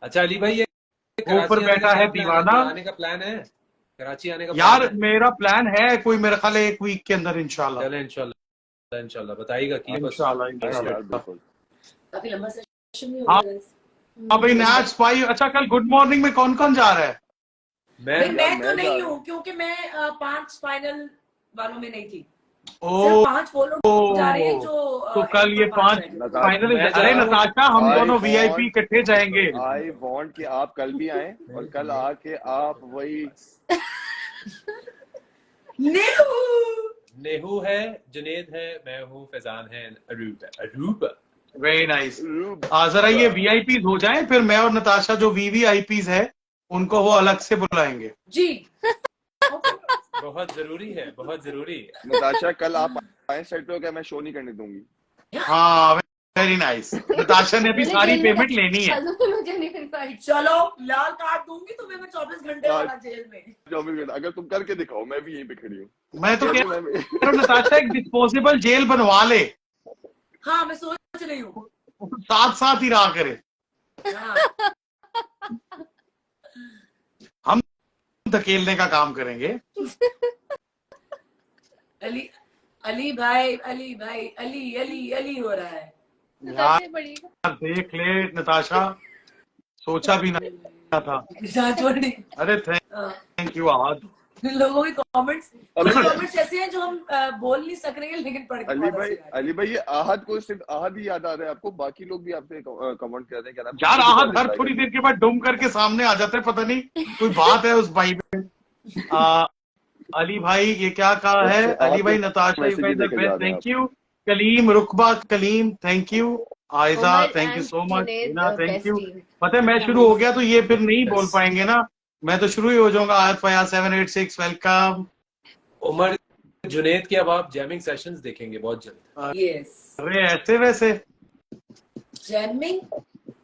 अच्छा अली भाई, ये ऊपर बैठा है दीवाना। आने का प्लान है, कराची आने का यार प्लान है? मेरा प्लान है कोई मेरे ख्याल 1 वीक के अंदर इंशाल्लाह। चले इंशाल्लाह इंशाल्लाह बताइएगा कि बस। इंशाल्लाह हाँ इंशाल्लाह। यार बिल्कुल। काफी लंबा सेशन भी हो हाँ। गया guys। अब भाई मैच पाई। अच्छा कल गुड मॉर्निंग में कौन कौन जा रहा है? मैं भाई मैं तो मैं नहीं जा- हूँ क्योंकि मैं 5 फाइनल वालों में नहीं थी। ओ सिर्फ 5 वो लोग जा रहे हैं जो तो कल ये 5 नताशा- फाइनल। मैं जा अरे रहा हूँ। नताशा हम I दोनों want- वीआईपी इकट्ठे जाएंगे। आई वांट कि आप कल भी आए और कल आके आप वही नेहू है, जुनेद है, मैं हूँ, फैजान है, अरूब है। अरूब वेरी नाइस। जरा ये वीआईपी हो जाए, फिर मैं और नताशा जो वीवीआईपीज है उनको वो अलग से बुलाएंगे। जी बहुत जरूरी है, बहुत जरूरी है। नताशा कल आप आए सेट पे हो क्या? मैं शो नहीं करने दूंगी। हाँ वेरी नाइस। नताशा ने अभी सारी पेमेंट लेनी है। मुझे नहीं मिल पाई। चलो लाल कार्ड दूंगी तुम्हें मैं 24 घंटे वाला जेल में। 24 घंटे अगर तुम करके दिखाओ, मैं भी यहीं पे खड़ी हूँ। मैं तो कह मैं भी- रहा हूँ नताशा एक डिस्पोजेबल जेल बनवा ले, हाँ मैं सोच रही हूँ। साथ साथ ही रहा करे। हाँ। हम धकेलने का काम करेंगे। अली अली भाई अली भाई अली अली अली हो रहा है। यार देख ले नताशा, सोचा भी ना था। छोड़ी। अरे थैंक यू आहद। लोगों की कमेंट्स ऐसे हैं जो हम बोल नहीं सक रहे हैं लेकिन पढ़ के अली बहुत भाई हंसी आ रही है। अली भाई ये आहद को सिर्फ आहद ही याद आ रहा है आपको? बाकी लोग भी आपसे कमेंट कर रहे हैं क्या नाम? यार आहद हर थोड़ी देर के बाद डूम करके सामने आ जाता है, पता नहीं कोई बात है उस भाई में। अली भाई ये क्या कहा है? अली भाई Natasha you guys are best, thank you. Kaleem Ruqaba Kaleem thank you. Aiza thank you so much. Heena thank you. पता है मैं शुरू हो गया तो ये फिर नहीं बोल पाएंगे ना, मैं तो शुरू ही हो जाऊंगा। आयत फयाज 786 वेलकम। उमर जुनेद के अब आप जैमिंग सेशंस देखेंगे बहुत जल्द। यस अरे ऐसे वैसे जैमिंग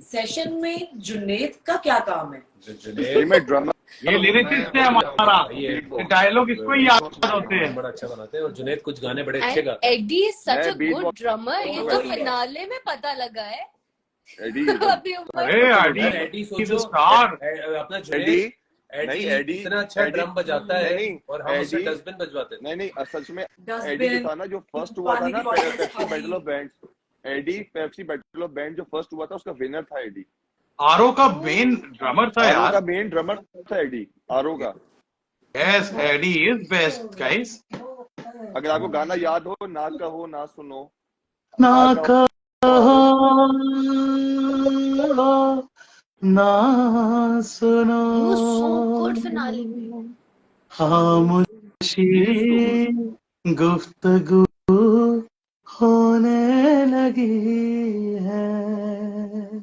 सेशन में जुनेद का क्या काम है? जुनेद मैं ड्रामा ये लिरिसिस्ट है हमारा, ये डायलॉग इसको ही याद होते हैं। बड़ा अच्छा बनाते हैं और जुनेद कुछ गाने बड़े अच्छे गाते हैं। एडी इज सच अ मैं beat गुड ड्रमर। ये तो फिनाले में पता लगा है। एडी अभी अरे यार, एडी एडी इज सोचो, स्टार। अपना एडी जुनेद नहीं, एडी एडी इतना अच्छा एडी- ड्रम बजाता है नहीं, और हम उससे एडी- डस्टबिन बजवाते थे। नहीं सच में एडी डस्टबिन जो था ना, जो फर्स्ट हुआ था पानी ना की बॉटल से पेप्सी खाली। Battle of bands, ad Pepsi battle of band जो फर्स्ट हुआ था उसका विनर था एडी। आरो का मेन ड्रमर था आरो का यार। मेन ड्रमर था एडी, आरो का। Yes ad is best guys. अगर आपको गाना याद हो, ना कहो ना सुनो, ना कहो ना सुनो, You so good finale में। खामोशी गुफ्तगू होने लगी है।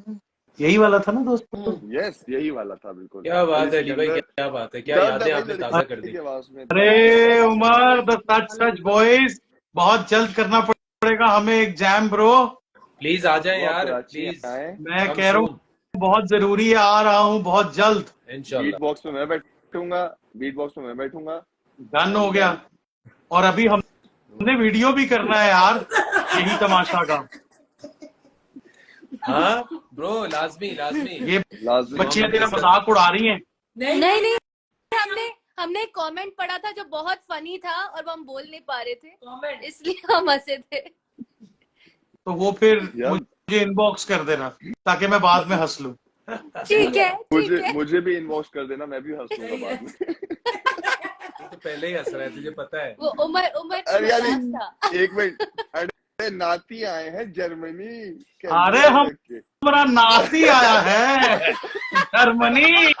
यही वाला था ना दोस्तों? यस, यही वाला था बिल्कुल। क्या बात है अली भाई, क्या बात है, क्या यादें आपने ताजा कर दी। अरे उमर, द सच बॉयज, बहुत जल्द करना पड़ेगा हमें एक जैम ब्रो। प्लीज आ जाए यार, प्लीज। मैं कह रहा हूँ बहुत जरूरी है, आ रहा हूँ बहुत जल्द। इंशाल्लाह। बीट बॉक्स में मैं बैठूंगा, बीट बॉक्स में मैं बैठूंगा। डन हो गया। और अभी हमने वीडियो भी करना है यार, यही तमाशा का। हाँ ब्रो, लाजमी लाजमी। ये लाजमी। बच्चियां तेरा मजाक उड़ा रही हैं। नहीं हमने एक कमेंट पढ़ा था जो बहुत फनी था और वो हम बोल नहीं पा रहे थे, इसलिए हम हंसे थे। तो वो फिर मुझे इनबॉक्स कर देना ताकि मैं बाद में हंस लूं। ठीक है। मुझे भी इनबॉक्स कर देना, मैं भी हंस लूंगा बाद में। तो पहले ही हंस रहा है, तुझे पता है। वो उमर अरे यार था। एक मिनट, अरे नाती आए हैं जर्मनी। अरे हमारा नाती आया है जर्मनी।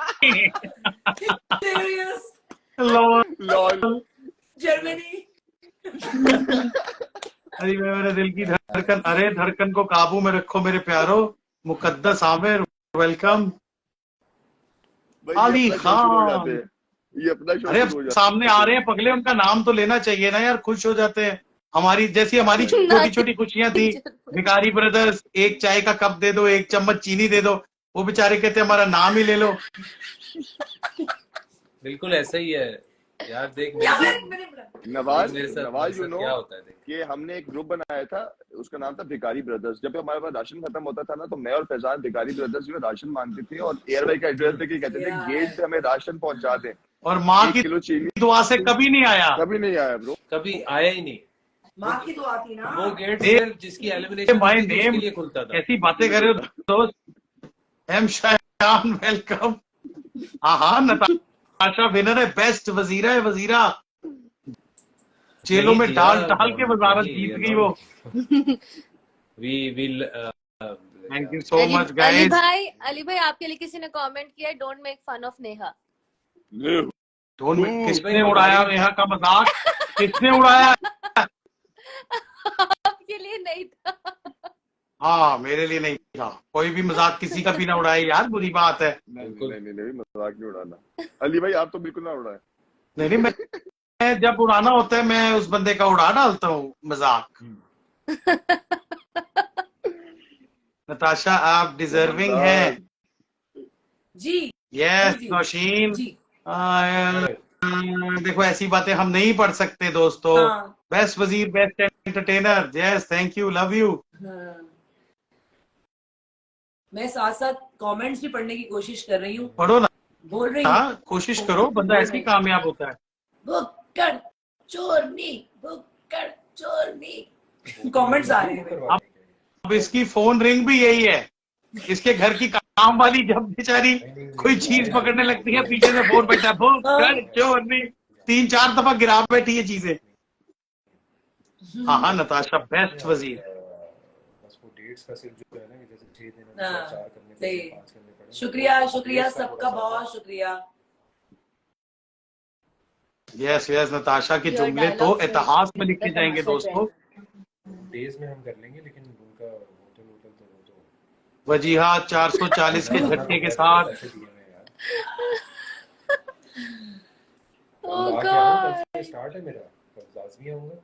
Lol Germany. अरे मेरे दिल की धड़कन, अरे धड़कन को काबू में रखो मेरे प्यारो। मुकद्दस आमिर, वेलकम। अली खान, ये अपना शो अरे शुरू हो जाता है। सामने आ रहे हैं पगले, उनका नाम तो लेना चाहिए ना यार, खुश हो जाते हैं। हमारी जैसी हमारी छोटी छोटी खुशियां थी, भिखारी ब्रदर्स, एक चाय का कप दे दो, एक चम्मच चीनी दे दो, वो बेचारे कहते हमारा नाम ही ले लो। बिल्कुल ऐसा ही है यार। देख नवाज, मेरे साथ क्या होता है, देख। कि हमने एक ग्रुप बनाया था, उसका नाम था भिखारी ब्रदर्स। जब हमारे पास राशन खत्म होता था ना, तो मैं और फैजान भिखारी ब्रदर्स में राशन मांगते थे और एयर भाई का एड्रेस देके कहते थे गेट पे हमें राशन पहुंचा दें। और माँ की किलो चीनी दुआ से कभी नहीं आया, कभी नहीं आया ब्रो, कभी आया ही नहीं। माँ की दुआ थी ना। वो गेट सिर्फ जिसकी एलिमिनेशन माय उसके नेम, लिए खुलता था। कैसी बातें कर रहे हो दोस्त। एम शायान, वेलकम। हाँ, नताशा विनर है, बेस्ट वजीरा है, वजीरा। जेलों में डाल के वजारत जीत गई वो। We will thank you so much guys. Ali भाई आपके लिए किसी ने कमेंट किया, don't make fun of Neha. किसने उड़ाया नेहा का मजाक? किसने उड़ाया? आपके लिए नहीं था। हाँ, मेरे लिए नहीं था। कोई भी मजाक किसी का भी ना उड़ाए यार, बुरी बात है। नहीं मजाक नहीं उड़ाना। अली भाई आप तो बिल्कुल ना उड़ाए। नहीं, मैं जब उड़ाना होता है मैं उस बंदे का उड़ा डालता हूँ मजाक। नताशा आप डिजर्विंग हैं जी। यस नौशीन। देखो ऐसी बातें हम नहीं पढ़ सकते दोस्तों। बेस्ट वजीर, best entertainer, yes thank you, love you. मैं साथ साथ कमेंट्स भी पढ़ने की कोशिश कर रही हूँ। पढ़ो ना, बोल रही हूँ। हाँ कोशिश करो, बंदा ऐसे ही कामयाब होता है। बुक्कड़ चोरनी, बुक्कड़ चोरनी, कमेंट्स आ रहे हैं। अब इसकी फोन रिंग भी यही है। इसके घर की काम वाली जब बेचारी कोई चीज पकड़ने लगती है, पीछे से फोन बैठा, बुक्कड़ चोरनी, 3-4 दफा गिरा बैठी है चीजें। हाँ नताशा बेस्ट वजीर। शुक्रिया सबका, बहुत शुक्रिया। यस नताशा के जुमले तो इतिहास में लिखे जाएंगे दोस्तों। डेज में हम कर लेंगे, लेकिन उनका होटल तो वजीहा 440 के झटके के साथ। स्टार्ट है मेरा, लाजमी आऊंगा।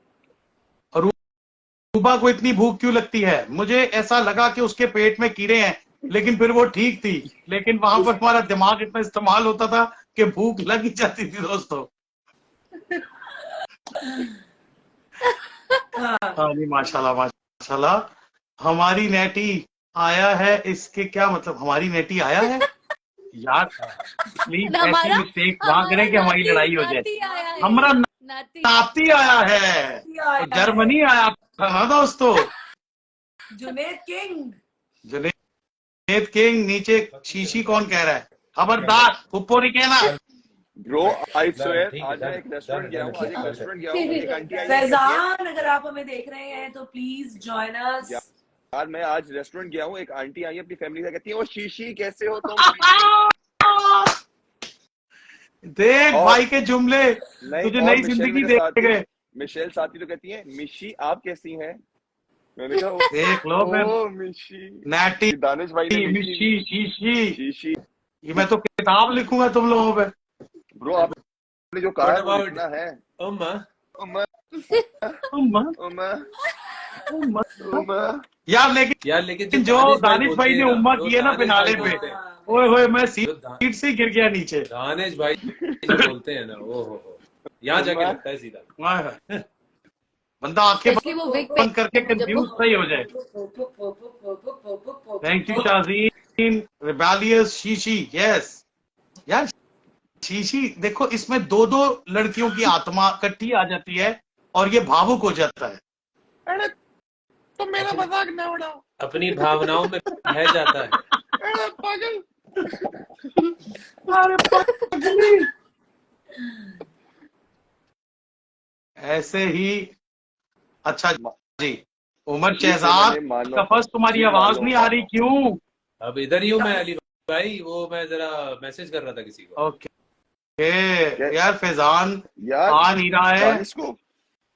रूबा को इतनी भूख क्यों लगती है? मुझे ऐसा लगा कि उसके पेट में कीड़े हैं, लेकिन फिर वो ठीक थी। लेकिन वहां पर हमारा दिमाग इतना इस्तेमाल होता था कि भूख लग ही जाती थी दोस्तों। हाँ जी, माशाल्लाह। हमारी नेटी आया है, इसके क्या मतलब? हमारी नेटी आया है यार, प्लीज ऐसी मिस्टेक ना करें कि हमारी लड़ाई हो जाए। हमारा नाती आया है, तो जर्मनी आया था ना दोस्तों। जुनेद किंग नीचे शीशी कौन कह रहा है? खबरदार ऊपर ही कहना। ब्रो आई स्वेयर, आज मैं एक रेस्टोरेंट गया हूँ, एक आंटी आई। फैजान अगर आप हमें देख रहे हैं तो प्लीज जॉइन अस। यार मैं आज रेस्टोरेंट गया हूँ, एक आंटी आई अपनी फैमिली से, कहती है ओ शीशी कैसे हो तुम? देख भाई के जुमले, तुझे नई जिंदगी दे गए। मिशेल साथी तो कहती है मिशी आप कैसी हैं? मैंने कहा देख लो फिर ओ मिशी, नैटी दानिश भाई ने मिशी शीशी, शीशी। ये मैं तो किताब लिखूंगा तुम लोगों पे। ब्रो आपने जो कहा What है वो about लिखना है। उम्मा? उम्मा उम्मा, उम्मा उम्मा। उम्मा। यार लेकिन यार लेकिन जो दानिश बोलते भाई हैं ने ना, उम्मा जो की है ना दानिश फिनाले भाई पे, बोलते हैं, ओए होए मैं जो सीट से गिर गया नीचे। दानिश भाई जो बोलते हैं ना, ओ हो, यहाँ जाके उम्मा। लगता है सीधा। वाह, बंदा आंखें स्पेशली वो विग बंद करके पे जब कंफ्यूज सही हो जाए। Thank you Shazeen. Rebellious Sheeshi, yes यार शीशी देखो, इसमें दो दो लड़कियों की आत्मा इकट्ठी आ जाती है और ये भावुक हो जाता है। अरे तो मेरा मजाक ना उड़ा, अपनी भावनाओं में बह जाता है। अरे पागल। अरे पगली। ऐसे ही। अच्छा जी, उमर शहजाद का फर्स्ट तुम्हारी आवाज नहीं आ रही क्यों? अब इधर ही हूँ मैं अली भाई, वो मैं जरा मैसेज कर रहा था किसी को। ओके यार फैजान यार आ नहीं रहा है।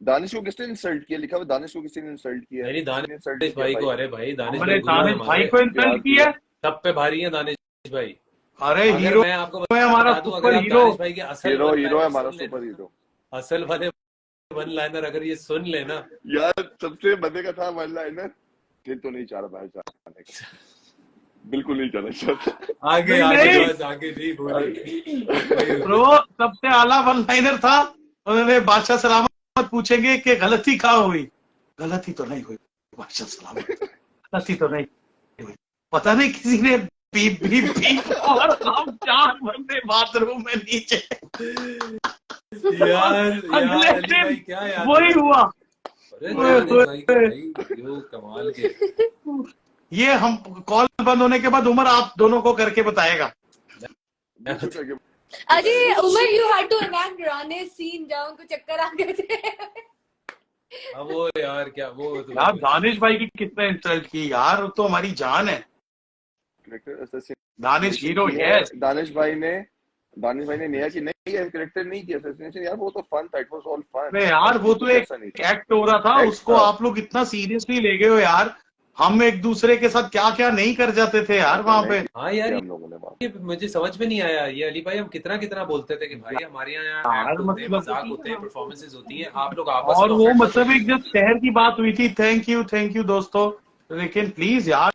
दानिश को किसने इंसल्ट किया? लिखा हुआ दानिश को किसी ने इंसल्ट किया? नहीं दानिश भाई को। अरे भाई दानिश हमने भाई गुरु हैं दानिश भाई हमारे, को इंसल्ट किया। सब पे भारी है दानिश भाई। अरे अगर हीरो मैं आपको है हमारा, बता दूं, सुपर अगर आप हीरो। दानिश भाई के असल हीरो one-liner हीरो है हमारा, सुन लेना, सुपर हीरो। असल वाले वन लाइनर अगर ये सुन लेना, यार सबसे मजे का था वन लाइनर, दिल तो नहीं चाह रहा बाहर जाने का, बिल्कुल नहीं जाना चाहता। आगे नहीं, आगे नहीं। बस आगे नहीं बोली। ब्रो सबसे आला वन लाइनर था। उन्होंने बादशाह सलामत पूछेंगे कि गलती कहाँ हुई? गलती तो नहीं हुई बादशाह सलामत, गलती तो नहीं हुई। पता नहीं किसी ने बीप बीप बीप और हम 4 बंदे बाथरूम में नीचे। यार अगले अली दिन भाई क्या याद वही दिलाया। हुआ। अरे दानिश भाई के भाई जो कमाल के। ये हम कॉल बंद होने के बाद उमर आप दोनों को करके बताएगा। अरे Umar you had to enact राने सीन जहाँ उनको चक्कर आ गए थे। अब वो यार क्या वो तो यार दानिश भाई की किसने इंसल्ट की यार, वो तो हमारी जान है। Danish hero, yes. दानिश भाई ने नया की नहीं है कैरेक्टर नहीं किया असैसिनेशन यार, वो तो फन था, इट वाज ऑल फन। यार वो तो एक एक्ट हो रहा था, उसको आप लोग इतना सीरियसली ले गए हो यार। हम एक दूसरे के साथ क्या क्या नहीं कर जाते थे यार वहां पे। हाँ यार हम लोगों ने ये मुझे समझ में नहीं आया ये अली भाई, हम कितना कितना बोलते थे कि भाई हमारे यहाँ एक्ट होते हैं, मजाक होते हैं, परफॉर्मेंसेस होती हैं, आप लोग आपस और में वो offend मतलब होते एक जब शहर की बात हुई थी, थैंक यू दोस्तों। लेकिन प्लीज यार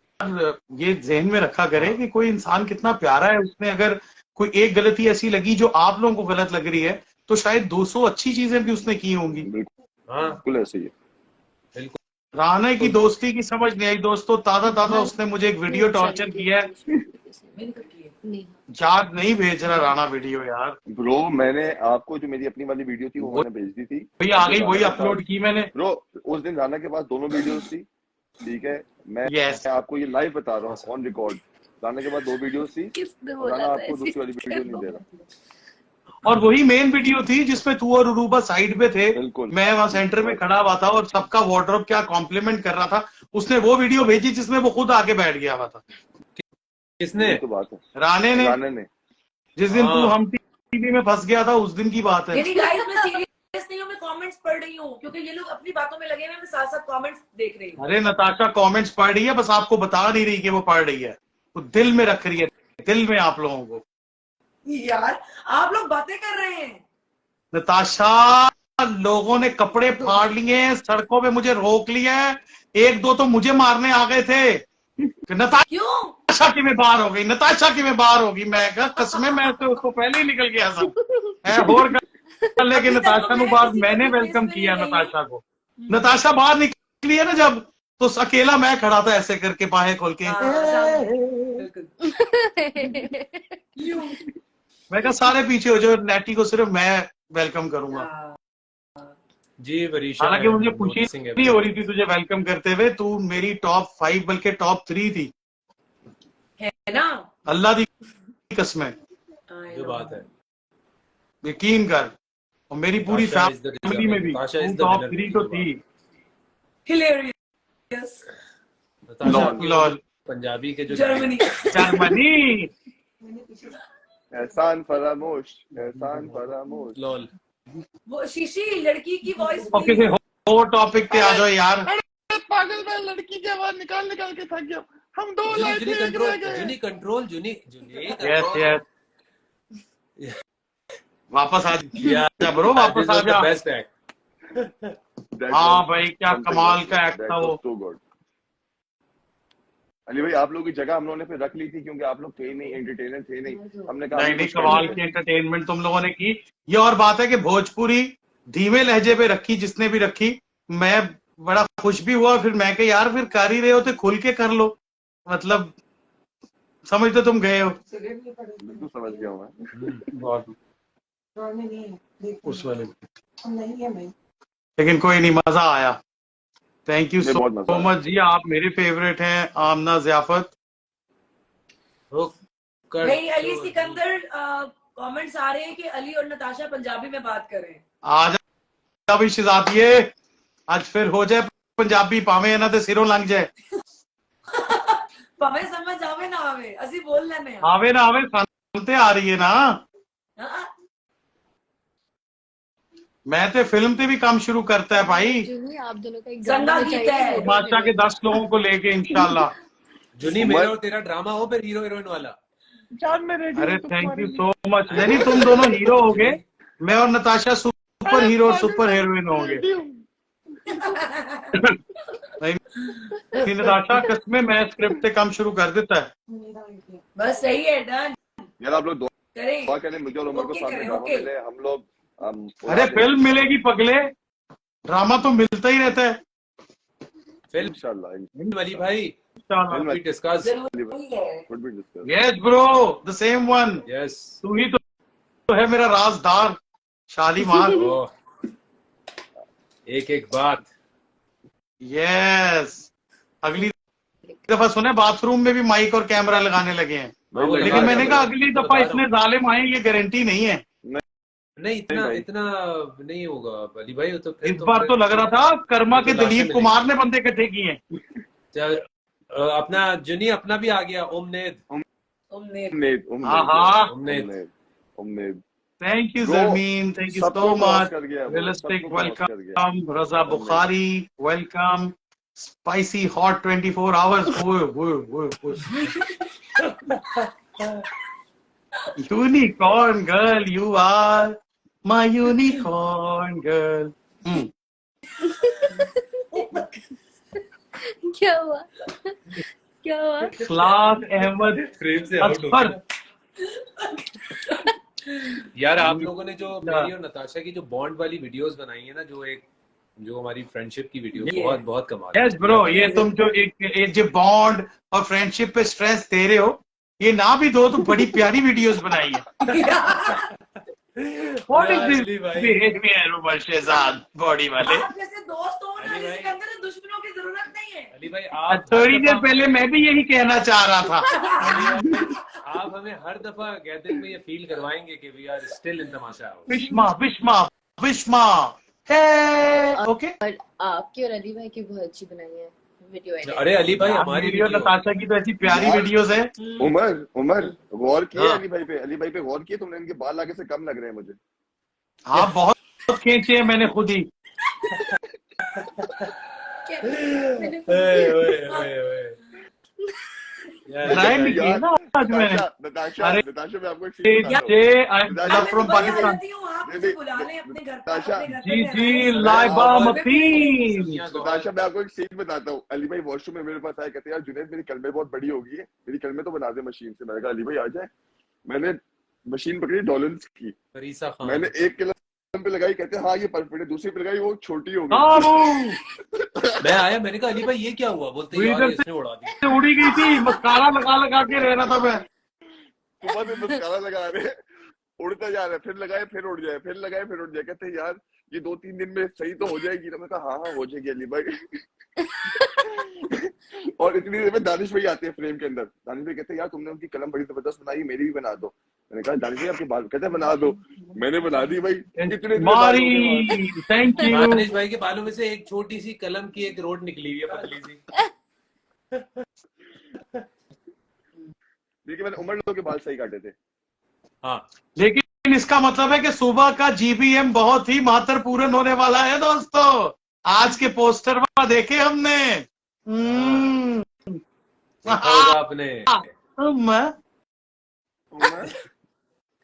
ये जहन में रखा करे कि कोई इंसान कितना प्यारा है, उसने अगर कोई एक गलती ऐसी लगी जो आप लोगों को गलत लग रही है, तो शायद 200 अच्छी चीजें भी उसने की होंगी। हाँ बिल्कुल ऐसे ही है। बिल्कुल। राणे की दोस्ती की समझ नहीं आई दोस्तों। ताजा उसने मुझे एक वीडियो टॉर्चर किया है, याद नहीं भेज रहा राणा वीडियो यार। ब्रो मैंने आपको जो मेरी अपनी वाली वीडियो थी वो मैंने भेज दी थी, वही आ गई, वही अपलोड की मैंने। ब्रो उस दिन राणा के पास दोनों वीडियोस थी, ठीक है। मैं Yes. आपको ये लाइव बता रहा हूँ ऑन रिकॉर्ड, राणा के पास 2 वीडियोस थी, राणा आपको दूसरी वाली वीडियो नहीं दे रहा। और वही मेन वीडियो थी जिसमें तू और उरूबा साइड पे थे, बिल्कुल। मैं वहां सेंटर में खड़ा हुआ था और सबका वार्डरोब क्या कॉम्प्लीमेंट कर रहा था। उसने वो वीडियो भेजी जिसमें वो खुद आके बैठ गया हुआ था। किसने? ये तो बात है, राणे ने। जिस दिन तू हम टीवी में फंस गया था उस दिन की बात है। गाइस मैं सीरियस नहीं हूँ, मैं कमेंट्स पढ़ रही हूँ क्योंकि ये लोग अपनी बातों में लगे हैं, मैं साथ साथ कमेंट्स देख रही हूँ। अरे नताशा कमेंट्स पढ़ रही है, बस आपको बता नहीं रही कि वो पढ़ रही है, वो दिल में रख रही है, दिल में आप लोगों को। यार आप लोग बातें कर रहे हैं। नताशा लोगों ने कपड़े फाड़ लिए हैं, सड़कों पे मुझे रोक लिया है, 1-2 तो मुझे मारने आ गए थे। नताशा की में बाहर हो गई, नताशा की में बाहर होगी। मैं कहा कसमें मैं तो उसको पहले ही निकल गया था होर कर लेके नताशा को बाहर मैंने वेलकम किया नताशा को। नताशा बाहर निकली है ना जब, तो अकेला मैं खड़ा था ऐसे करके बाहें खोल के। मैं कहा सारे पीछे हो जाओ, नैटी को सिर्फ मैं वेलकम करूंगा। जी वरीशा, हालांकि मुझे खुशी नहीं हो रही थी तुझे वेलकम करते हुए, तू मेरी टॉप 5 बल्कि टॉप 3 थी, है ना? अल्लाह दी कसमें, जो बात है यकीन कर। और मेरी पूरी Tasha is the फैमिली में भी Tasha is तू the टॉप winner 3 तो थी। हिलेरियस। लॉल पंजाबी के जो जर्मनी। एहसान फरामोश, एहसान फरामोश। लॉल वो शीशी लड़की की वॉइस। और किसी और टॉपिक पे आ जाओ यार। पागल मैं लड़की की आवाज निकाल निकाल के थक गया। हम दो जुनी लाइफ जुनी में एक कंट्रोल रह गए। जुनी कंट्रोल जुनी जुनी यस यस वापस आ या जा ब्रो, वापस आ जा। Best act. हाँ भाई, क्या कमाल का एक्ट था वो। To good. अली भाई आप लोगों की जगह हम लोगों ने फिर रख ली थी क्योंकि आप लोग थे नहीं, एंटरटेनर थे नहीं, हमने कहा नहीं नहीं, कमाल की एंटरटेनमेंट तुम लोगों ने की। ये और बात है कि भोजपुरी धीमे लहजे पे रखी जिसने भी रखी, मैं बड़ा खुश भी हुआ। फिर मैं कहा यार फिर कर ही रहे हो तो खुल के कर लो, मतलब समझ तो तुम गए हो। बिल्कुल समझ गया हूँ मैं। बहुत नहीं है उस वाले, नहीं है भाई। लेकिन कोई नहीं, मजा आया। थैंक यू ये बहुत मजा सो आया। मच जी, आप मेरे फेवरेट हैं। आमना ज़ियाफत, भाई अली सिकंदर कमेंट्स आ रहे हैं कि अली और नताशा पंजाबी में बात करें। आज भी शिजातिये आज फिर हो जाए पंजाबी, पावे ना ते सिरों लंघ जाए। भावे समझ आवे ना आवे, असि बोल लेने आवे ना आवे, सुनते आ रही है ना। मैं तो फिल्म ते भी काम शुरू करता है भाई, जुनी आप दोनों का एक संगा गाना गीत चाहिए। है। तमाशा के 10 लोगों को लेके इंशाल्लाह। जुनी मेरा और तेरा ड्रामा हो फिर हीरो हीरोइन वाला। अरे थैंक यू सो मच। यानी तुम दोनों हीरो हो गए, मैं और नताशा सुपर हीरो और सुपर हीरोइन होंगे। नहीं नताशा, कसमें मैं स्क्रिप्ट से काम शुरू कर देता है। बस सही है, डन यार आप लोग करें। दुआ करें मुझे और उमर को ओके सामने करें, ड्रामा ओके। मिले, हम लोग अरे फिल्म मिलेगी पगले, ड्रामा तो मिलता ही रहता है। फिल्म इंशाल्लाह अली भाई इंशाल्लाह। we discuss। जरूरी है। would be discussed। Yes bro, the same one. Yes। तू ही तो है मेरा राजदार शालीमार। ओह, एक एक बात। यस, अगली दफा सुने बाथरूम में भी माइक और कैमरा लगाने लगे हैं, हाँ, वो लेकिन लगा मैंने रहा कहा हूँ। अगली तो दफा लगा इतने रहा जालिम आए, ये गारंटी नहीं है। नहीं इतना नहीं भाई। इतना नहीं होगा अली भाई, वो तो फिर इस बार तो लग रहा था कर्मा तो के लाशें दिलीप मिलेंगी। कुमार ने बंदे इकट्ठे किए हैं। चल, अपना जुनी अपना भी आ गया, उम्मीद। उम्मीद हाँ हाँ, उम्मीद। उम्मीद thank you Bro, Zarmeen, thank you सबको सो क्रॉस मच। कर गया वो, रियलिस्टिक सबको क्रॉस कर गया। Welcome, Raza Bukhari welcome, spicy hot 24 hours. Unicorn girl, you are my unicorn girl. क्या हुआ क्या हुआ? इखलास अहमद फ्रेम से आउट हो असफर। गया। यार आप लोगों ने जो मेरी और नताशा की जो बॉन्ड वाली वीडियोस बनाई है ना, जो हमारी फ्रेंडशिप की वीडियो, Yeah. बहुत बहुत कमाल। यस ब्रो, ये तुम जो एक जो बॉन्ड और फ्रेंडशिप पे स्ट्रेस दे रहे हो, ये ना भी दो तो बड़ी प्यारी वीडियोस बनाई है। What is this अली भाई। behavior, उमर शहजाद बॉडी वाले? आप जैसे दोस्त हो ना, अली भाई। इसके अंदर दुश्मनों की जरूरत नहीं है। अली भाई आप थोड़ी देर पहले मैं भी यही कहना चाह रहा था। आप हमें हर दफा गैदरिंग में ये फील करवाएंगे कि we are still in Tamasha house. Wishma Wishma Wishma है। ओके, और आपकी और अली भाई की बहुत अच्छी बनाई है वीडियो एडिट। अरे अली भाई हमारी वीडियो वीडियो नताशा की तो ऐसी प्यारी यार। वीडियोस है। उमर गौर किए हाँ। अली भाई पे गौर किए तुमने? इनके बाल आगे से कम लग रहे हैं मुझे। हाँ बहुत खींचे हैं मैंने खुद ही। ट्राई नहीं किया ना आज मैंने। नताशा अरे, नताशा मैं आपको एक चीज बताता हूँ। जे I am Natasha from Dubai आ पाकिस्तान। जाती हूँ, आप मुझे बुला लें अपने घर पर, नताशा, अपने घर पे जी मैं जी, रहूँ। लाइबा और- मतीन। नताशा मैं आपको एक सीन बताता हूँ। अली भाई वॉशरूम में मेरे पास आए, कहते हैं यार जुनैद मेरी कलमे बहुत बड़ी हो गई है, मेरी कलमे तो बना दे मशीन से। मैंने कहा अली भाई आ जाए। मैंने मशीन पकड़ी डॉलर्स की, फरीसा खान। मैंने एक कलम पे लगाई, कहते हैं हाँ ये परफेक्ट है, दूसरी पे लगाई वो छोटी हो गई। बाबू मैं आया, मैंने कहा अली भाई ये क्या हुआ? बोलते वो यार इधर ये इसने उड़ा दी। उड़ी गई थी, मस्कारा लगा लगा के रह रहा था मैं। सुबह से मस्कारा लगा रहे, उड़ता जा रहा है, फिर लगाए फिर उड़ जाए, फिर लगाए फिर उड़ जाए। कहते हैं यार ये 2-3 दिन में सही तो हो जाएगी ना? मैं कहा हाँ हो जाएगी अली भाई। और इतनी देर में दानिश भाई आते हैं फ्रेम के अंदर। दानिश भाई कहते हैं यार तुमने उनकी कलम बड़ी जबरदस्त बनाई, मेरी भी बना दो। मैंने कहा दानिश भाई आपके बाल, कहते हैं बना दो। मैंने बना दी भाई। इतने देर में बाल हो गए मारी, थैंक यू। दानिश भाई के बालों में से एक छोटी सी कलम की एक रोड निकली हुई है, पतली सी। देखिए मैंने उमर लोगों के बाल सही काटे थे। हाँ लेकिन इसका मतलब है कि सुबह का जीबीएम बहुत ही महत्वपूर्ण होने वाला है दोस्तों। आज के पोस्टर वहाँ देखे हमने। देखा होगा आपने उम्मा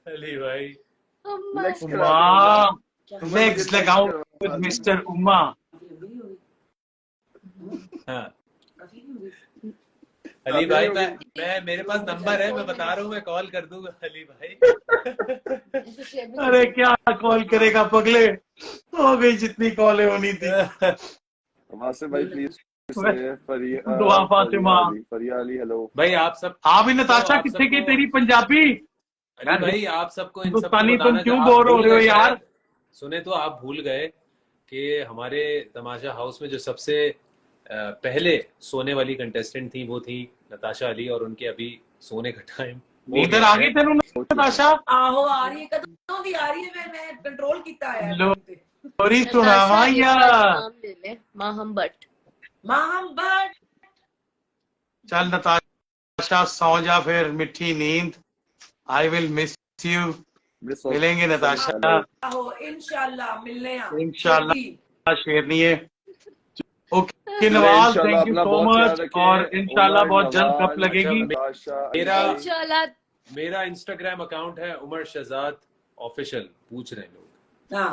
अली भाई। लेग्स लगाओ विद मिस्टर उम्मा। हाँ अली भाई, मैं मेरे पास नंबर है, मैं बता रहा हूँ, मैं कॉल कर दूंगा अली भाई। अरे क्या कॉल करेगा पगले, हो गई जितनी कॉलें होनी थी। वासिफ भाई प्लीज दुआ फातिमा। फरिया अली हेलो भाई आप सब, हाँ भी नताशा आप कितने की सबको- तेरी पंजाबी। अली भाई आप सबको इन सबको हिंदुस्तानी तुम बताना क्यों आप बोर हो भूल रहे हो गए यार? शायद। सुने तो आप भूल गए कि हमारे तमाशा हाउस में जो सबसे पहले सोने वाली कंटेस्टेंट थी वो थी नताशा अली, और उनके अभी सोने का टाइम नींदर आ गई तेनू नताशा? आहो आ रही है, कदों दी आ रही है, मैं कंट्रोल किया है। लोरी सुनावा यार। माँ हम बट चल नताशा सौ जा फिर, मिठी नींद। I will miss you. मिलेंगे नताशा आहो इंशाल्लाह मिलने आ इंशाल्लाह। शेरनी है। Okay Nawaz, thank you so much, और इंशाल्लाह बहुत जल्द कप लगेगी। मेरा इंस्टाग्राम अकाउंट है उमर शहजाद ऑफिशियल, पूछ रहे हैं लोग।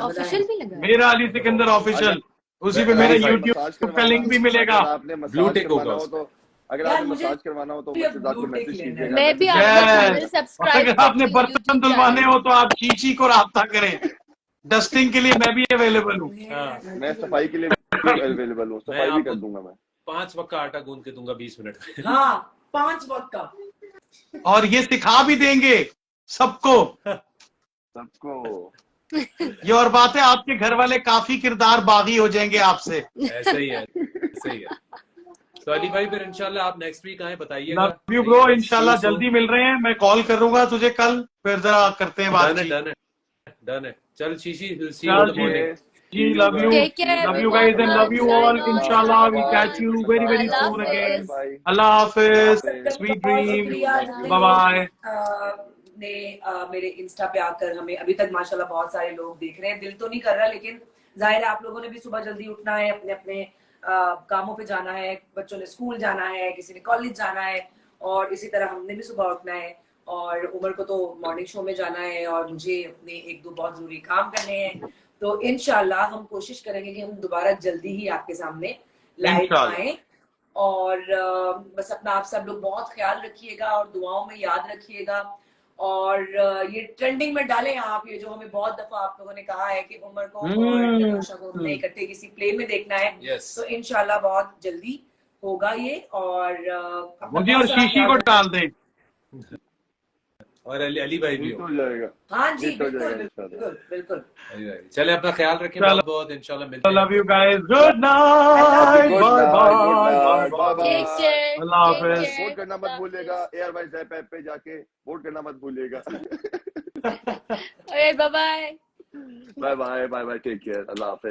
ऑफिशियल भी लगा है। मेरा अली सिकंदर ऑफिशियल, उसी पे मेरे यूट्यूब का लिंक भी मिलेगा। आपने ब्लू मसाज टिक होगा करवाना हो उसमें। तो, अगर यार, आपने मुझे मसाज करवाना हो तो भी अब शहजाद को blue tick मैसेज लेना है। कीजिएगा। मैं भी आपका Yes. चैनल सब्सक्राइब अगर आपने बर्तन धुलवाने हो तो आप चीची को राब्ता करें। डस्टिंग के लिए मैं भी अवेलेबल हूँ। हाँ, मैं सफाई के लिए अवेलेबल हूँ, सफाई भी कर दूंगा मैं। 5 वक्त का आटा गूंद के दूंगा 20 मिनट में। हाँ 5 वक्त का, और ये सिखा भी देंगे सबको। ये और बात है, आपके घर वाले काफी किरदार बागी हो जाएंगे आपसे। ऐसे ही है, ऐसे ही है। तो अली भाई फिर इंशाल्लाह आप नेक्स्ट वीक आए, बताइएगा। लव यू ब्रो, इंशाल्लाह जल्दी मिल रहे हैं। मैं कॉल करूंगा तुझे कल, फिर जरा करते हैं बातचीत। डन है। चल शीशी, विल सी चल इन द मॉर्निंग। जी love you, love you guys and love you all. इंशाल्लाह we catch you very very soon again. अल्लाह हाफिज, स्वीट ड्रीम, बाय बाय। ने मेरे इंस्टा पे आकर हमें अभी तक माशाल्लाह बहुत सारे लोग देख रहे हैं। दिल तो नहीं कर रहा, लेकिन जाहिर है आप लोगों ने भी सुबह जल्दी उठना है, अपने अपने कामों पे जाना है, बच्चों ने स्कूल जाना है, किसी ने कॉलेज जाना है, और इसी तरह हमने भी सुबह उठना है। और उमर को तो मॉर्निंग शो में जाना है, और मुझे अपने 1-2 बहुत जरूरी काम करने हैं। तो इंशाल्लाह हम कोशिश करेंगे कि हम दोबारा जल्दी ही आपके सामने लाइव आए। और बस अपना आप सब लोग बहुत ख्याल रखिएगा और दुआओं में याद रखिएगा। और ये ट्रेंडिंग में डालें आप, ये जो हमें बहुत दफा आप लोगों ने कहा है कि उमर को और नताशा को हमने इकट्ठे किसी प्ले में देखना है। तो इंशाल्लाह बहुत जल्दी होगा ये। और मुझे और शीशी को डाल दें। और अली भाई भी हो जाएगा। हाँ जी बिल्कुल। चले, अपना ख्याल रखें बहुत बहुत, इंशाल्लाह मिलते हैं। Love you guys, good night, bye bye, अल्लाह हाफिज। वोट करना मत भूलिएगा, एयरवाइज ऐप पे जाके वोट करना मत भूलिएगा। Bye bye bye bye, take care, अल्लाह हाफिज।